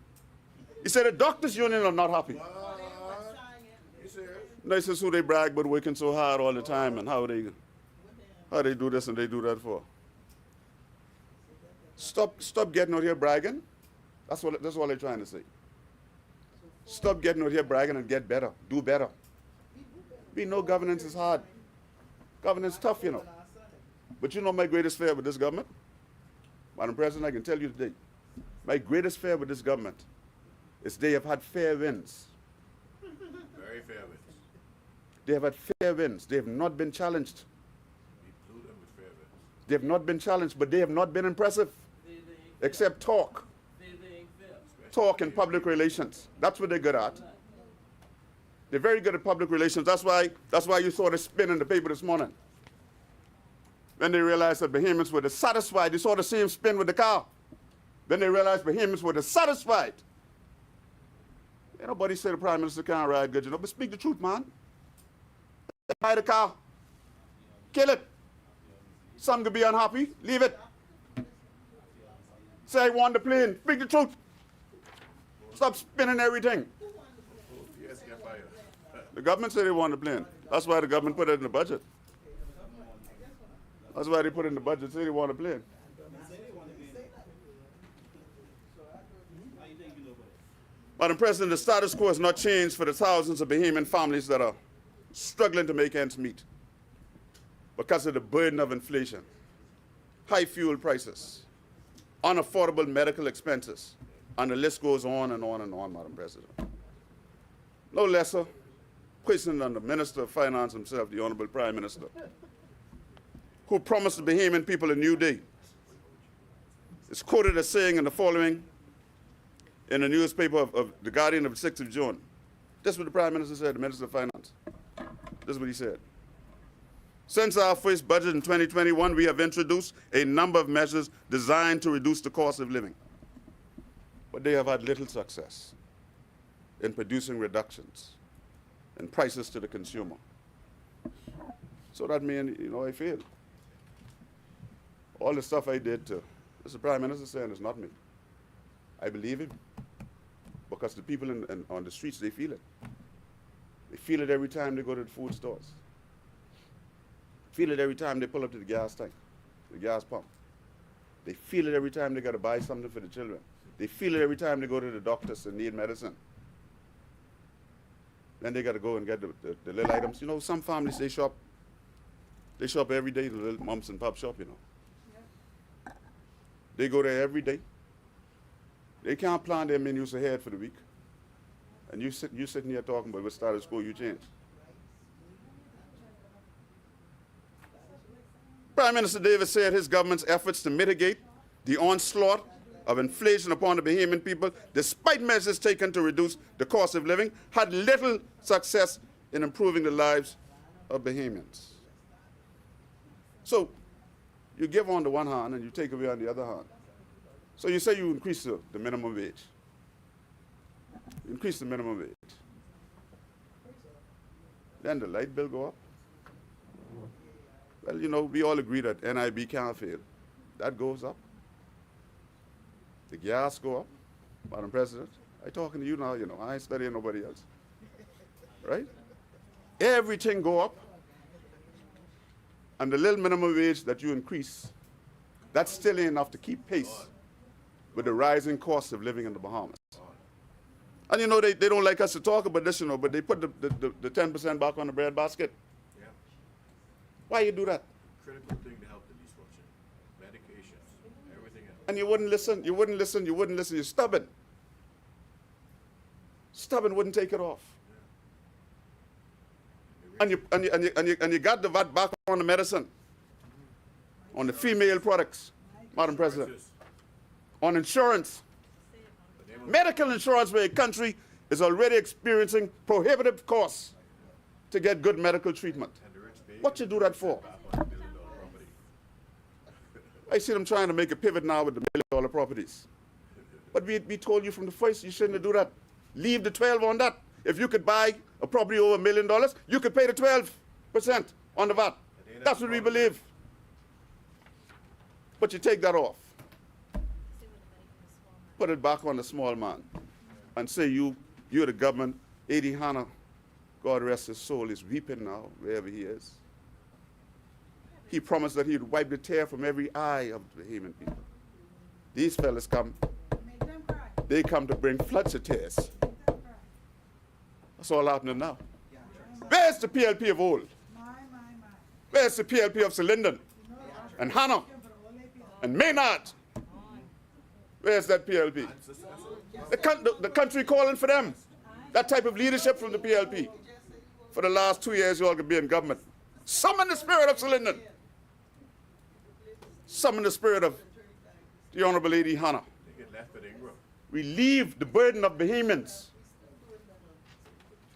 He said the doctors union are not happy. Nurses who they brag about working so hard all the time and how they do this and they do that for. Stop getting out here bragging. That's all they're trying to say. Stop getting out here bragging and get better. Do better. We know governance is hard. Governance is tough, you know. But you know my greatest fear with this government? Madam President, I can tell you today, my greatest fear with this government is they have had fair wins. Very fair wins. They have had fair wins. They have not been challenged. We blew them with fair wins. They have not been challenged, but they have not been impressive. Except talk. Talk and public relations. That's what they're good at. They're very good at public relations. That's why you saw the spin in the paper this morning. Then they realized that Bahamians were dissatisfied. They saw the same spin with the car. Then they realized Bahamians were dissatisfied. Ain't nobody say the Prime Minister can't ride good, you know, but speak the truth, man. Buy the car. Kill it. Some could be unhappy. Leave it. Say I want the plane. Speak the truth. Stop spinning everything. Yes, get fired. The government said they want the plane. That's why the government put it in the budget. That's why they put it in the budget, say they want a plane. Madam President, the status quo has not changed for the thousands of Bahamian families that are struggling to make ends meet because of the burden of inflation, high fuel prices, unaffordable medical expenses, and the list goes on and on and on, Madam President. No lesser question than the Minister of Finance himself, the Honorable Prime Minister, who promised the Bahamian people a new day. It's quoted as saying in the following in the newspaper of The Guardian of the 6th of June. This is what the Prime Minister said, the Minister of Finance. This is what he said. Since our first budget in 2021, we have introduced a number of measures designed to reduce the cost of living. but they have had little success in producing reductions in prices to the consumer. So that means, I failed. All the stuff I did to, as the Prime Minister saying, it's not me. I believe him because the people on the streets, they feel it. They feel it every time they go to the food stores. Feel it every time they pull up to the gas tank, the gas pump. They feel it every time they got to buy something for the children. They feel it every time they go to the doctors and need medicine. Then they got to go and get the little items. Some families, they shop every day, the little mums and pop shop, Yep. They go there every day. They can't plan their menus ahead for the week. And you sitting here talking about what status quo you change. Prime Minister Davis said his government's efforts to mitigate the onslaught of inflation upon the Bahamian people, despite measures taken to reduce the cost of living, had little success in improving the lives of Bahamians. So you give on the one hand and you take away on the other hand. So you say you increase the minimum wage. Increase the minimum wage. Then the light bill go up. Well, we all agree that NIB can't fail. That goes up. The gas go up. Madam President, I'm talking to you now, I ain't studying nobody else. Right? Everything go up. And the little minimum wage that you increase, that's still ain't enough to keep pace with the rising cost of living in the Bahamas. And they don't like us to talk about this, but they put the 10% back on the bread basket. Yeah. Why you do that? Critical thing to help the least fortunate. Medications, everything else. And you wouldn't listen, you're stubborn. Stubborn wouldn't take it off. Yeah. And you got the VAT back on the medicine, on the female products, Madam President, on insurance. Medical insurance, where a country is already experiencing prohibitive costs to get good medical treatment. What you do that for? I see them trying to make a pivot now with the $1 million properties. But we told you from the first, you shouldn't do that. Leave the 12 on that. If you could buy a property over $1 million, you could pay the 12% on the VAT. That's what we believe. But you take that off. Put it back on the small man and say you're the government. Eddie Hanna, God rest his soul, is weeping now wherever he is. He promised that he'd wipe the tear from every eye of the Bahamian people. These fellas come, they come to bring floods of tears. That's all happening now. Where's the PLP of old? Where's the PLP of Linden and Hanna and Maynard? Where's that PLP? The country calling for them. That type of leadership from the PLP. For the last 2 years, you all could be in government. Summon the spirit of Linden. Summon the spirit of the Honorable Lady Hanna. Relieve the burden of Bahamians.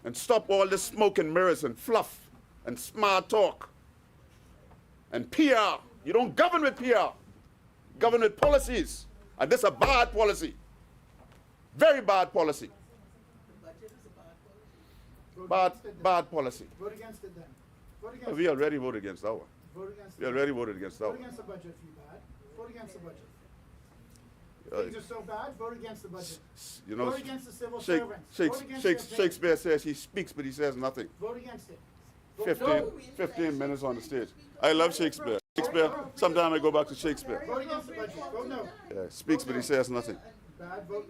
And stop all this smoke and mirrors and fluff and smart talk and PR. You don't govern with PR. Govern with policies. And this is a bad policy. Very bad policy. Bad policy. Vote against it then. Vote against We already voted against our. Vote against We already voted against our. Vote against the budget if you bad. Vote against the budget. Things are so bad, vote against the budget. Vote against the civil servants. Vote against their pay. Shakespeare says he speaks, but he says nothing. Vote against it. 15 minutes on the stage. I love Shakespeare. Shakespeare, sometime I go back to Shakespeare. Vote against the budget. Vote no. Yeah, speaks, but he says nothing. Bad, vote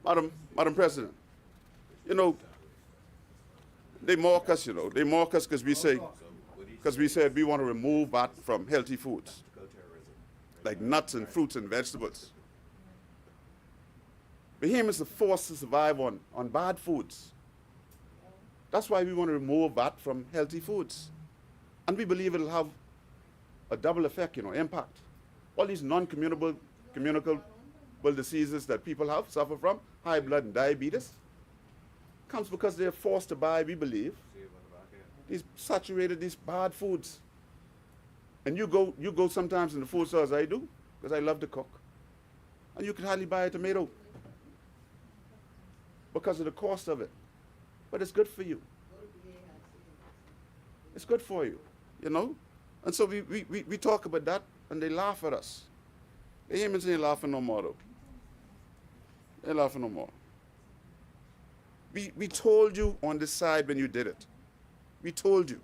no. Madam President, they mock us, They mock us because we said we want to remove VAT from healthy foods, like nuts and fruits and vegetables. Bahamians are forced to survive on bad foods. That's why we want to remove VAT from healthy foods. And we believe it'll have a double effect, impact. All these non-communicable diseases that people suffer from, high blood and diabetes, comes because they're forced to buy, we believe, these bad foods. And you go sometimes in the food stores, I do, because I love to cook. and you can hardly buy a tomato because of the cost of it. But it's good for you. It's good for you, you know? And so we talk about that, and they laugh at us. They ain't saying laughing no more, though. They're laughing no more. We told you on this side when you did it. We told you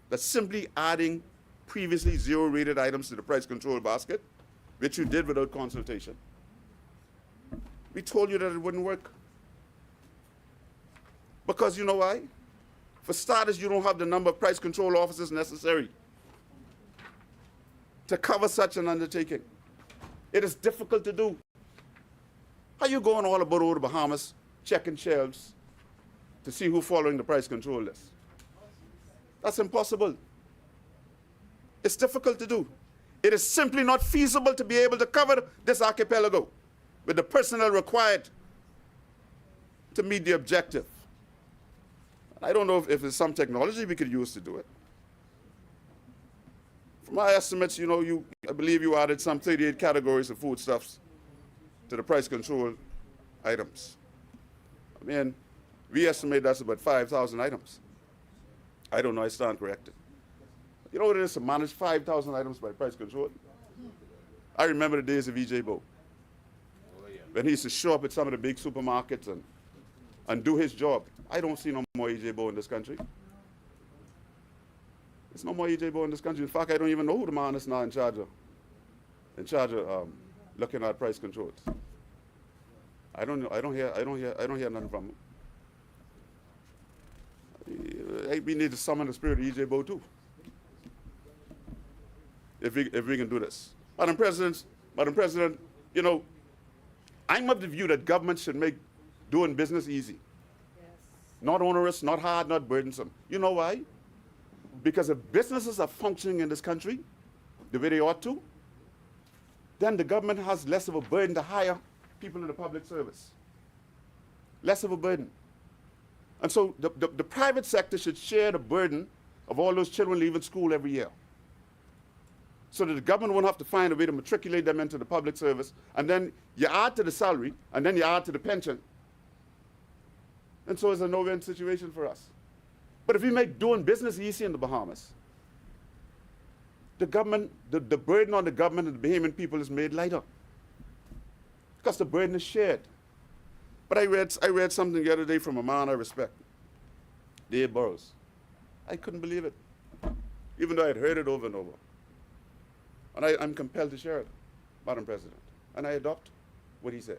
that simply adding previously zero-rated items to the price control basket, which you did without consultation, we told you that it wouldn't work. Because you know why? For starters, you don't have the number of price control officers necessary to cover such an undertaking. It is difficult to do. How you going all about over the Bahamas, checking shelves to see who's following the price control list? That's impossible. It's difficult to do. It is simply not feasible to be able to cover this archipelago with the personnel required to meet the objective. I don't know if there's some technology we could use to do it. From my estimates, you know, I believe you added some 38 categories of foodstuffs to the price control items. I mean, we estimate that's about 5,000 items. I don't know, I stand corrected. You know what it is to manage 5,000 items by price control? I remember the days of E.J. Bo. When he used to show up at some of the big supermarkets and do his job. I don't see no more E.J. Bo in this country. There's no more E.J. Bo in this country. In fact, I don't even know who the man is now in charge of looking at price controls. I don't know. I don't hear nothing from him. We need to summon the spirit of E.J. Bo too. If we can do this. Madam President, you know, I'm of the view that government should make doing business easy. Not onerous, not hard, not burdensome. You know why? Because if businesses are functioning in this country the way they ought to, then the government has less of a burden to hire people in the public service. Less of a burden. And so the private sector should share the burden of all those children leaving school every year, so that the government won't have to find a way to matriculate them into the public service, and then you add to the salary, and then you add to the pension. And so it's a no-win situation for us. But if we make doing business easy in the Bahamas, the government, the burden on the government and the Bahamian people is made lighter, because the burden is shared. But I read something the other day from a man I respect, Dave Burrows. I couldn't believe it, even though I had heard it over and over. And I'm compelled to share it, Madam President. And I adopt what he says.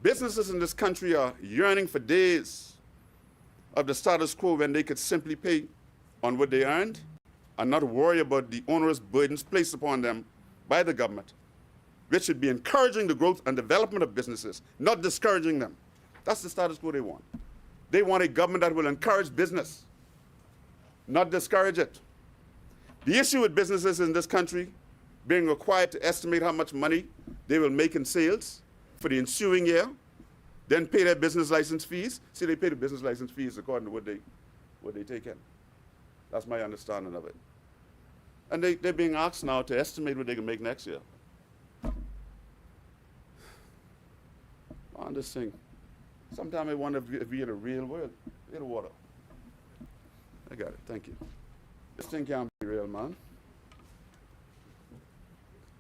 Businesses in this country are yearning for days of the status quo when they could simply pay on what they earned and not worry about the onerous burdens placed upon them by the government, which should be encouraging the growth and development of businesses, not discouraging them. That's the status quo they want. They want a government that will encourage business, not discourage it. The issue with businesses in this country being required to estimate how much money they will make in sales for the ensuing year, then pay their business license fees. See, they pay the business license fees according to what they take in. That's my understanding of it. And they're being asked now to estimate what they can make next year. On this thing, sometimes I wonder if we're in a real world. Real water. I got it. Thank you. This thing can't be real, man.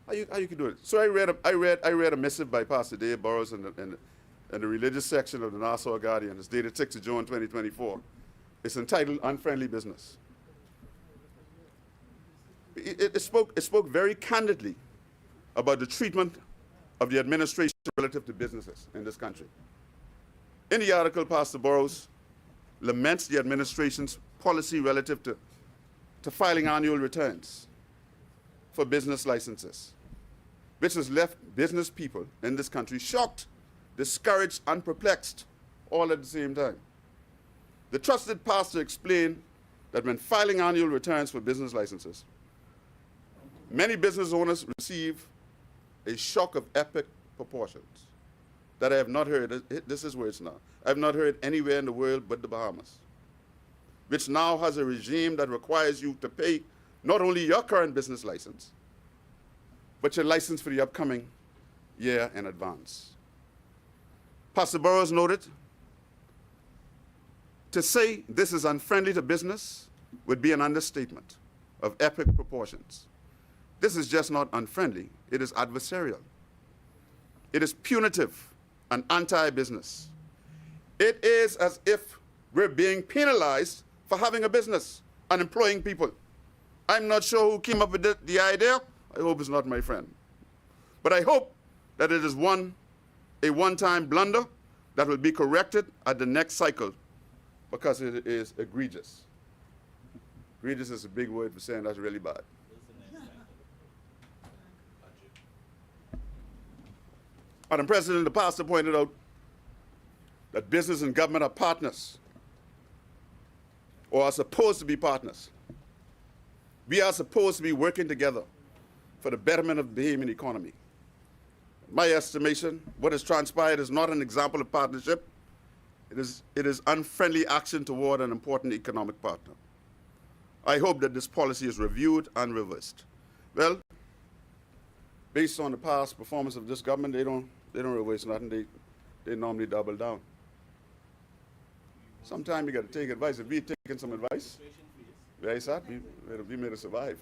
How you can do it? So I read a missive by Pastor Dave Burrows in the religious section of the Nassau Guardian. It's dated 6th of June 2024. It's entitled Unfriendly Business. It spoke very candidly about the treatment of the administration relative to businesses in this country. In the article, Pastor Burrows laments the administration's policy relative to filing annual returns for business licenses, which has left business people in this country shocked, discouraged, and perplexed all at the same time. The trusted pastor explained that when filing annual returns for business licenses, many business owners receive a shock of epic proportions that I have not heard. This is where it's now. I have not heard anywhere in the world but the Bahamas, which now has a regime that requires you to pay not only your current business license but you're licensed for the upcoming year in advance. Pastor Burroughs noted, to say this is unfriendly to business would be an understatement of epic proportions. This is just not unfriendly, it is adversarial. It is punitive and anti-business. It is as if we're being penalized for having a business and employing people. I'm not sure who came up with the idea. I hope it's not my friend. But I hope that it is a one-time blunder that will be corrected at the next cycle, because it is egregious. Egregious is a big word for saying that's really bad. Madam President, the pastor pointed out that business and government are partners, or are supposed to be partners. We are supposed to be working together for the betterment of the Bahamian economy. In my estimation, what has transpired is not an example of partnership. It is unfriendly action toward an important economic partner. I hope that this policy is reviewed and reversed. Well, based on the past performance of this government, they don't reverse nothing. They normally double down. Sometimes you got to take advice. If we taken some advice, where is that? We made it survive.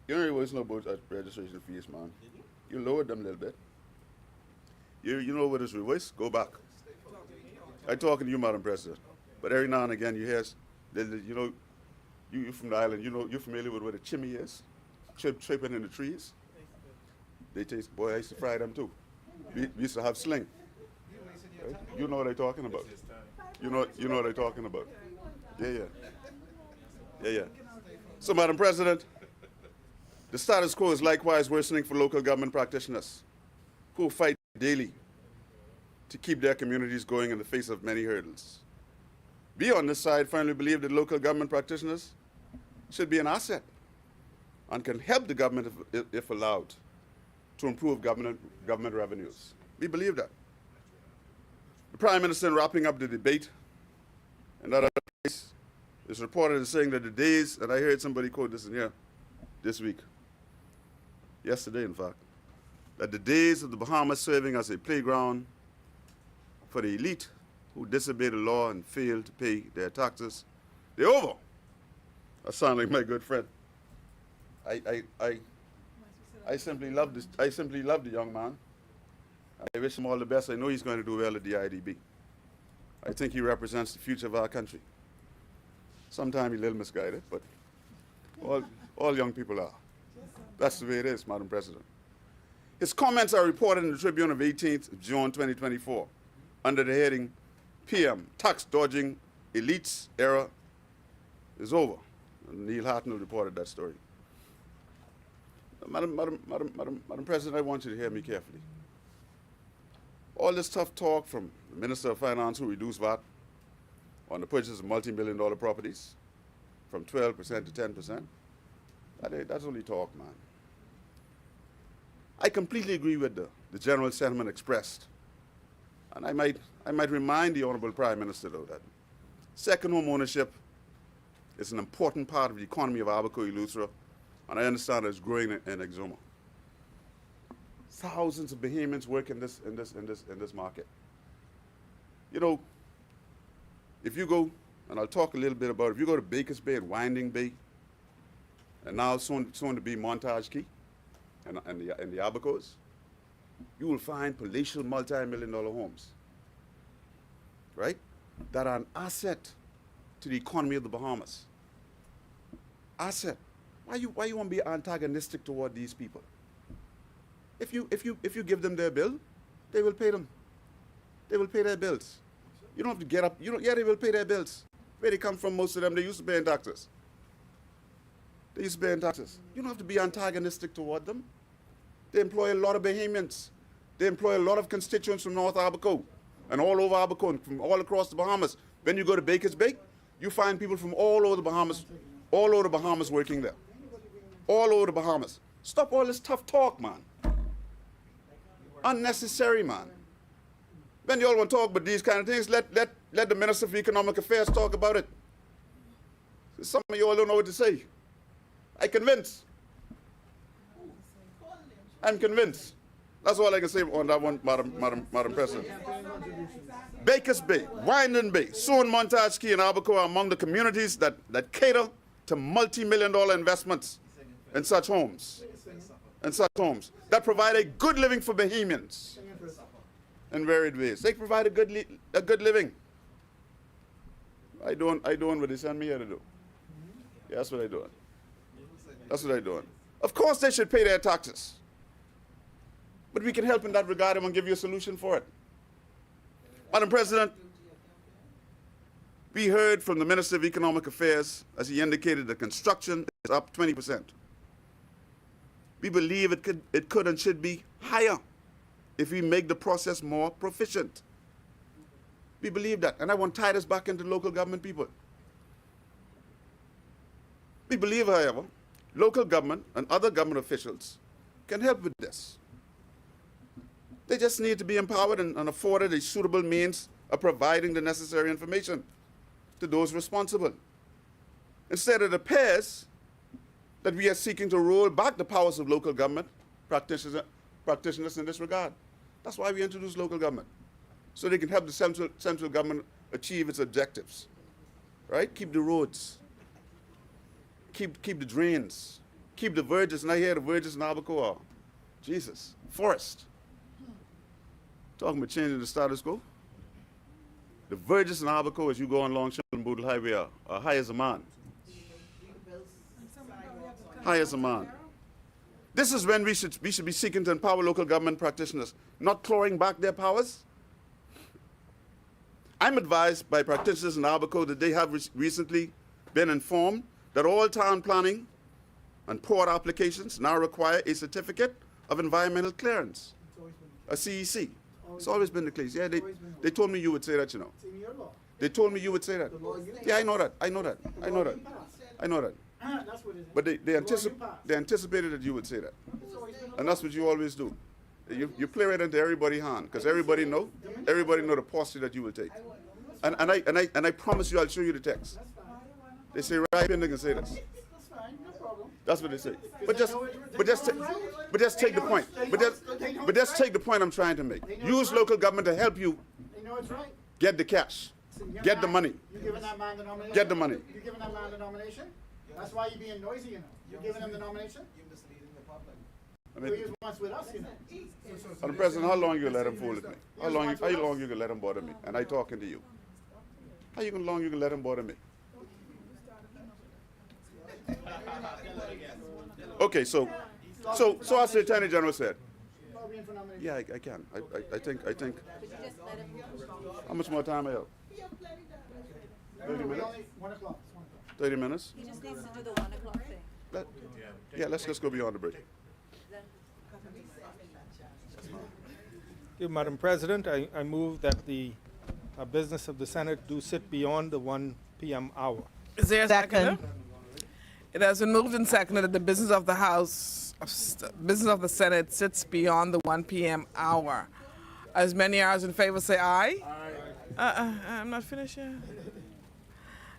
You don't reverse no boat registration fees, man. You lowered them a little bit. You know what is reverse? Go back. I'm talking to you, Madam President. But every now and again you hear, you know, you from the island, you know, you're familiar with what a chimney is? Tripping in the trees. They taste, boy, I used to fry them too. We used to have sling. Right? You know what I'm talking about. You know what I'm talking about. Yeah. So, Madam President, the status quo is likewise worsening for local government practitioners who fight daily to keep their communities going in the face of many hurdles. We on this side firmly believe that local government practitioners should be an asset and can help the government if allowed to improve government revenues. We believe that. The Prime Minister, in wrapping up the debate in that other place, is reported as saying that the days, and I heard somebody quote this in here this week, yesterday in fact, that the days of the Bahamas serving as a playground for the elite who disobey the law and fail to pay their taxes, they're over. That sounds like my good friend. I simply love this. I simply love the young man. I wish him all the best. I know he's going to do well at the IDB. I think he represents the future of our country. Sometimes he's a little misguided, but all young people are. That's the way it is, Madam President. His comments are reported in the Tribune of 18th of June 2024 under the heading, PM, Tax Dodging Elites Era is Over. And Neil Hartnell reported that story. Madam President, I want you to hear me carefully. All this tough talk from the Minister of Finance who reduced VAT on the purchase of multi-million-dollar properties from 12% to 10%, that's only talk, man. I completely agree with the general sentiment expressed. And I might remind the Honorable Prime Minister, though, that second home ownership is an important part of the economy of Abaco Eleuthera, and I understand that it's growing in Exuma. Thousands of Bahamians work in this market. You know, if you go, and I'll talk a little bit about it, if you go to Baker's Bay and Winding Bay, and now soon to be Montage Key, and the Abacos, you will find palatial multi-million-dollar homes, right, that are an asset to the economy of the Bahamas. Asset. Why you want to be antagonistic toward these people? If you give them their bill, they will pay them. They will pay their bills. You don't have to get up. Yeah, they will pay their bills. Where they come from, most of them, they used to pay in taxes. They used to pay in taxes. You don't have to be antagonistic toward them. They employ a lot of Bahamians. They employ a lot of constituents from North Abaco and all over Abaco and from all across the Bahamas. When you go to Baker's Bay, you find people from all over the Bahamas working there. All over the Bahamas. Stop all this tough talk, man. Unnecessary, man. When you all want to talk about these kind of things, let the Minister for Economic Affairs talk about it. Some of you all don't know what to say. I'm convinced. I'm convinced. That's all I can say on that one, Madam President. Bakers Bay, Winding Bay, Soon, Montage Key, and Albacoa are among the communities that cater to multi-million-dollar investments in such homes. That provide a good living for Bahamians in varied ways. They provide a good living. I doing what they send me here to do. Yeah, that's what I doing. That's what I doing. Of course they should pay their taxes. But we can help in that regard and give you a solution for it. Madam President, we heard from the Minister of Economic Affairs as he indicated that construction is up 20%. We believe it could and should be higher if we make the process more proficient. We believe that, and I want to tie this back into local government people. We believe, however, local government and other government officials can help with this. They just need to be empowered and afforded a suitable means of providing the necessary information to those responsible. Instead, it appears that we are seeking to roll back the powers of local government practitioners in this regard. That's why we introduced local government, so they can help the central government achieve its objectives, right? Keep the roads, keep the drains, keep the verges, and I hear the verges in Albacoa. Jesus, forest. Talking about changing the status quo. The verges in Albacoa as you go along Shimon Highway are high as a man. High as a man. This is when we should be seeking to empower local government practitioners, not clawing back their powers. I'm advised by practitioners in Albacoa that they have recently been informed that all town planning and port applications now require a certificate of environmental clearance, a CEC. It's always been the case. Yeah, they told me you would say that, you know. It's in your law. They told me you would say that. Yeah, I know that. I know that. I know that. I know that. That's what it is. But they anticipated that you would say that. And that's what you always do. You play right into everybody's hand, because everybody know the posture that you will take. And I promise you I'll show you the text. They say right in they can say this. That's fine, no problem. That's what they say. But just take the point. But just take the point I'm trying to make. Use local government to help you They know it's right. get the cash, get the money, You giving that man the nomination? get the money. You giving that man the nomination? That's why you're being noisy, you know. You're giving him the nomination? You're misleading the public. I He mean, was once with us, you know. Madam President, how long you let him fool with me? How long you can let him bother me? And I talking to you. How long you can let him bother me? Okay, so as the Attorney General said, yeah, I can. I think. How much more time I have? 30 minutes? 1 o'clock. 30 minutes? He just needs to do the 1 o'clock thing. Yeah, let's just go beyond the break. Madam President, I move that the business of the Senate do sit beyond the 1 p.m. hour. Is there a second? It has been moved and seconded that the business of the business of the Senate sits beyond the 1 p.m. hour. As many hours in favor say aye. Aye. I'm not finished yet.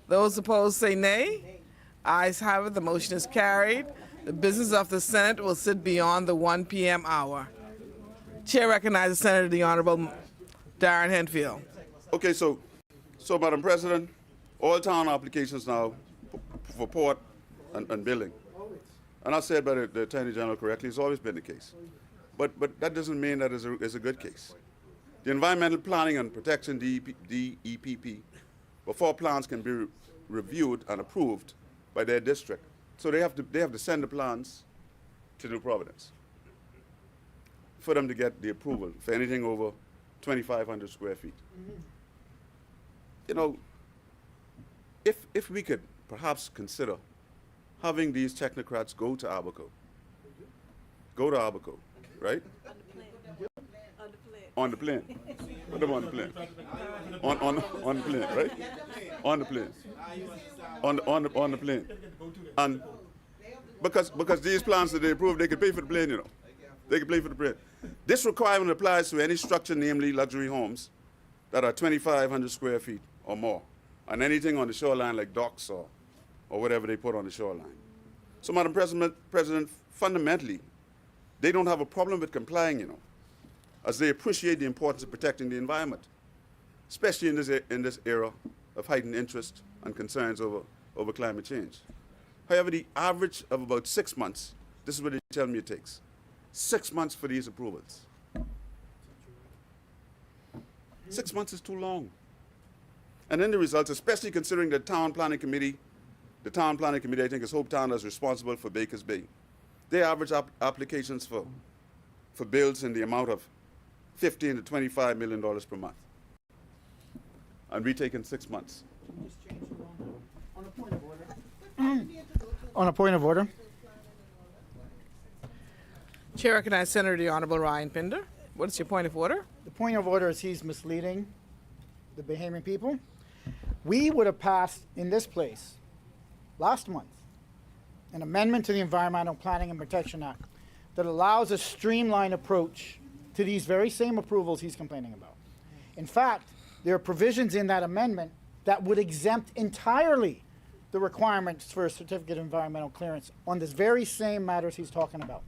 Those opposed say nay. Ayes have it. The motion is carried. The business of the Senate will sit beyond the 1 p.m. hour. Chair recognizes Senator the Honorable Darren Henfield. Okay, so Madam President, all town applications now for port and building. And I said by the Attorney General correctly, it's always been the case. But that doesn't mean that it's a good case. The Environmental Planning and Protection, DEPP, before plans can be reviewed and approved by their district. So they have to send the plans to New Providence for them to get the approval for anything over 2,500 square feet. You know, if we could perhaps consider having these technocrats go to Albacoa, right? On the plane. Put them on the plane. On the plane, right? On the plane. On the plane. And because these plans that they approve, they can pay for the plane, you know. They can pay for the plane. This requirement applies to any structure, namely luxury homes, that are 2,500 square feet or more, and anything on the shoreline like docks or or whatever they put on the shoreline. So, Madam President, fundamentally, they don't have a problem with complying, you know, as they appreciate the importance of protecting the environment, especially in this era of heightened interest and concerns over climate change. However, the average of about 6 months, this is what they tell me it takes, 6 months for these approvals. 6 months is too long. And then the results, especially considering the Town Planning Committee, I think is Hope Town, is responsible for Baker's Bay. They average applications for bills in the amount of $15 to $25 million per month. And we taking 6 months. On a point of order. On a point of order. Chair recognizes Senator the Honorable Ryan Pinder. What is your point of order? The point of order is he's misleading the Bahamian people. We would have passed in this place last month an amendment to the Environmental Planning and Protection Act that allows a streamlined approach to these very same approvals he's complaining about. In fact, there are provisions in that amendment that would exempt entirely the requirements for a certificate of environmental clearance on this very same matters he's talking about.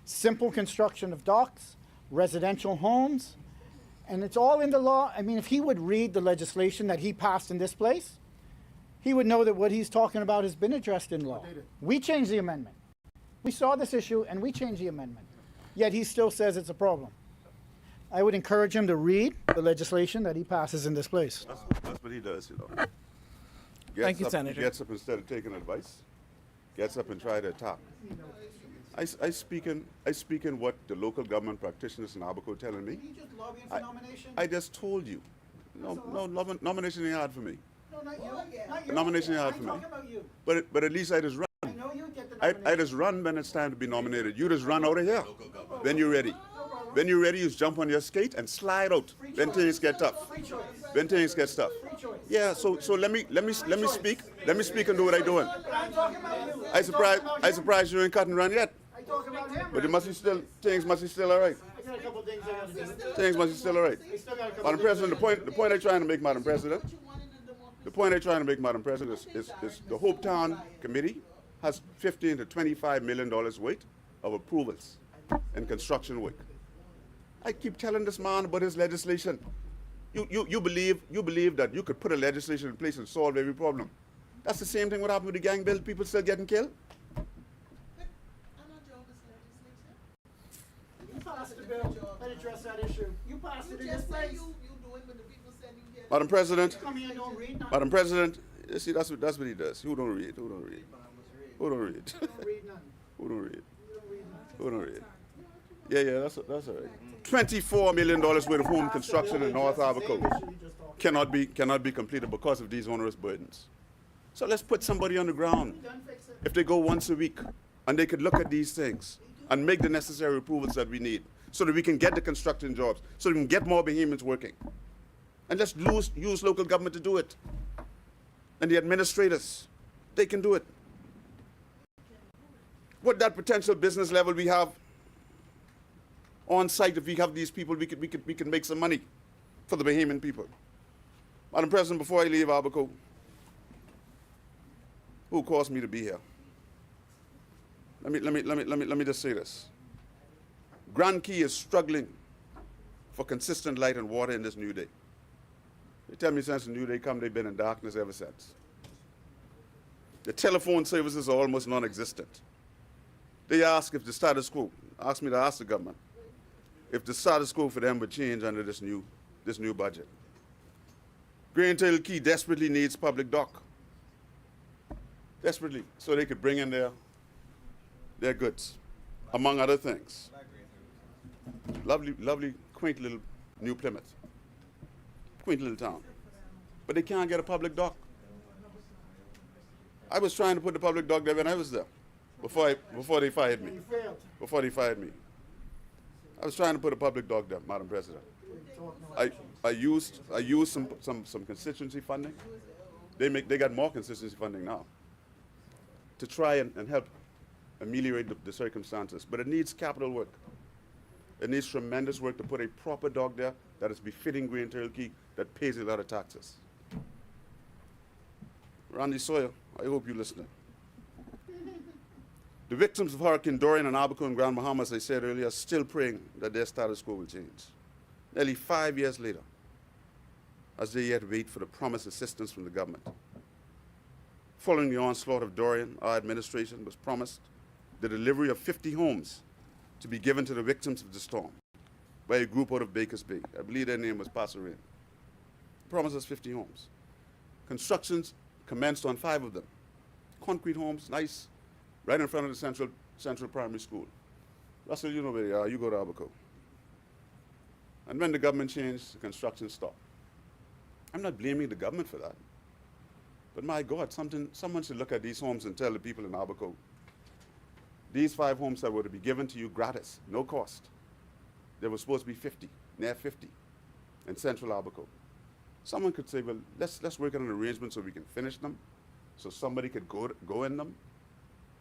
Simple construction of docks, residential homes, and it's all in the law. I mean, if he would read the legislation that he passed in this place, he would know that what he's talking about has been addressed in law. We changed the amendment. We saw this issue and we changed the amendment. Yet he still says it's a problem. I would encourage him to read the legislation that he passes in this place. That's what he does, you know. Thank you, Senator. Gets up instead of taking advice, gets up and try to attack. I speak in what the local government practitioners in Abaco telling me. You just lobbying for nomination? I just told you. No, nomination ain't hard for me. No, not you. Not you. Nomination ain't hard for me. I'm talking about you. But at least I just run. I know you get the nomination. I just run when it's time to be nominated. You just run out of here. When you're ready. When you're ready, you just jump on your skate and slide out. When things get tough. When things get tough. Yeah. So let me speak. Let me speak and do what I'm doing. I'm talking about you. I surprised you ain't cut and run yet. I talk about him. But things must be still all right. I got a couple things I got to do. Things must be still all right. I still got a couple Madam President, the point I'm trying to make, Madam President, is the Hope Town Committee has $15 to $25 million worth of approvals in construction work. I keep telling this man about his legislation. You believe that you could put a legislation in place and solve every problem. That's the same thing what happened with the gang bill, people still getting killed. You passed the bill that addressed that issue. You passed it in this place. Madam President, Come here and don't read nothing. Madam President, you see, that's what he does. Who don't read? Who don't read? Who don't read? Don't read nothing. Who don't read? You don't read nothing. Who don't read? Yeah, that's all right. $24 million worth of home construction in North Abaco cannot be completed because of these onerous burdens. So let's put somebody on the ground. If they go once a week and they could look at these things and make the necessary approvals that we need so that we can get the construction jobs, so we can get more Bahamians working. And let's use local government to do it. And the administrators, they can do it. What that potential business level we have on site, if we have these people, we can make some money for the Bahamian people. Madam President, before I leave Abaco, who caused me to be here? Let me just say this. Grand Key is struggling for consistent light and water in this new day. They tell me since the new day come, they've been in darkness ever since. The telephone services are almost non-existent. They ask if the status quo, ask me to ask the government, if the status quo for them would change under this new budget. Greentail Key desperately needs public dock. Desperately, so they could bring in their goods, among other things. Lovely, quaint little New Plymouth. Quaint little town. But they can't get a public dock. I was trying to put the public dock there when I was there, before they fired me. Before they fired me. I was trying to put a public dock there, Madam President. I used some constituency funding. They got more constituency funding now to try and help ameliorate the circumstances. But it needs capital work. It needs tremendous work to put a proper dock there that is befitting Greentail Key, that pays a lot of taxes. Randy Sawyer, I hope you're listening. The victims of Hurricane Dorian and Abaco and Grand Bahamas, as I said earlier, are still praying that their status quo will change. Nearly 5 years later, as they yet wait for the promised assistance from the government. Following the onslaught of Dorian, our administration was promised the delivery of 50 homes to be given to the victims of the storm by a group out of Bakers Bay. I believe their name was Passerin. Promised us 50 homes. Constructions commenced on 5 of them. Concrete homes, nice, right in front of the Central Primary School. Russell, you know where they are. You go to Abaco. And when the government changed, the construction stopped. I'm not blaming the government for that. But my God, someone should look at these homes and tell the people in Abaco, these 5 homes that were to be given to you gratis, no cost. There was supposed to be 50, near 50, in Central Abaco. Someone could say, well, let's work on an arrangement so we can finish them, so somebody could go in them.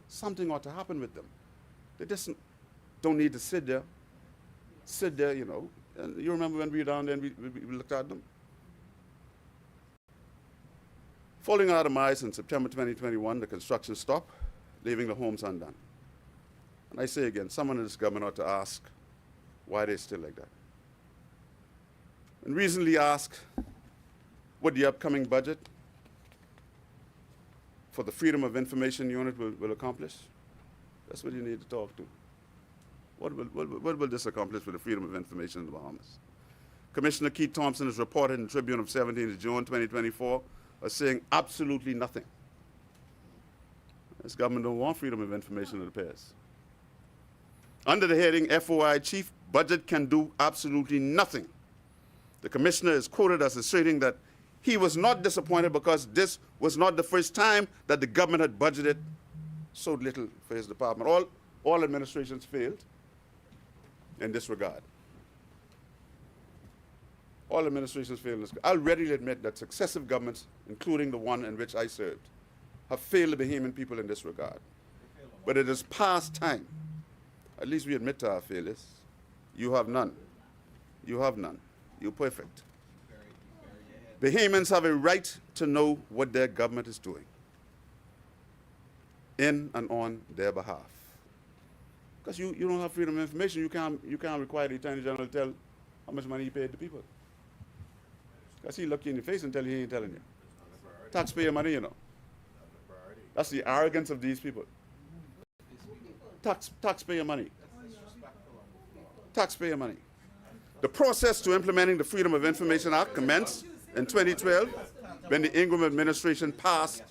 Something ought to happen with them. They just don't need to sit there, you know. And you remember when we were down there and we looked at them? Following our demise in September 2021, the construction stopped, leaving the homes undone. And I say again, someone in this government ought to ask why they're still like that. And recently asked what the upcoming budget for the Freedom of Information Unit will accomplish. That's what you need to talk to. What will this accomplish for the freedom of information in the Bahamas? Commissioner Keith Thompson has reported in the Tribune of 17th June 2024 as saying absolutely nothing. This government don't want freedom of information, it appears. Under the heading FOI, Chief Budget can do absolutely nothing. The commissioner is quoted as asserting that he was not disappointed because this was not the first time that the government had budgeted so little for his department. All administrations failed in this regard. All administrations failed in this regard. I'll readily admit that successive governments, including the one in which I served, have failed the Bahamian people in this regard. But it is past time. At least we admit to our failures. You have none. You have none. You're perfect. Bahamians have a right to know what their government is doing in and on their behalf. Because you don't have freedom of information, you can't require the Attorney General to tell how much money he paid the people. Because he look you in the face and tell you he ain't telling you. Taxpayer money, you know. That's the arrogance of these people. Taxpayer money. Taxpayer money. The process to implementing the Freedom of Information Act commenced in 2012 when the Ingram administration passed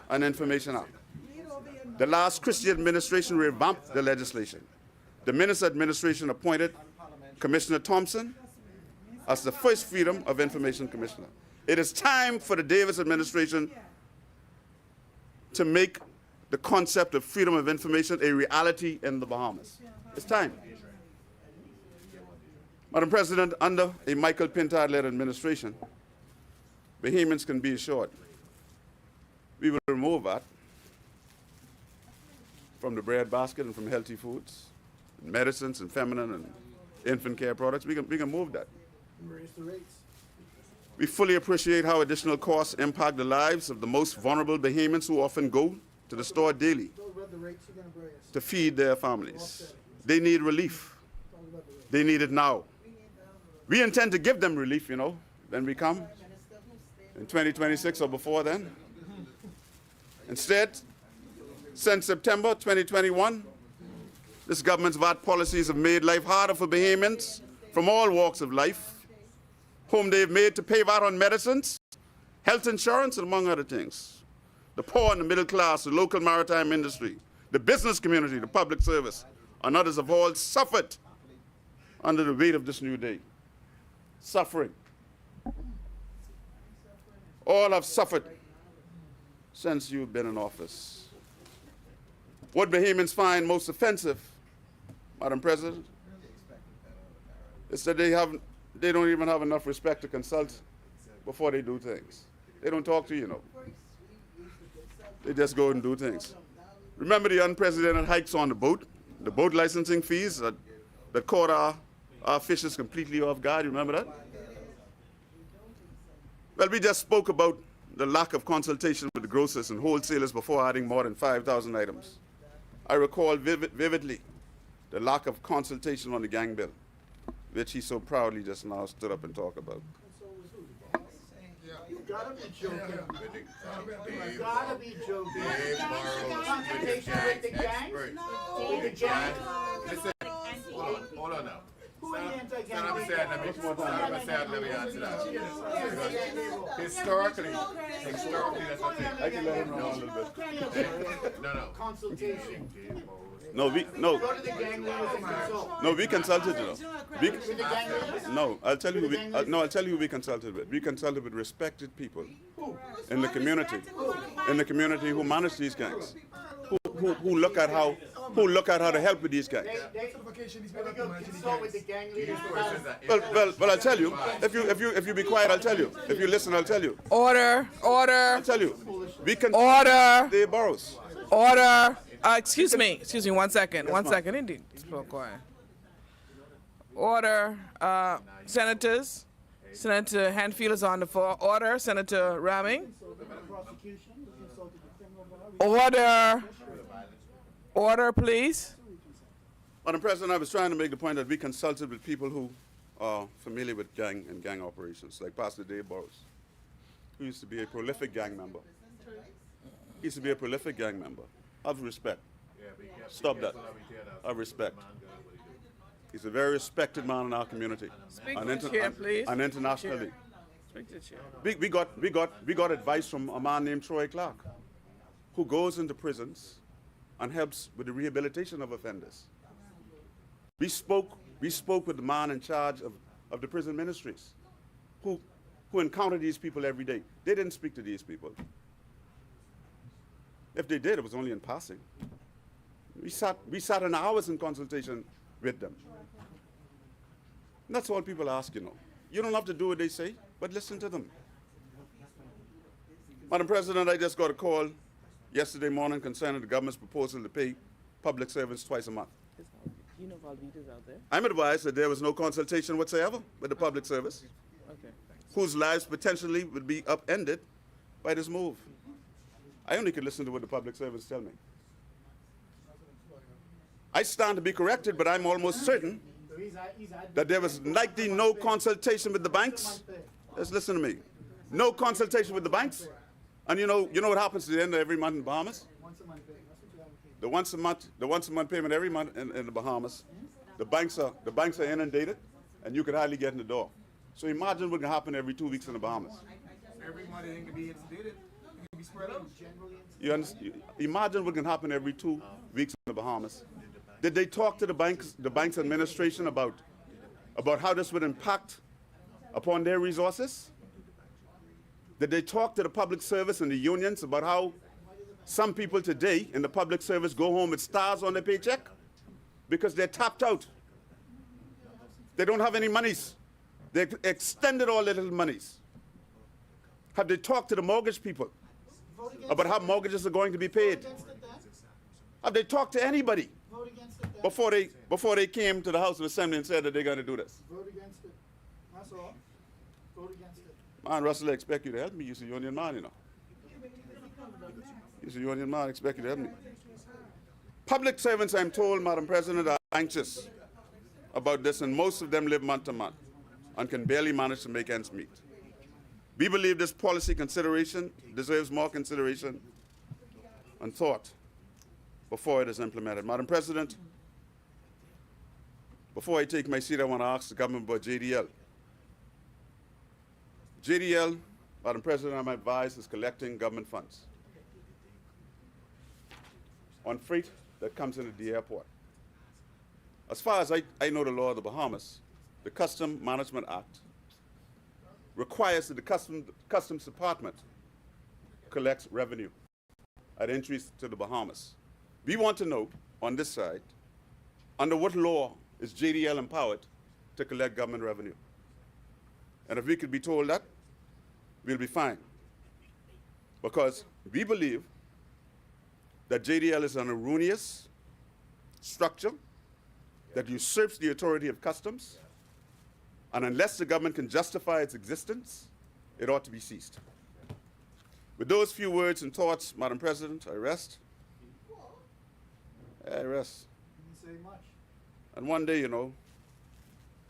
an Information Act. The last Christie administration revamped the legislation. The Minister administration appointed Commissioner Thompson as the first Freedom of Information Commissioner. It is time for the Davis administration to make the concept of freedom of information a reality in the Bahamas. It's time. Madam President, under a Michael Pintard-led administration, Bahamians can be assured we will remove that from the bread basket and from healthy foods, and medicines and feminine and infant care products. We can move that. Raise the rates. We fully appreciate how additional costs impact the lives of the most vulnerable Bahamians who often go to the store daily to feed their families. They need relief. They need it now. We intend to give them relief, you know, when we come in 2026 or before then. Instead, since September 2021, this government's VAT policies have made life harder for Bahamians from all walks of life, whom they've made to pay VAT on medicines, health insurance, and among other things. The poor and the middle class, the local maritime industry, the business community, the public service, and others have all suffered under the weight of this new day. Suffering. All have suffered since you've been in office. What Bahamians find most offensive, Madam President, is that they don't even have enough respect to consult before they do things. They don't talk to you, you know. They just go and do things. Remember the unprecedented hikes on the boat licensing fees that caught our fishes completely off guard? You remember that? Well, we just spoke about the lack of consultation with the grocers and wholesalers before adding more than 5,000 items. I recall vividly the lack of consultation on the gang bill, which he so proudly just now stood up and talked about. You gotta be joking. You gotta be joking. Consultation with the gang? With the gang? Listen, hold on now. Who are the anti-gang? Stand up and say it, let me answer that. Historically, that's what I can let him know a little bit. No. Consultation. No, Go to the gang leaders and consult. no, we consulted, you know. With the gang leaders? No, I'll tell you who we consulted with. We consulted with respected people in the community, who manage these gangs, who look at how to help with these gangs. They consult with the gang leaders. Well, I'll tell you. If you be quiet, I'll tell you. If you listen, I'll tell you. Order, order, I'll tell you. We can order, the boroughs. order. Excuse me, 1 second, Yes, 1 ma'am. second, indeed. So quiet. Order, senators. Senator Handfield is on the floor. Order, Senator Ramming. Order. Order, please. Madam President, I was trying to make the point that we consulted with people who are familiar with gang operations, like Pastor Dave Burrows, who used to be a prolific gang member. He used to be a prolific gang member. Of respect. Stop that. Of respect. He's a very respected man in our community. Speak to the chair, please. And internationally. Speak to the chair. We got advice from a man named Troy Clark, who goes into prisons and helps with the rehabilitation of offenders. We spoke with the man in charge of the prison ministries, who encounter these people every day. They didn't speak to these people. If they did, it was only in passing. We sat in hours in consultation with them. And that's all people ask, you know. You don't have to do what they say, but listen to them. Madam President, I just got a call yesterday morning concerning the government's proposal to pay public servants twice a month. You know Valvita's out there? I'm advised that there was no consultation whatsoever with the public service, Okay. whose lives potentially would be upended by this move. I only could listen to what the public servants tell me. I stand to be corrected, but I'm almost certain that there was likely no consultation with the banks. Just listen to me. No consultation with the banks. And you know what happens at the end of every month in Bahamas? The once a month payment every month in the Bahamas. The banks are inundated, and you could hardly get in the door. So imagine what can happen every 2 weeks in the Bahamas. Every money ain't gonna be instituted. It can be spread out. Imagine what can happen every 2 weeks in the Bahamas. Did they talk to the bank's administration about how this would impact upon their resources? Did they talk to the public service and the unions about how some people today in the public service go home with stars on their paycheck because they're tapped out? They don't have any monies. They extended all their little monies. Have they talked to the mortgage people about how mortgages are going to be paid? Have they talked to anybody before they came to the House of Assembly and said that they're going to do this? Vote against it. That's all. Vote against it. Man, Russell, I expect you to help me. You're a union man, you know. You're a union man, I expect you to help me. Public servants, I'm told, Madam President, are anxious about this, and most of them live month to month and can barely manage to make ends meet. We believe this policy consideration deserves more consideration and thought before it is implemented. Madam President, before I take my seat, I want to ask the government about JDL. JDL, Madam President, I'm advised, is collecting government funds on freight that comes into the airport. As far as I know the law of the Bahamas, the Customs Management Act requires that the Customs Department collects revenue at entries to the Bahamas. We want to know, on this side, under what law is JDL empowered to collect government revenue? And if we could be told that, we'll be fine. Because we believe that JDL is an erroneous structure that usurps the authority of customs, and unless the government can justify its existence, it ought to be ceased. With those few words and thoughts, Madam President, I rest. I rest. Didn't say much. And one day, you know,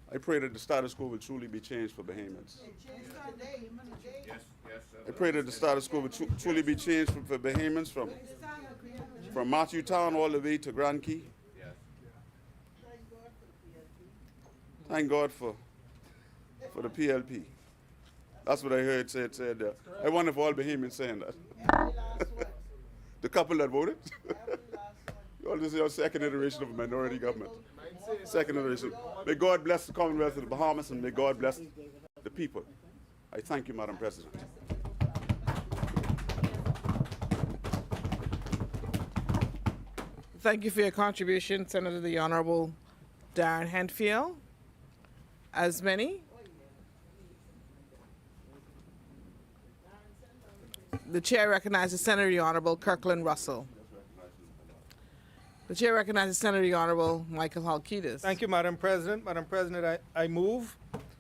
I pray that the status quo will truly be changed for Bahamians. I pray that the status quo will truly be changed for Bahamians from Matthew Town all the way to Grand Key. Thank God for the PLP. That's what I heard said there. I wonder if all Bahamians saying that. The couple that voted. You always say second iteration of a minority government. Second iteration. May God bless the Commonwealth of the Bahamas and may God bless the people. I thank you, Madam President. Thank you for your contribution, Senator the Honorable Darren Henfield. As many. The chair recognizes Senator the Honorable Kirkland Russell. The chair recognizes Senator the Honorable Michael Halkitis. Thank you, Madam President. Madam President, I move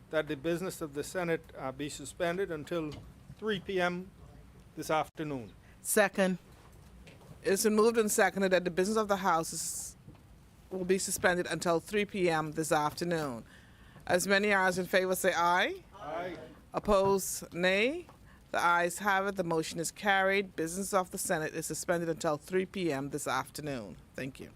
that the business of the Senate be suspended until 3 p.m. this afternoon. Second. It's been moved and seconded that the business of the House will be suspended until 3 p.m. this afternoon. As many as in favor say aye. Aye. Opposed, nay. The ayes have it. The motion is carried. Business of the Senate is suspended until 3 p.m. this afternoon. Thank you.